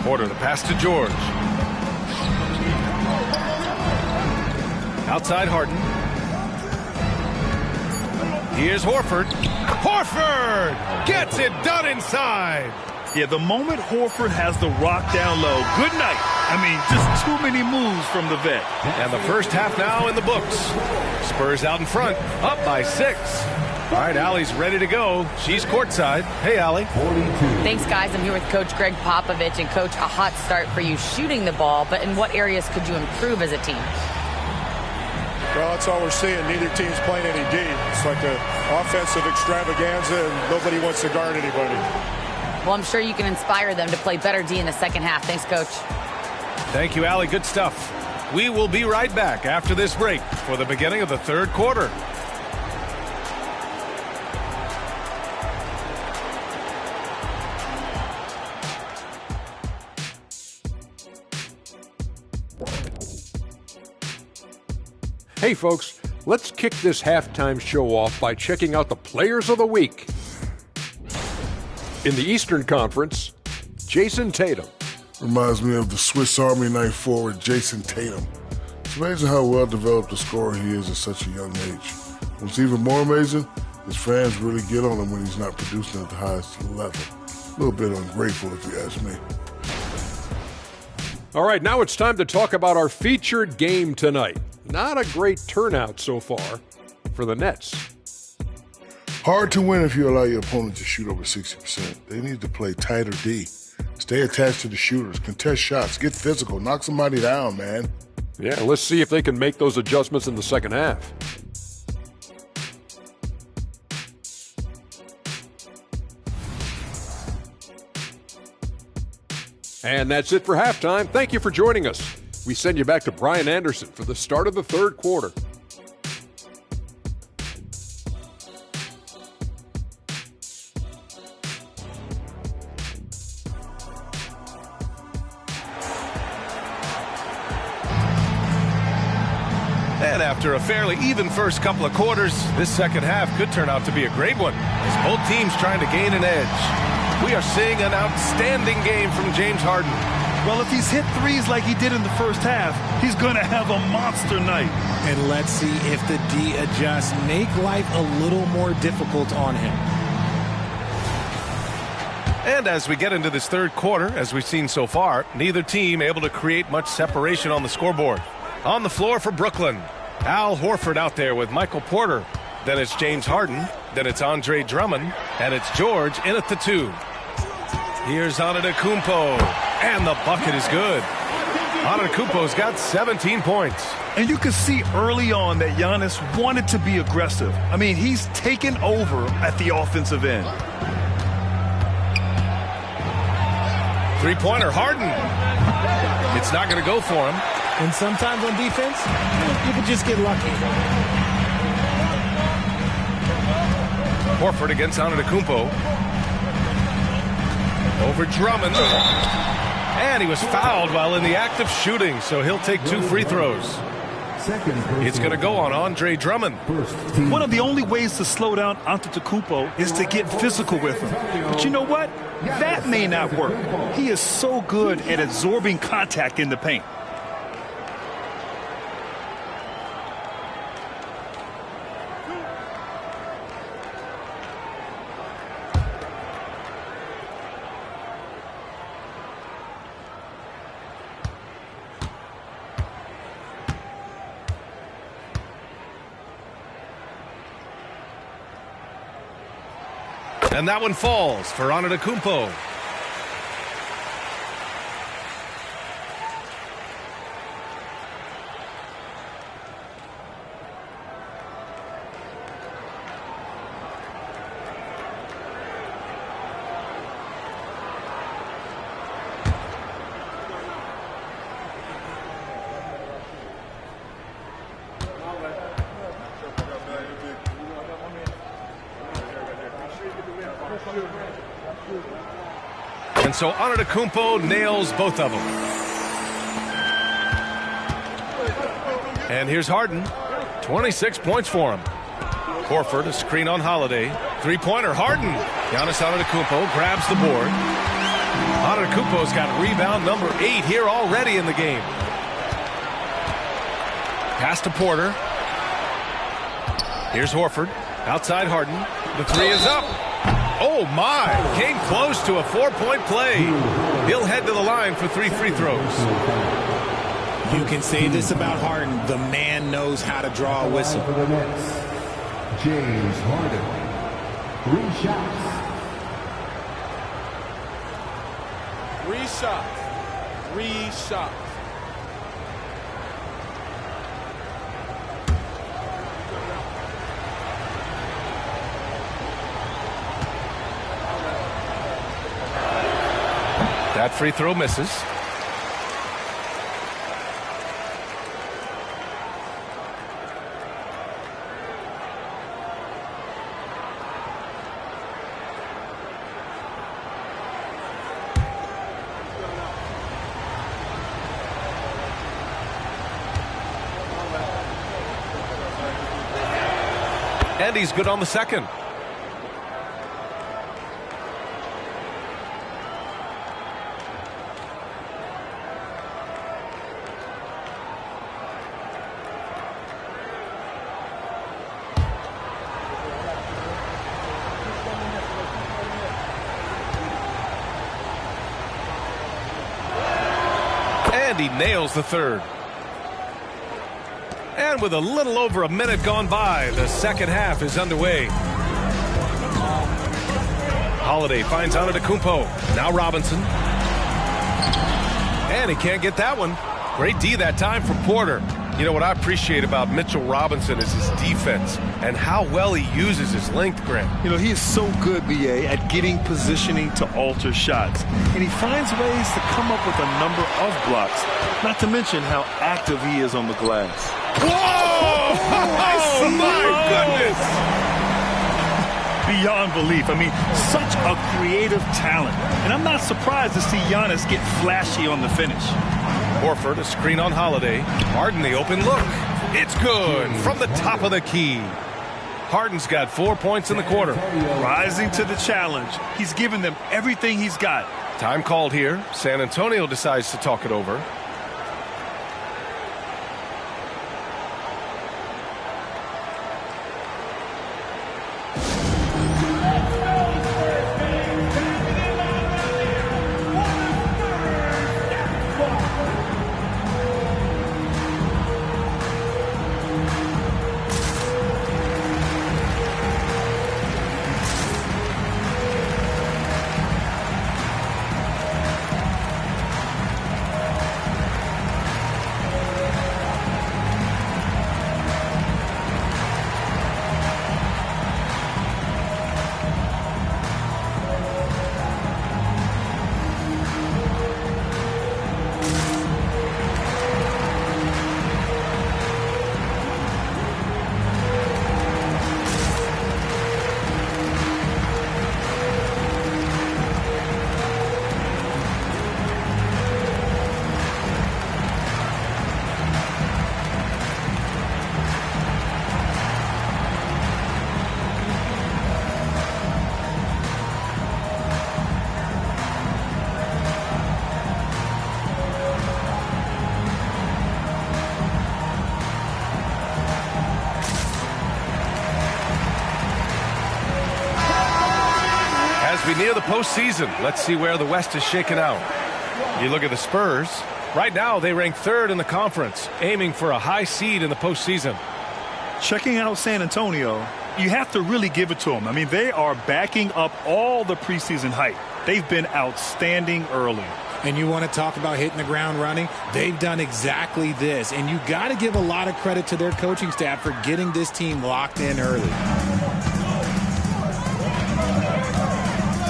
Porter, the pass to George. Outside Harden. Here's Horford. Horford gets it done inside. Yeah, the moment Horford has the rock down low, good night. I mean, just too many moves from the vet. And the first half now in the books. Spurs out in front, up by 6. All right, Allie's ready to go. She's courtside. Hey, Allie. Thanks, guys. I'm here with Coach Greg Popovich. And, Coach, a hot start for you shooting the ball, but in what areas could you improve as a team? Well, that's all we're seeing. Neither team's playing any D. It's like an offensive extravaganza, and nobody wants to guard anybody. Well, I'm sure you can inspire them to play better D in the second half. Thanks, Coach. Thank you, Allie. Good stuff. We will be right back after this break for the beginning of the third quarter. Hey folks, let's kick this halftime show off by checking out the Players of the Week. In the Eastern Conference, Jason Tatum. Reminds me of the Swiss Army knife forward Jason Tatum. It's amazing how well developed a scorer he is at such a young age. What's even more amazing, his fans really get on him when he's not producing at the highest level. A little bit ungrateful if you ask me. All right, now it's time to talk about our featured game tonight. Not a great turnout so far for the Nets. Hard to win if you allow your opponent to shoot over 60%. They need to play tighter D. Stay attached to the shooters, contest shots, get physical, knock somebody down, man. Yeah, let's see if they can make those adjustments in the second half. And that's it for halftime. Thank you for joining us. We send you back to Brian Anderson for the start of the third quarter. And after a fairly even first couple of quarters, this second half could turn out to be a great one as both teams trying to gain an edge. We are seeing an outstanding game from James Harden. Well, if he's hit threes like he did in the first half, he's going to have a monster night. And let's see if the D adjusts, make life a little more difficult on him. And as we get into this third quarter, as we've seen so far, neither team able to create much separation on the scoreboard. On the floor for Brooklyn, Al Horford out there with Michael Porter. Then it's James Harden. Then it's Andre Drummond. And it's George in at the 2. Here's Antetokounmpo. And the bucket is good. Antetokounmpo's got 17 points. And you can see early on that Giannis wanted to be aggressive. I mean, he's taken over at the offensive end. Three-pointer, Harden. It's not going to go for him. And sometimes on defense, you can just get lucky. Horford against Antetokounmpo. Over Drummond. And he was fouled while in the act of shooting, so he'll take 2 free throws. It's going to go on Andre Drummond. One of the only ways to slow down Antetokounmpo is to get physical with him. But you know what? That may not work. He is so good at absorbing contact in the paint. And that one falls for Antetokounmpo. And so Antetokounmpo nails both of them. And here's Harden. 26 points for him. Horford, a screen on Holiday. Three-pointer, Harden. Giannis Antetokounmpo grabs the board. Antetokounmpo's got rebound number 8 here already in the game. Pass to Porter. Here's Horford. Outside Harden. The three is up. Oh, my. Came close to a 4-point play. He'll head to the line for 3 free throws. You can say this about Harden. The man knows how to draw a whistle. For the Nets, James Harden. 3 shots. 3 shots. 3 shots. That free throw misses. And he's good on the second. And he nails the third. And with a little over a minute gone by, the second half is underway. Holiday finds Antetokounmpo. Now Robinson. And he can't get that one. Great D that time from Porter. You know what I appreciate about Mitchell Robinson is his defense and how well he uses his length, Grant. You know, he is so good, B.A., at getting positioning to alter shots. And he finds ways to come up with a number of blocks, not to mention how active he is on the glass. Whoa! Oh, my goodness! Beyond belief. I mean, such a creative talent. And I'm not surprised to see Giannis get flashy on the finish. Horford, a screen on Holiday. Harden, the open look. It's good from the top of the key. Harden's got 4 points in the quarter. Rising to the challenge. He's given them everything he's got. Time called here. San Antonio decides to talk it over. We near the postseason. Let's see where the West is shaken out. You look at the Spurs. Right now, they rank 3rd in the conference, aiming for a high seed in the postseason. Checking out San Antonio, you have to really give it to them. I mean, they are backing up all the preseason hype. They've been outstanding early. And you want to talk about hitting the ground running? They've done exactly this. And you got to give a lot of credit to their coaching staff for getting this team locked in early.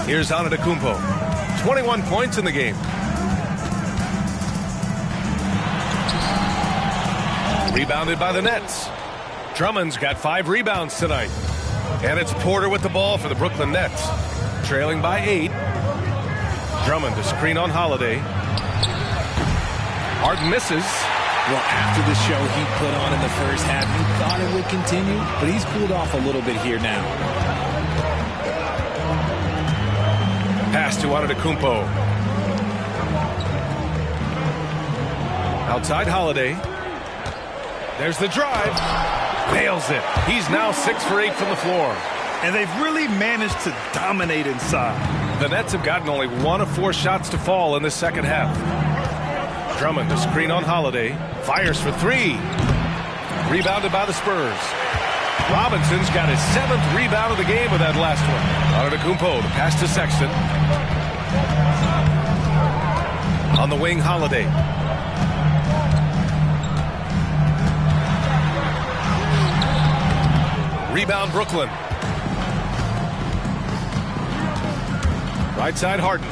Here's Antetokounmpo. 21 points in the game. Rebounded by the Nets. Drummond's got 5 rebounds tonight. And it's Porter with the ball for the Brooklyn Nets. Trailing by 8. Drummond to screen on Holiday. Harden misses. Well, after the show he put on in the first half, you thought it would continue, but he's cooled off a little bit here now. Pass to Antetokounmpo. Outside Holiday. There's the drive. Nails it. He's now 6 for 8 from the floor. And they've really managed to dominate inside. The Nets have gotten only 1 of 4 shots to fall in the second half. Drummond to screen on Holiday. Fires for 3. Rebounded by the Spurs. Robinson's got his 7th rebound of the game with that last one. Antetokounmpo to pass to Sexton. On the wing, Holiday. Rebound Brooklyn. Right side Harden.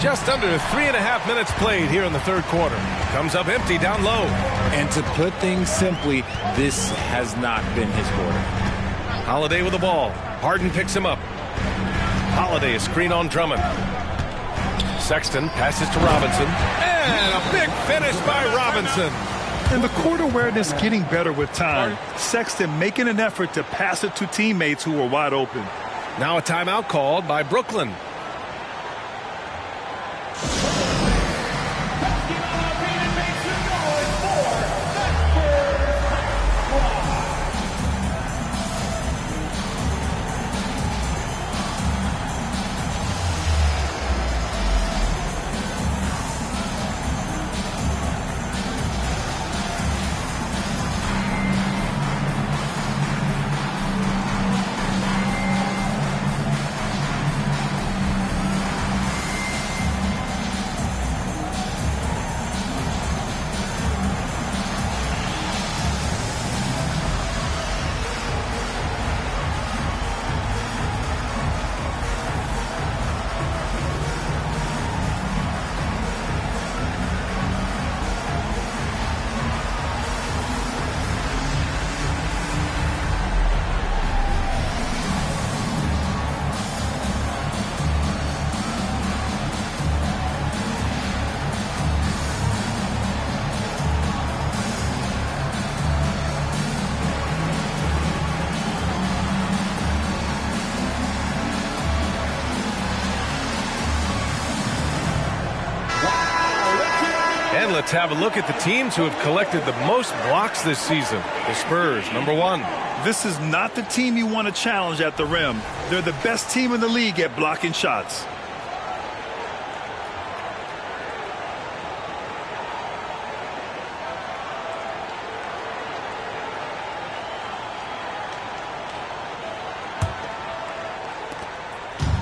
Just under 3.5 minutes played here in the third quarter. Comes up empty down low. And to put things simply, this has not been his quarter. Holiday with the ball. Harden picks him up. Holiday a screen on Drummond. Sexton passes to Robinson. And a big finish by Robinson. And the court awareness getting better with time. Sexton making an effort to pass it to teammates who were wide open. Now a timeout called by Brooklyn. And let's have a look at the teams who have collected the most blocks this season. The Spurs, number 1. This is not the team you want to challenge at the rim. They're the best team in the league at blocking shots.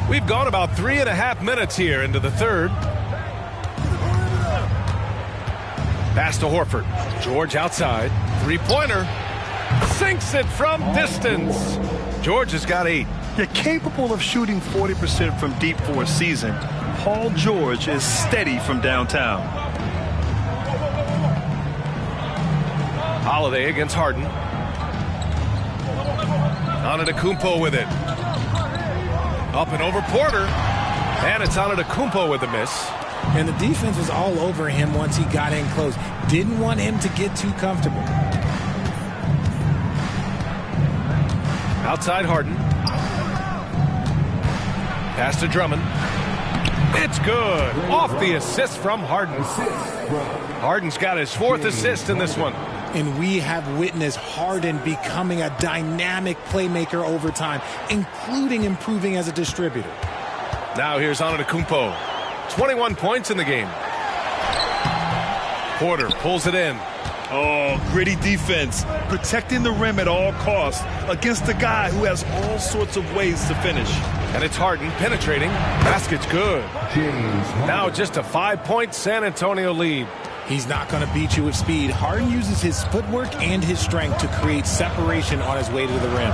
We've gone about 3.5 minutes here into the third. Pass to Horford. George outside. Three-pointer. Sinks it from distance. George has got 8. You're capable of shooting 40% from deep for a season. Paul George is steady from downtown. Holiday against Harden. Antetokounmpo with it. Up and over Porter. And it's Antetokounmpo with the miss. And the defense was all over him once he got in close. Didn't want him to get too comfortable. Outside Harden. Pass to Drummond. It's good. Off the assist from Harden. Harden's got his 4th assist in this one. And we have witnessed Harden becoming a dynamic playmaker over time, including improving as a distributor. Now here's Antetokounmpo. 21 points in the game. Porter pulls it in. Oh, gritty defense, protecting the rim at all costs against a guy who has all sorts of ways to finish. And it's Harden penetrating. Basket's good. Now just a 5-point San Antonio lead. He's not going to beat you with speed. Harden uses his footwork and his strength to create separation on his way to the rim.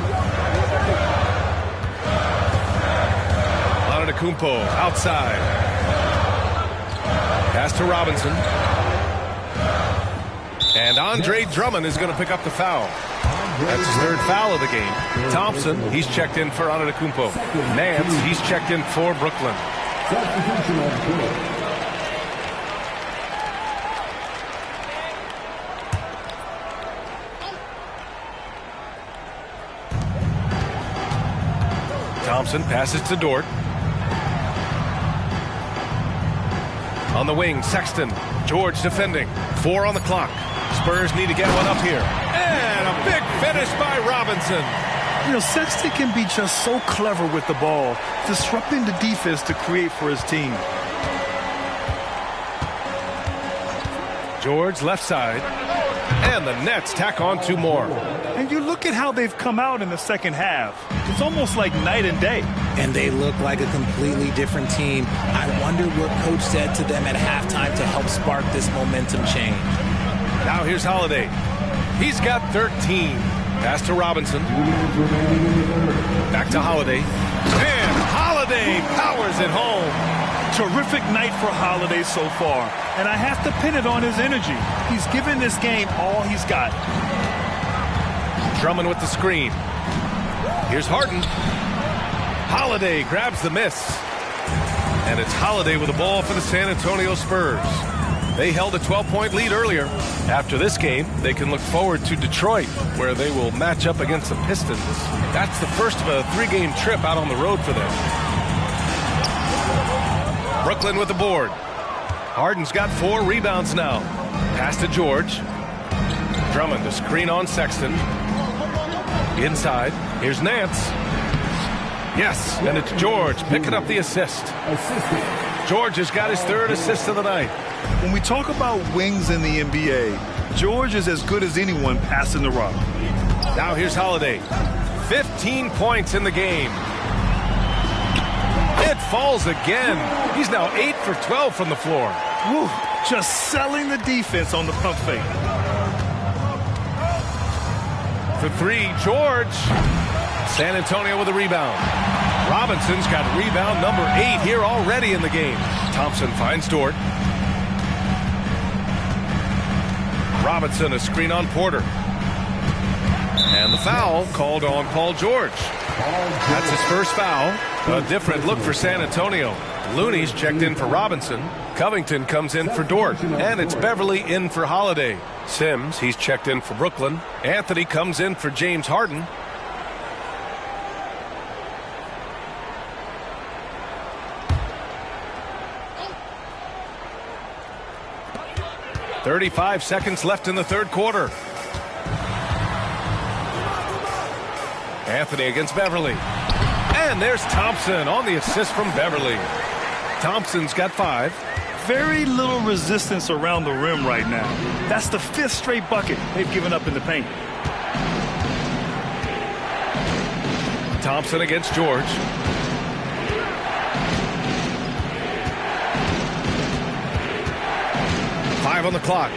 Antetokounmpo outside. Pass to Robinson. And Andre Drummond is going to pick up the foul. That's his third foul of the game. Thompson, he's checked in for Antetokounmpo. Nance, he's checked in for Brooklyn. Thompson passes to Dort. On the wing, Sexton. George defending. 4 on the clock. Spurs need to get one up here. And a big finish by Robinson. You know, Sexton can be just so clever with the ball, disrupting the defense to create for his team. George left side. And the Nets tack on 2 more. And you look at how they've come out in the second half. It's almost like night and day. And they look like a completely different team. I wonder what Coach said to them at halftime to help spark this momentum change. Now here's Holiday. He's got 13. Pass to Robinson. Back to Holiday. And Holiday powers it home. Terrific night for Holiday so far. And I have to pin it on his energy. He's given this game all he's got. Drummond with the screen. Here's Harden. Holiday grabs the miss. And it's Holiday with the ball for the San Antonio Spurs. They held a 12-point lead earlier. After this game, they can look forward to Detroit, where they will match up against the Pistons. That's the first of a 3-game trip out on the road for them. Brooklyn with the board. Harden's got 4 rebounds now. Pass to George. Drummond, the screen on Sexton. Inside, here's Nance. Yes, and it's George picking up the assist. George has got his 3rd assist of the night. When we talk about wings in the NBA, George is as good as anyone passing the rock. Now here's Holiday. 15 points in the game. It falls again. He's now 8 for 12 from the floor. Woo, just selling the defense on the pump fake. For 3, George. San Antonio with a rebound. Robinson's got rebound number 8 here already in the game. Thompson finds Dort. Robinson, a screen on Porter. And the foul called on Paul George. That's his first foul. A different look for San Antonio. Looney's checked in for Robinson. Covington comes in for Dort. And it's Beverly in for Holiday. Sims, he's checked in for Brooklyn. Anthony comes in for James Harden. .35 seconds left in the 3rd quarter. Anthony against Beverly. And there's Thompson on the assist from Beverly. Thompson's got 5. Very little resistance around the rim right now. That's the 5th straight bucket they've given up in the paint. Thompson against George. .5 on the clock.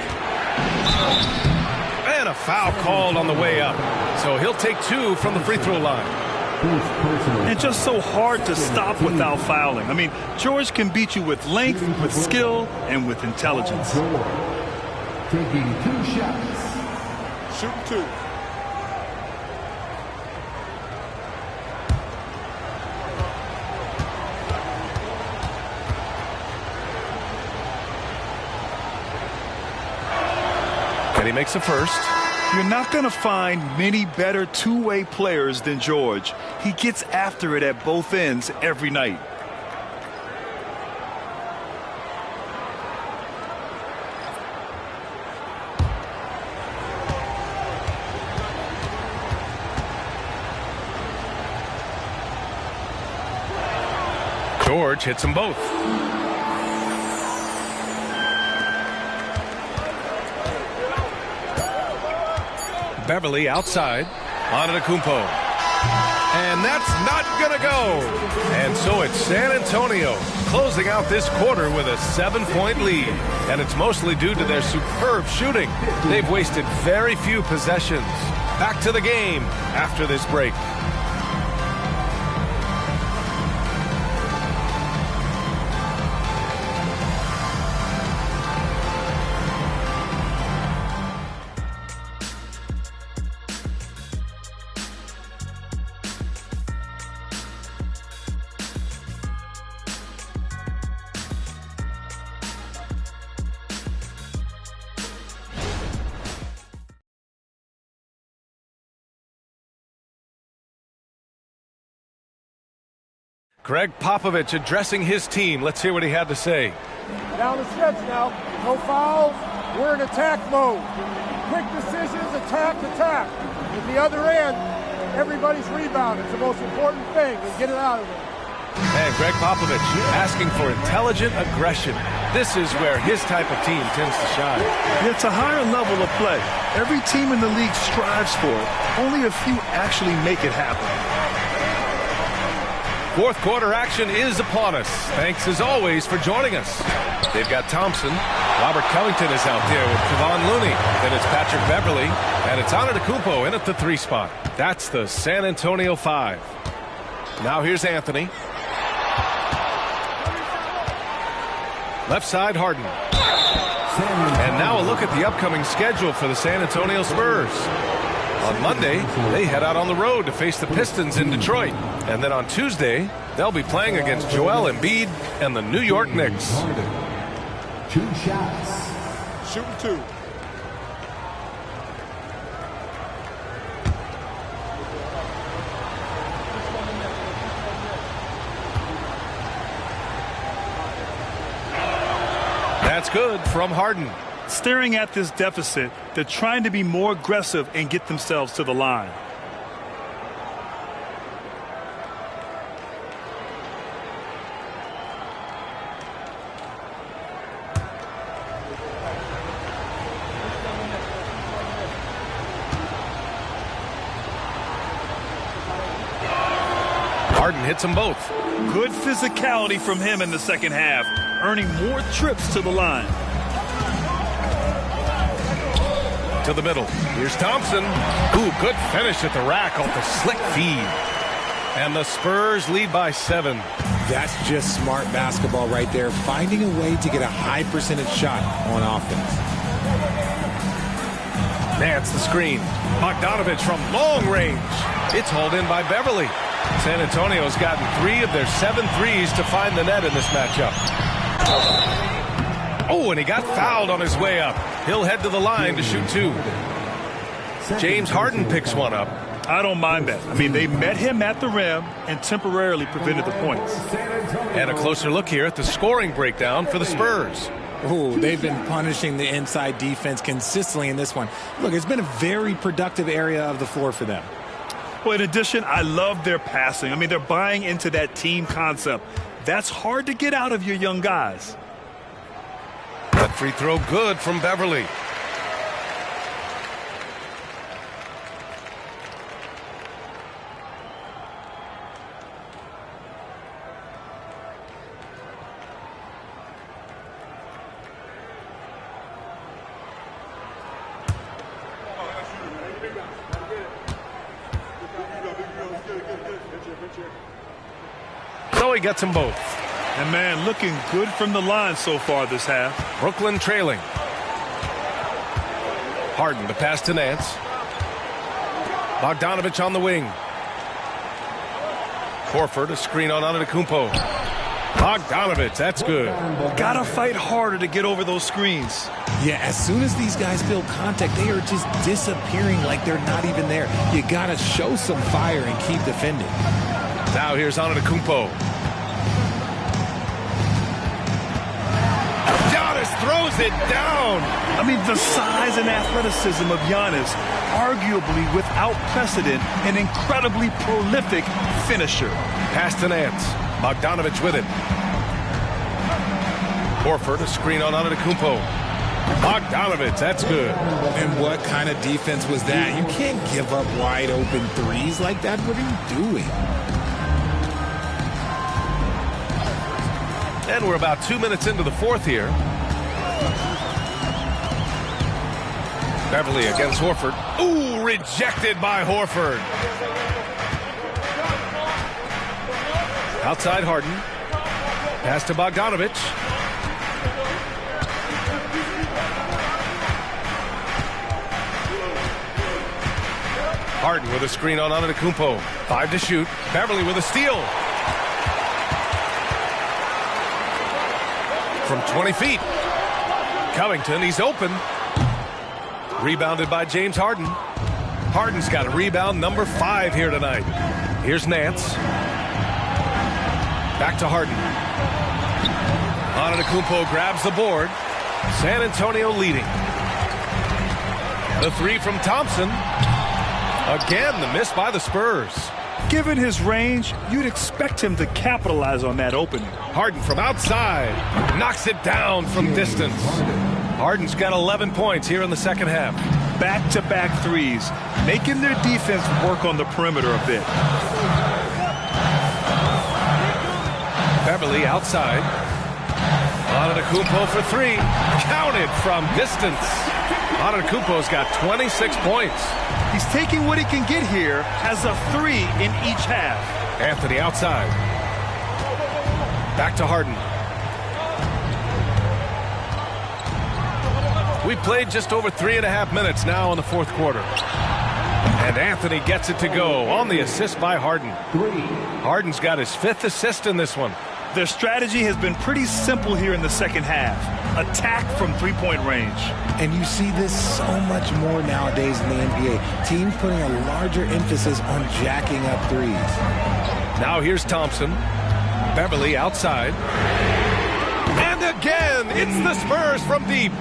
And a foul called on the way up. So he'll take 2 from the free throw line. And just so hard to stop without fouling. I mean, George can beat you with length, with skill, and with intelligence. Taking 2 shots. Shoot 2. And he makes the first. You're not going to find many better two-way players than George. He gets after it at both ends every night. George hits them both. Beverly outside. Antetokounmpo. And that's not going to go. And so it's San Antonio closing out this quarter with a 7-point lead. And it's mostly due to their superb shooting. They've wasted very few possessions. Back to the game after this break. Greg Popovich addressing his team. Let's hear what he had to say. Down the stretch now. No fouls. We're in attack mode. Quick decisions, attack. At the other end, everybody's rebound. It's the most important thing. And get it out of there. And Greg Popovich asking for intelligent aggression. This is where his type of team tends to shine. It's a higher level of play. Every team in the league strives for it. Only a few actually make it happen. Fourth quarter action is upon us. Thanks as always for joining us. They've got Thompson. Robert Covington is out there with Kevon Looney. Then it's Patrick Beverly. And it's Antetokounmpo in at the 3 spot. That's the San Antonio 5. Now here's Anthony. Left side Harden. And now a look at the upcoming schedule for the San Antonio Spurs. On Monday, they head out on the road to face the Pistons in Detroit. And then on Tuesday, they'll be playing against Joel Embiid and the New York Knicks. 2 shots. Shooting 2. That's good from Harden. Staring at this deficit, they're trying to be more aggressive and get themselves to the line. Harden hits them both. Good physicality from him in the second half, earning more trips to the line. To the middle. Here's Thompson. Ooh, good finish at the rack off the slick feed. And the Spurs lead by 7. That's just smart basketball right there, finding a way to get a high percentage shot on offense. Nance the screen. Bogdanovich from long range. It's hauled in by Beverly. San Antonio's gotten 3 of their 7 threes to find the net in this matchup. Oh, and he got fouled on his way up. He'll head to the line to shoot 2. James Harden picks one up. I don't mind that. I mean, they met him at the rim and temporarily prevented the points. And a closer look here at the scoring breakdown for the Spurs. Oh, they've been punishing the inside defense consistently in this one. Look, it's been a very productive area of the floor for them. Well, in addition, I love their passing. I mean, they're buying into that team concept. That's hard to get out of your young guys. That free throw good from Beverly. So he gets them both. And man, looking good from the line so far this half. Brooklyn trailing. Harden, the pass to Nance. Bogdanovich on the wing. Horford, a screen on Antetokounmpo. Bogdanovich, that's good. Gotta fight harder to get over those screens. Yeah, as soon as these guys feel contact, they are just disappearing like they're not even there. You gotta show some fire and keep defending. Now here's Antetokounmpo. Throws it down. I mean, the size and athleticism of Giannis, arguably without precedent, an incredibly prolific finisher. Pass to Nance. Bogdanovich with it. Horford, a screen on Antetokounmpo. Bogdanovich, that's good. And what kind of defense was that? You can't give up wide open threes like that. What are you doing? And we're about 2 minutes into the fourth here. Beverly against Horford. Ooh, rejected by Horford. Outside Harden. Pass to Bogdanovich. Harden with a screen on Antetokounmpo. 5 to shoot. Beverly with a steal. From 20 feet. Covington, he's open. Rebounded by James Harden. Harden's got a rebound number 5 here tonight. Here's Nance. Back to Harden. Antetokounmpo grabs the board. San Antonio leading. The 3 from Thompson. Again, the miss by the Spurs. Given his range, you'd expect him to capitalize on that opening. Harden from outside. Knocks it down from distance. Harden's got 11 points here in the second half. Back-to-back threes, making their defense work on the perimeter a bit. Beverly outside. Antetokounmpo for 3. Counted from distance. Antetokounmpo's got 26 points. He's taking what he can get here as a 3 in each half. Anthony outside. Back to Harden. We played just over 3.5 minutes now in the fourth quarter. And Anthony gets it to go on the assist by Harden. Harden's got his 5th assist in this one. Their strategy has been pretty simple here in the second half. Attack from three-point range. And you see this so much more nowadays in the NBA. Teams putting a larger emphasis on jacking up threes. Now here's Thompson. Beverly outside. And again, it's the Spurs from deep.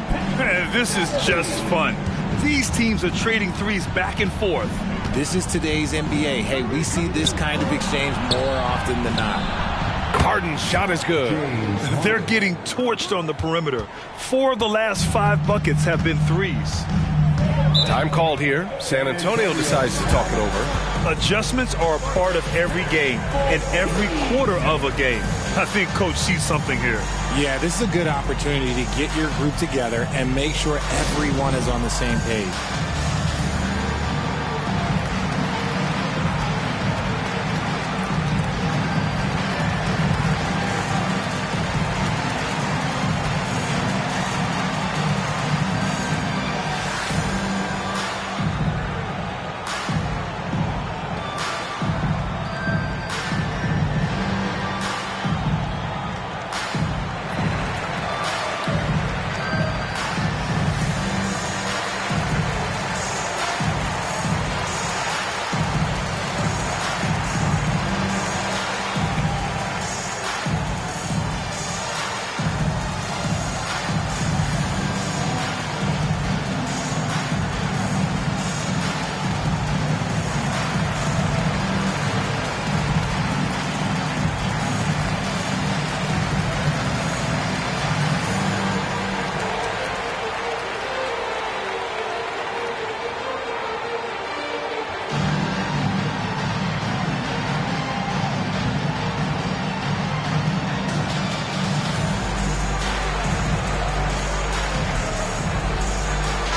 This is just fun. These teams are trading threes back and forth. This is today's NBA. Hey, we see this kind of exchange more often than not. Harden's shot is good. They're getting torched on the perimeter. 4 of the last 5 buckets have been threes. Time called here. San Antonio decides to talk it over. Adjustments are a part of every game and every quarter of a game. I think Coach sees something here. Yeah, this is a good opportunity to get your group together and make sure everyone is on the same page.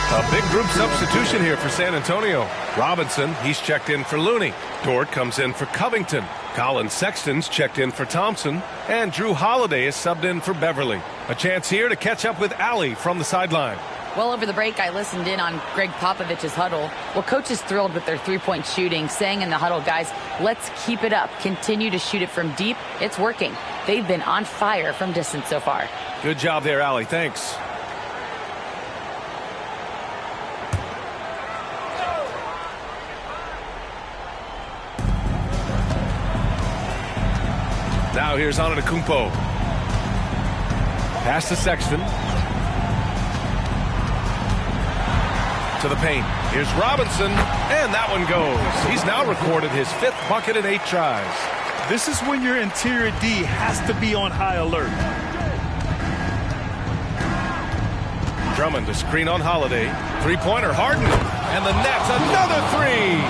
A big group substitution here for San Antonio. Robinson, he's checked in for Looney. Dort comes in for Covington. Colin Sexton's checked in for Thompson. And Drew Holiday is subbed in for Beverly. A chance here to catch up with Allie from the sideline. Well, over the break, I listened in on Greg Popovich's huddle. Well, coach is thrilled with their three-point shooting, saying in the huddle, guys, let's keep it up. Continue to shoot it from deep. It's working. They've been on fire from distance so far. Good job there, Allie. Thanks. Now here's Antetokounmpo. Pass to Sexton. To the paint. Here's Robinson, and that one goes. He's now recorded his 5th bucket in 8 tries. This is when your interior D has to be on high alert. Drummond to screen on Holiday. Three-pointer, Harden. And the Nets, another three.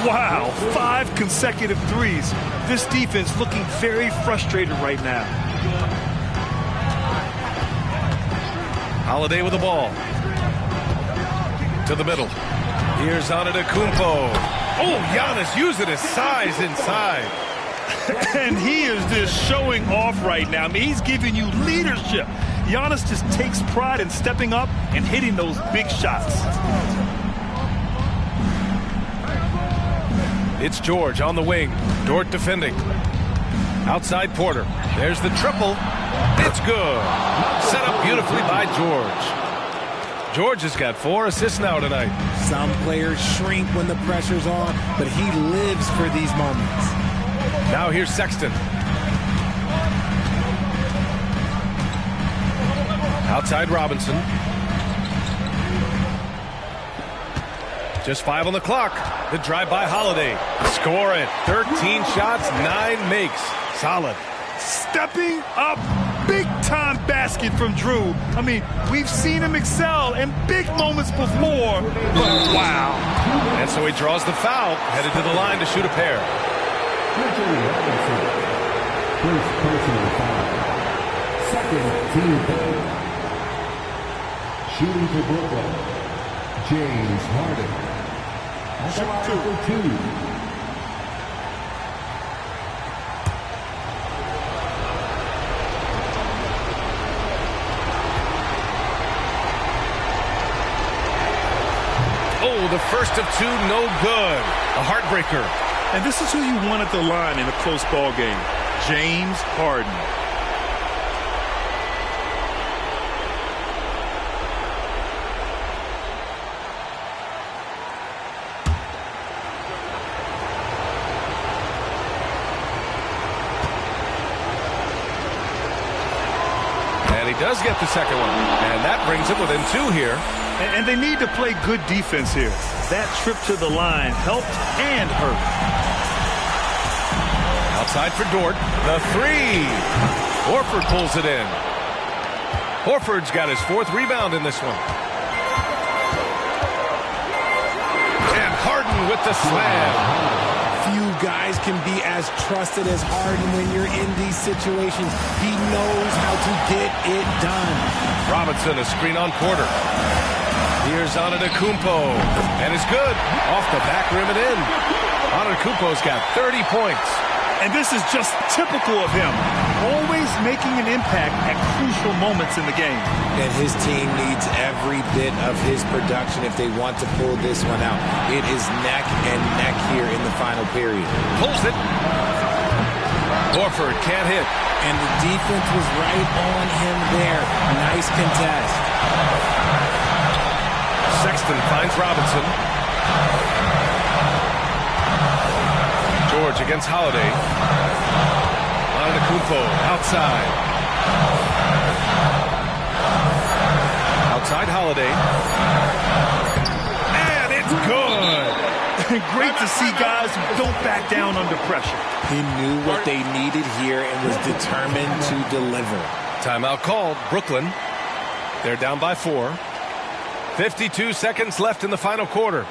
Wow, 5 consecutive threes. This defense looking very frustrated right now. Holiday with the ball. To the middle. Here's Antetokounmpo. Oh, Giannis using his size inside. And he is just showing off right now. I mean, he's giving you leadership. Giannis just takes pride in stepping up and hitting those big shots. It's George on the wing. Dort defending. Outside Porter. There's the triple. It's good. Set up beautifully by George. George has got 4 assists now tonight. Some players shrink when the pressure's on, but he lives for these moments. Now here's Sexton. Outside Robinson. Just 5 on the clock. The drive by Holiday. Score it. 13 shots, 9 makes. Solid. Stepping up. Big-time basket from Drew. I mean, we've seen him excel in big moments before, but wow. And so he draws the foul, headed to the line to shoot a pair. First personal foul. Second team foul. Shooting for Brooklyn, James Harden. Shot for 2. Oh, the first of 2, no good. A heartbreaker. And this is who you want at the line in a close ball game. James Harden. And he does get the second one. And that brings him within 2 here. And they need to play good defense here. That trip to the line helped and hurt. Outside for Dort. The 3. Horford pulls it in. Horford's got his 4th rebound in this one. And Harden with the slam. Few guys can be as trusted as Harden when you're in these situations. He knows how to get it done. Robinson, a screen on Porter. Here's Antetokounmpo. And it's good. Off the back rim and in. Antetokounmpo's got 30 points. And this is just typical of him. Always making an impact at crucial moments in the game. And his team needs every bit of his production if they want to pull this one out. It is neck and neck here in the final period. Pulls it. Horford can't hit. And the defense was right on him there. Nice contest. Sexton finds Robinson. George against Holiday. Antetokounmpo outside. Outside Holiday. And it's good. Great to see guys who don't back down under pressure. He knew what they needed here and was determined to deliver. Timeout called. Brooklyn. They're down by 4. 52 seconds left in the final quarter.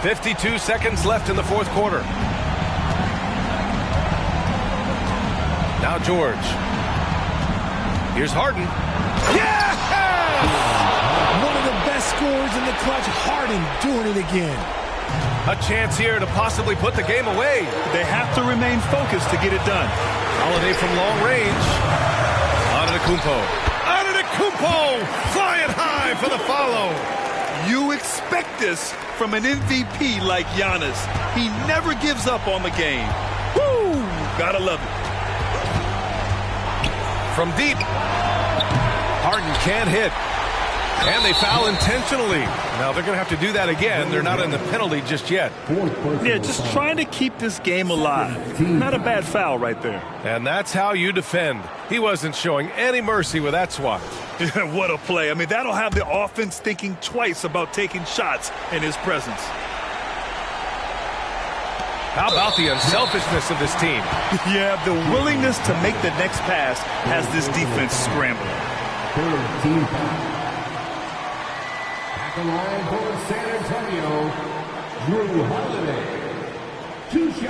52 seconds left in the fourth quarter. Now George. Here's Harden. Yes! One of the best scorers in the clutch. Harden doing it again. A chance here to possibly put the game away. They have to remain focused to get it done. Holiday from long range. Antetokounmpo. Antetokounmpo flying high for the follow. You expect this from an MVP like Giannis. He never gives up on the game. Woo! Gotta love it. From deep. Harden can't hit. And they foul intentionally. Now they're going to have to do that again. They're not in the penalty just yet. Yeah, just trying to keep this game alive. Not a bad foul right there. And that's how you defend. He wasn't showing any mercy with that swat. What a play. I mean, that'll have the offense thinking twice about taking shots in his presence. How about the unselfishness of this team? Yeah, the willingness to make the next pass has this defense scrambling. Third team foul. At the line for San Antonio, Drew Holiday. 2 shots.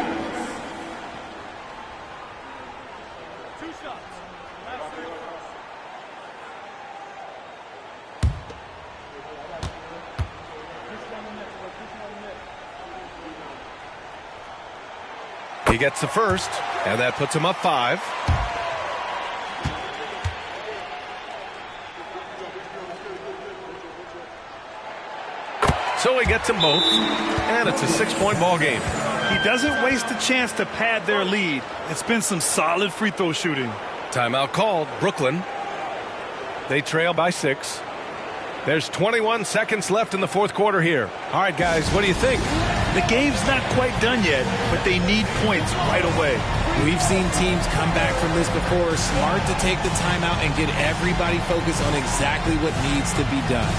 2 shots. He gets the first, and that puts him up 5. So he gets them both, and it's a 6-point ball game. He doesn't waste a chance to pad their lead. It's been some solid free throw shooting. Timeout called. Brooklyn. They trail by 6. There's 21 seconds left in the fourth quarter here. All right, guys, what do you think? The game's not quite done yet, but they need points right away. We've seen teams come back from this before. Smart to take the timeout and get everybody focused on exactly what needs to be done.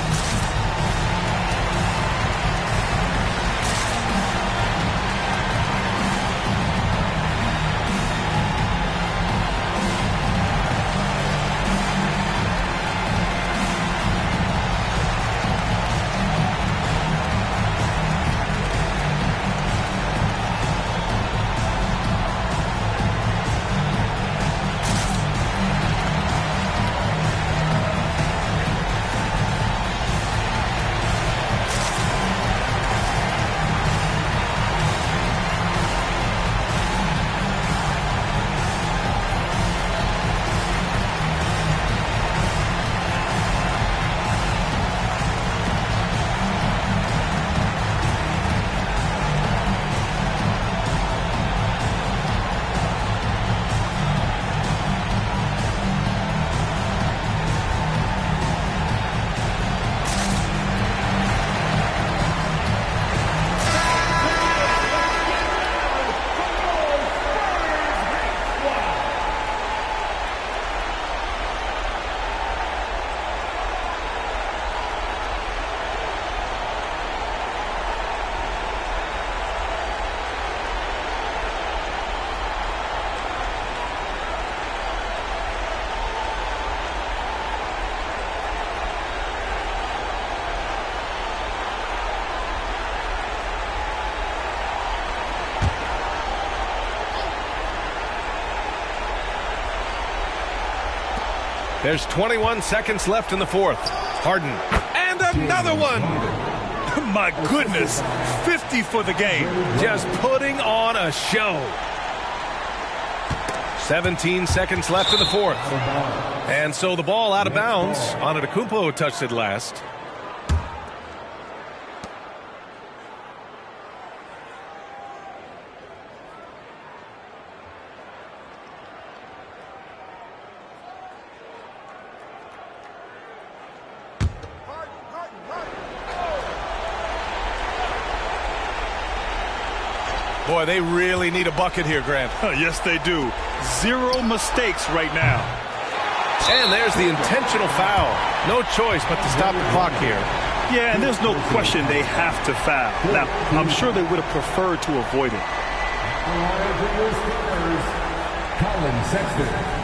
There's 21 seconds left in the fourth. Harden. And another one. My goodness. 50 for the game. Just putting on a show. 17 seconds left in the fourth. And so the ball out of bounds. Antetokounmpo touched it last. Boy, they really need a bucket here, Grant. Yes, they do. 0 mistakes right now. And there's the intentional foul. No choice but to stop the clock here. Yeah, and there's no question they have to foul. Now, I'm sure they would have preferred to avoid it. Colin Sexton.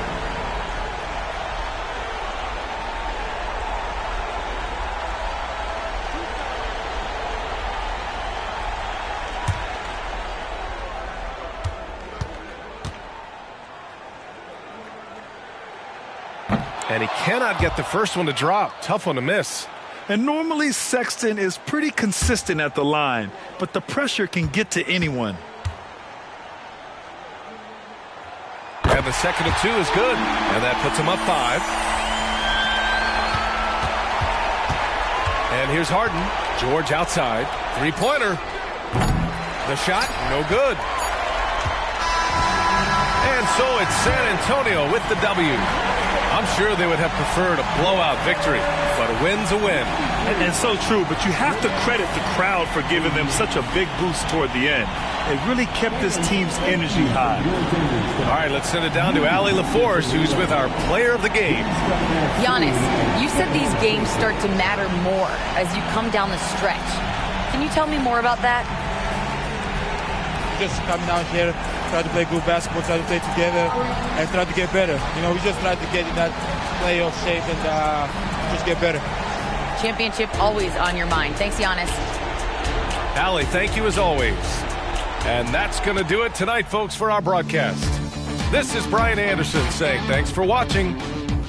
And he cannot get the first one to drop. Tough one to miss. And normally Sexton is pretty consistent at the line, but the pressure can get to anyone. And the second and 2 is good. And that puts him up 5. And here's Harden. George outside. Three-pointer. The shot, no good. And so it's San Antonio with the W. I'm sure they would have preferred a blowout victory, but a win's a win. And so true, but you have to credit the crowd for giving them such a big boost toward the end. It really kept this team's energy high. All right, let's send it down to Allie LaForce, who's with our player of the game. Giannis, you said these games start to matter more as you come down the stretch. Can you tell me more about that? Just coming out here, try to play good basketball, try to play together, and try to get better. You know, we just try to get in that playoff shape and just get better. Championship always on your mind. Thanks, Giannis. Allie, thank you as always. And that's going to do it tonight, folks, for our broadcast. This is Brian Anderson saying thanks for watching.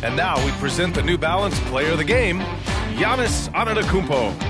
And now we present the New Balance Player of the Game, Giannis Antetokounmpo.